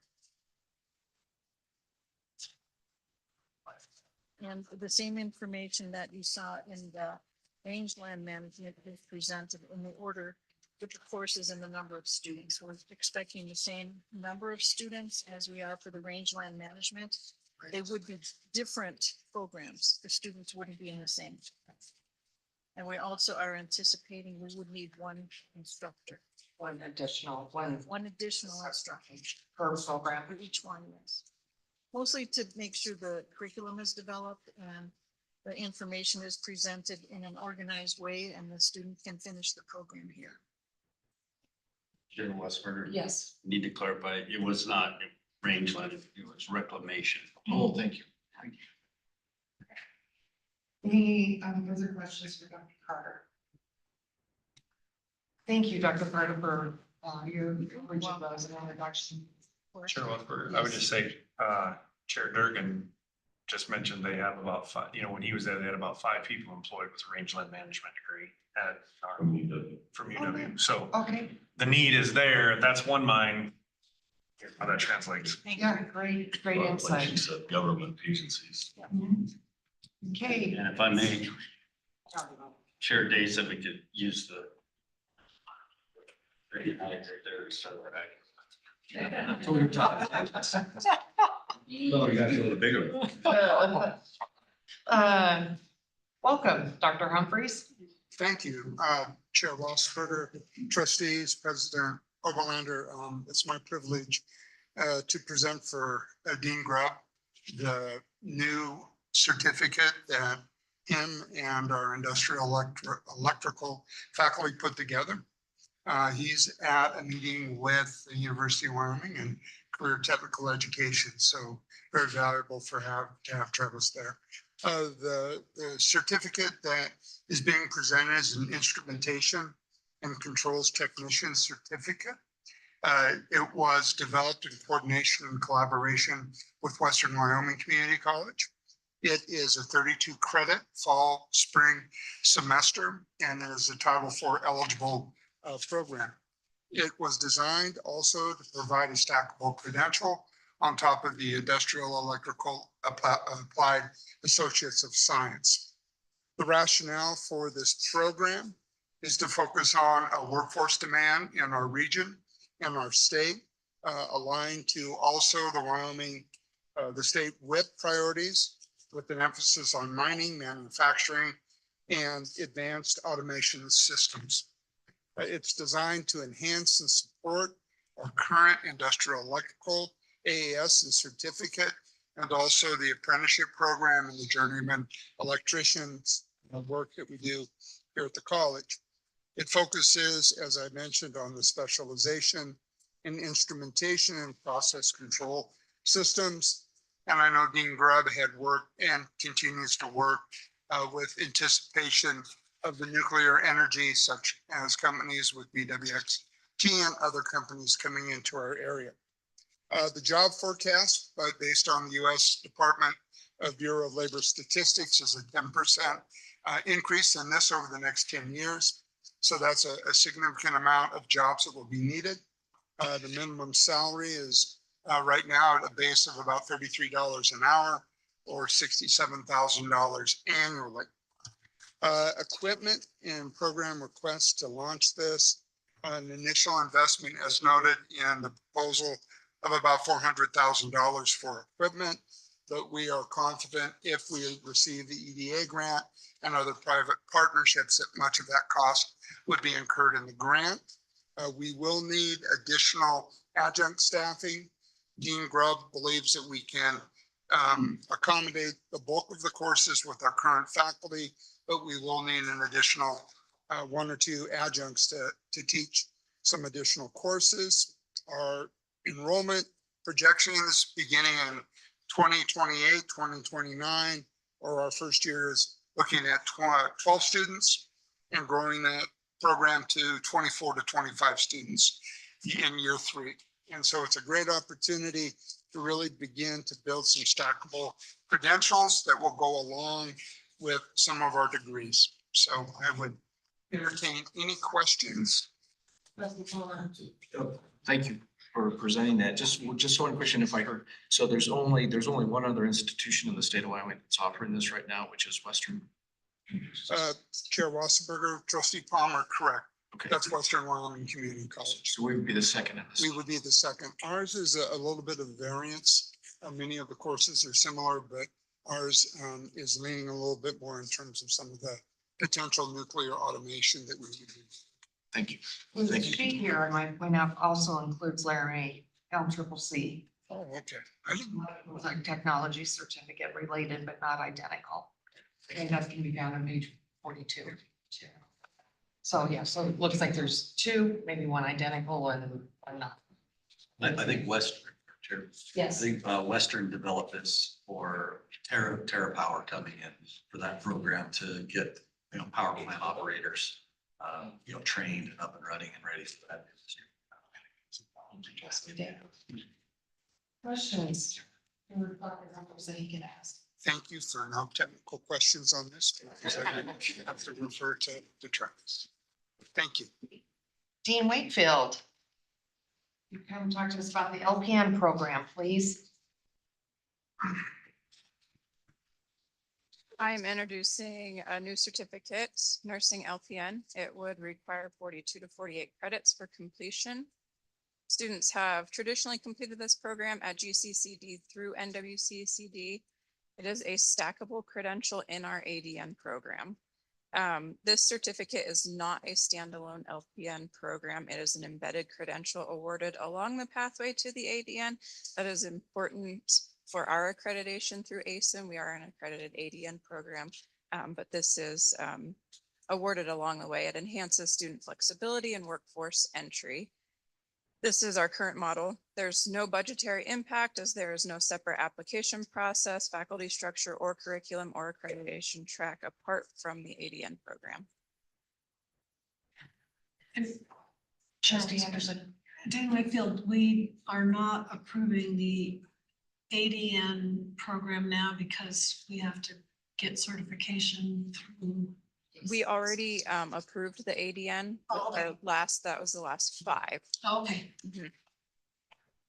And the same information that you saw in the rangeland management is presented in the order with the courses and the number of students. We're expecting the same number of students as we are for the rangeland management. They would be different programs. The students wouldn't be in the same. And we also are anticipating we would need one instructor. One additional instructor per program. for each one, yes. Mostly to make sure the curriculum is developed and the information is presented in an organized way and the student can finish the program here. Chair Westberger. Yes. Need to clarify, it was not rangeland, it was reclamation. Oh, thank you. Any other questions for Dr. Carter? Thank you, Dr. Carter, for your original introduction. Chair Westberg, I would just say, Chair Durgan just mentioned they have about five, when he was there, they had about 5 people employed with a rangeland management degree at from UW. So Okay, the need is there. That's one mine. How that translates. yeah, great Like you insight. said, government agencies. Okay. And if I may, Chair Day said we could use the right there, so No, you got to go the bigger one. Welcome, Dr. Humphreys. Thank you, Chair Walsberger, trustees, President Oberlander. It's my privilege to present for Dean Grubb the new certificate that him and our industrial electrical faculty put together. He's at a meeting with the University of Wyoming and Career Technical Education, so very valuable to have Travis there. The certificate that is being presented is an instrumentation and controls technician certificate. It was developed in coordination and collaboration with Western Wyoming Community College. It is a 32 credit fall, spring semester and is a Title IV eligible program. It was designed also to provide a stackable credential on top of the Industrial Electrical Applied Associates of Science. The rationale for this program is to focus on a workforce demand in our region and our state, aligned to also the Wyoming, the state WIP priorities with an emphasis on mining, manufacturing, and advanced automation systems. It's designed to enhance and support our current industrial electrical AAS and certificate, and also the apprenticeship program and the journeyman electricians work that we do here at the college. It focuses, as I mentioned, on the specialization in instrumentation and process control systems. And I know Dean Grubb had worked and continues to work with anticipation of the nuclear energy, such as companies with BWXT and other companies coming into our area. The job forecast, based on the U.S. Department of Bureau of Labor Statistics, is a 10% increase in this over the next 10 years. So that's a significant amount of jobs that will be needed. The minimum salary is right now at a base of about $33 an hour or $67,000 annually. Equipment and program requests to launch this, an initial investment as noted in the proposal of about $400,000 for equipment, but we are confident if we receive the EDA grant and other private partnerships that much of that cost would be incurred in the grant. We will need additional adjunct staffing. Dean Grubb believes that we can accommodate the bulk of the courses with our current faculty, but we will need an additional 1 or 2 adjuncts to teach some additional courses. Our enrollment projections beginning in 2028, 2029, or our first year is looking at 12 students and growing that program to 24 to 25 students in year 3. And so it's a great opportunity to really begin to build some stackable credentials that will go along with some of our degrees. So I would entertain any questions. Thank you for presenting that. Just one question if I heard. So there's only one other institution in the state of Wyoming that's offering this right now, which is Western. Chair Wasserberger, Trustee Palmer, correct. Okay. That's Western Wyoming Community College. So we would be the second in this. We would be the second. Ours is a little bit of variance. Many of the courses are similar, but ours is leaning a little bit more in terms of some of the potential nuclear automation that we would do. Thank you. The Thank you. sheet here, I might point out, also includes Laramie LCCC. Oh, okay. I didn't. It's a technology certificate related, but not identical. And that can be found on page 42. So yeah, so it looks like there's 2, maybe 1 identical and 1 not. I think Western Chair. Yes. I think Western developed this for Terra Power coming in for that program to get, power plant operators, trained and up and running and ready for that. Yes, we did. Questions? That he can ask. Thank you for no technical questions on this. Because I have to refer to the Travis. Thank you. Dean Wakefield. You come talk to us about the LPN program, please. I'm introducing a new certificate, nursing LPN. It would require 42 to 48 credits for completion. Students have traditionally completed this program at GCCD through NWCCD. It is a stackable credential in our ADN program. This certificate is not a standalone LPN program. It is an embedded credential awarded along the pathway to the ADN. That is important for our accreditation through ASIN. We are an accredited ADN program, but this is awarded along the way. It enhances student flexibility and workforce entry. This is our current model. There's no budgetary impact as there is no separate application process, faculty structure, or curriculum or accreditation track apart from the ADN program. Trustee Anderson. Dean Wakefield, we are not approving the ADN program now because we have to get certification through. We already approved the ADN, Oh, okay. that was the last 5. Okay. Mhm.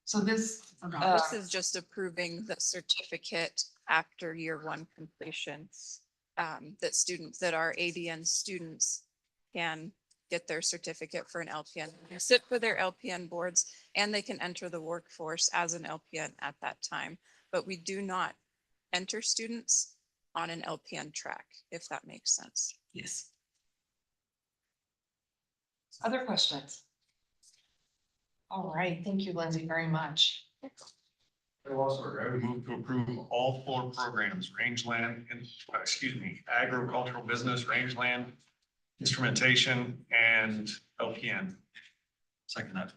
So this, This is just approving the certificate after year 1 completion. That students that are ADN students can get their certificate for an LPN, sit for their LPN boards, and they can enter the workforce as an LPN at that time. But we do not enter students on an LPN track, if that makes sense. Yes. other questions? All right, thank you, Lindsay, very much. I would move to approve all 4 programs, rangeland, agricultural business, rangeland, instrumentation, and LPN. Second that.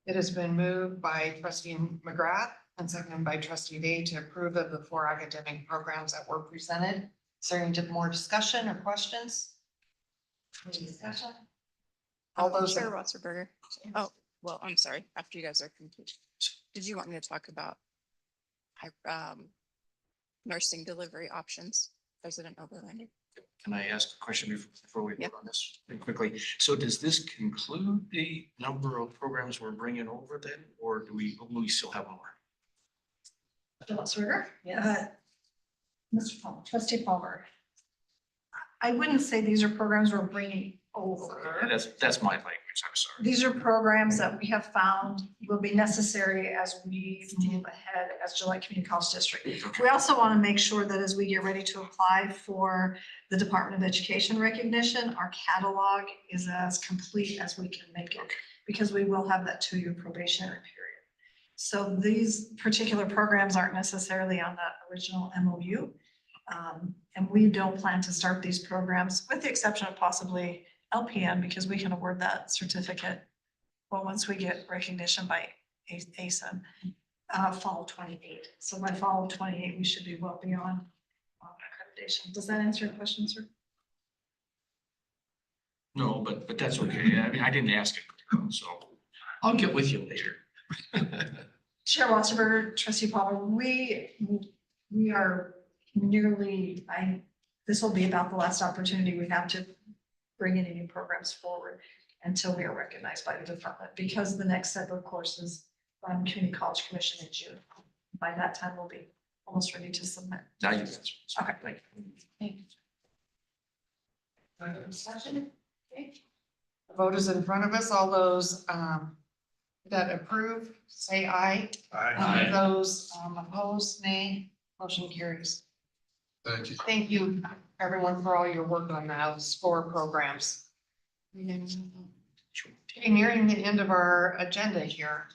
It has been moved by trustee McGrath and seconded by trustee Day to approve of the 4 academic programs that were presented. Is there any more discussion or questions? Any discussion? All those. Chair Wasserberger. Oh, well, I'm sorry. After you guys are complete. Did you want me to talk about nursing delivery options, President Overlander? Can I ask a question before we vote on this quickly? So does this conclude the number of programs we're bringing over then, or do we still have more? Yes. Mr. Palmer, trustee Palmer. I wouldn't say these are programs we're bringing over. That's my language, I'm sorry. These are programs that we have found will be necessary as we move ahead as Gillette Community College District. We also want to make sure that as we get ready to apply for the Department of Education recognition, our catalog is as complete as we can make it, because we will have that 2-year probationary period. So these particular programs aren't necessarily on that original MOU. And we don't plan to start these programs, with the exception of possibly LPN, because we can award that certificate. Well, once we get recognition by ASIN, fall of 28. So by fall of 28, we should be well beyond accreditation. Does that answer your question, sir? No, but that's okay. I mean, I didn't ask it, so I'll get with you later. Chair Wasserberger, trustee Palmer, we are nearly, this will be about the last opportunity we have to bring any new programs forward until we are recognized by the department, because the next set of courses on Community College Commission in June. By that time, we'll be almost ready to submit. Now you answer. Okay. Thank you. Discussion? Okay. The vote is in front of us. All those that approve, say aye. Aye. Those opposed, nay. Motion carries. Thank you. Thank you, everyone, for all your work on those 4 programs. Okay, nearing the end of our agenda here.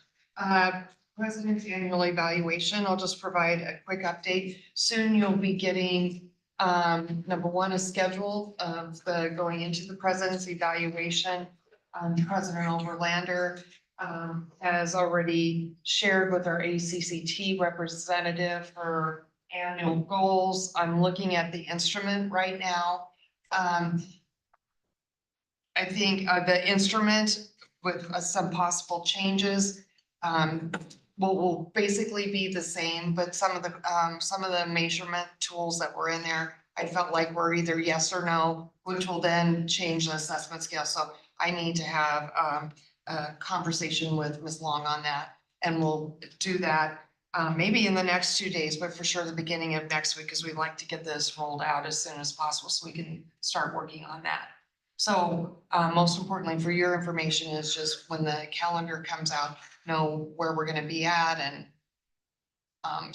President's annual evaluation. I'll just provide a quick update. Soon you'll be getting number 1, a schedule of the going into the president's evaluation. President Overlander has already shared with our ACCT representative her annual goals. I'm looking at the instrument right now. I think the instrument with some possible changes will basically be the same, but some of the measurement tools that were in there, I felt like were either yes or no, which will then change the assessment scale. So I need to have a conversation with Ms. Long on that, and we'll do that maybe in the next 2 days, but for sure the beginning of next week, because we'd like to get this rolled out as soon as possible so we can start working on that. So most importantly for your information is just when the calendar comes out, know where we're gonna be at, and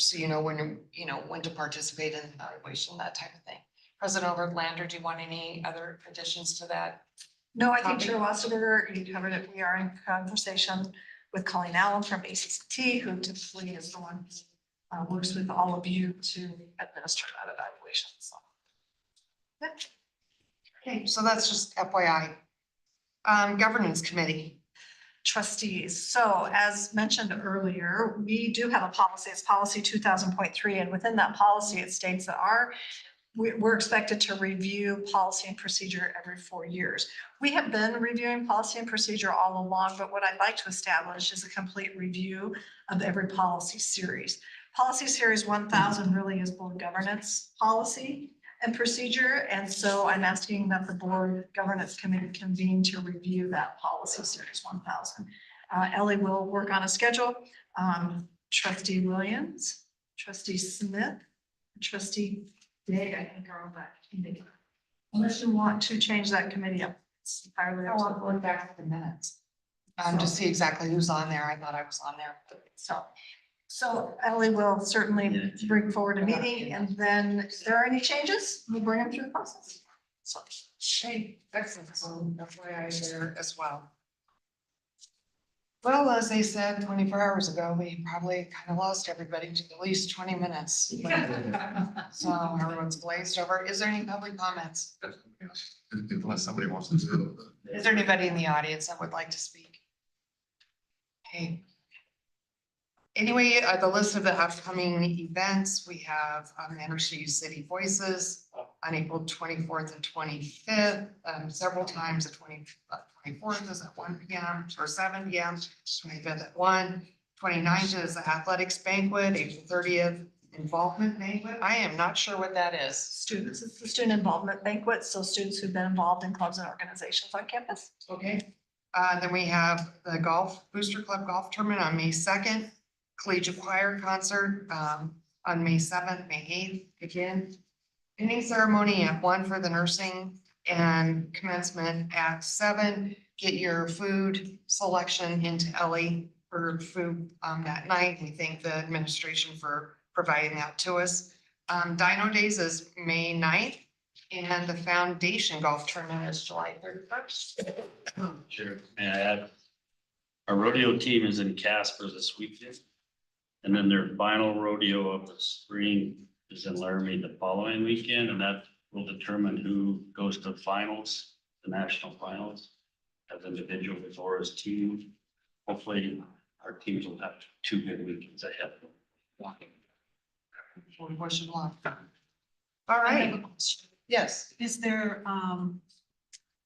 so you know when to participate in the evaluation, that type of thing. President Overlander, do you want any other additions to that? No, I think Copy. Chair Wasserberger, you covered it. We are in conversation with Colleen Allen from ACCT, who typically is the one who works with all of you to administer that evaluation, so. Yeah. Okay, so that's just FYI. Governance Committee. Trustees. So as mentioned earlier, we do have a policy. It's policy 2000.3, and within that policy, it states that we're expected to review policy and procedure every 4 years. We have been reviewing policy and procedure all along, but what I'd like to establish is a complete review of every policy series. Policy series 1000 really is board governance policy and procedure. And so I'm asking that the board governance committee convene to review that policy series 1000. Ellie will work on a schedule. Trustee Williams, Trustee Smith, Trustee Day, I think are on that committee. Unless you want to change that committee up. It's entirely up to the board. Back to the minutes. To see exactly who's on there. I thought I was on there. So Ellie will certainly bring forward a meeting, and then if there are any changes, we'll bring them through the process. So, Okay, excellent. So FYI there as well. Well, as they said 24 hours ago, we probably kind of lost everybody to at least 20 minutes. So everyone's glazed over. Is there any public comments? Unless somebody wants to do it. Is there anybody in the audience that would like to speak? Okay. Anyway, the list of the upcoming events, we have Manistee City Voices on April 24th and 25th, several times. The 24th is at 1 p.m. or 7 p.m., 25th at 1. 29th is the Athletics Banquet, April 30th, Involvement Banquet. I am not sure what that is. students, it's the student involvement banquet, so students who've been involved in clubs and organizations on campus. Okay. Then we have the Booster Club Golf Tournament on May 2nd. Collegiate Choir Concert on May 7th, May 8th, again. Ending ceremony at 1 for the nursing, and commencement at 7. Get your food selection into Ellie for food that night. We thank the administration for providing that to us. Dino Days is May 9th, and the Foundation Golf Tournament is July 31st. Sure, may I add? Our rodeo team is in Casper this weekend. And then their final rodeo of the spring is in Laramie the following weekend, and that will determine who goes to finals, the national finals, as individuals or as team. Hopefully, our teams will have 2 good weekends ahead. We wish them luck. All right. Yes. Is there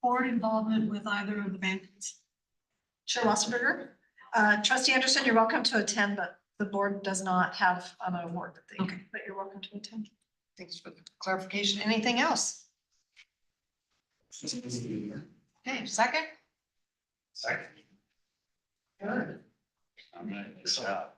board involvement with either of the banquets? Chair Wasserberger, Trustee Anderson, you're welcome to attend, but the board does not have an award that they, but you're welcome to attend. Thanks for the clarification. Anything else? Okay, second? Second. Good. All right, good job.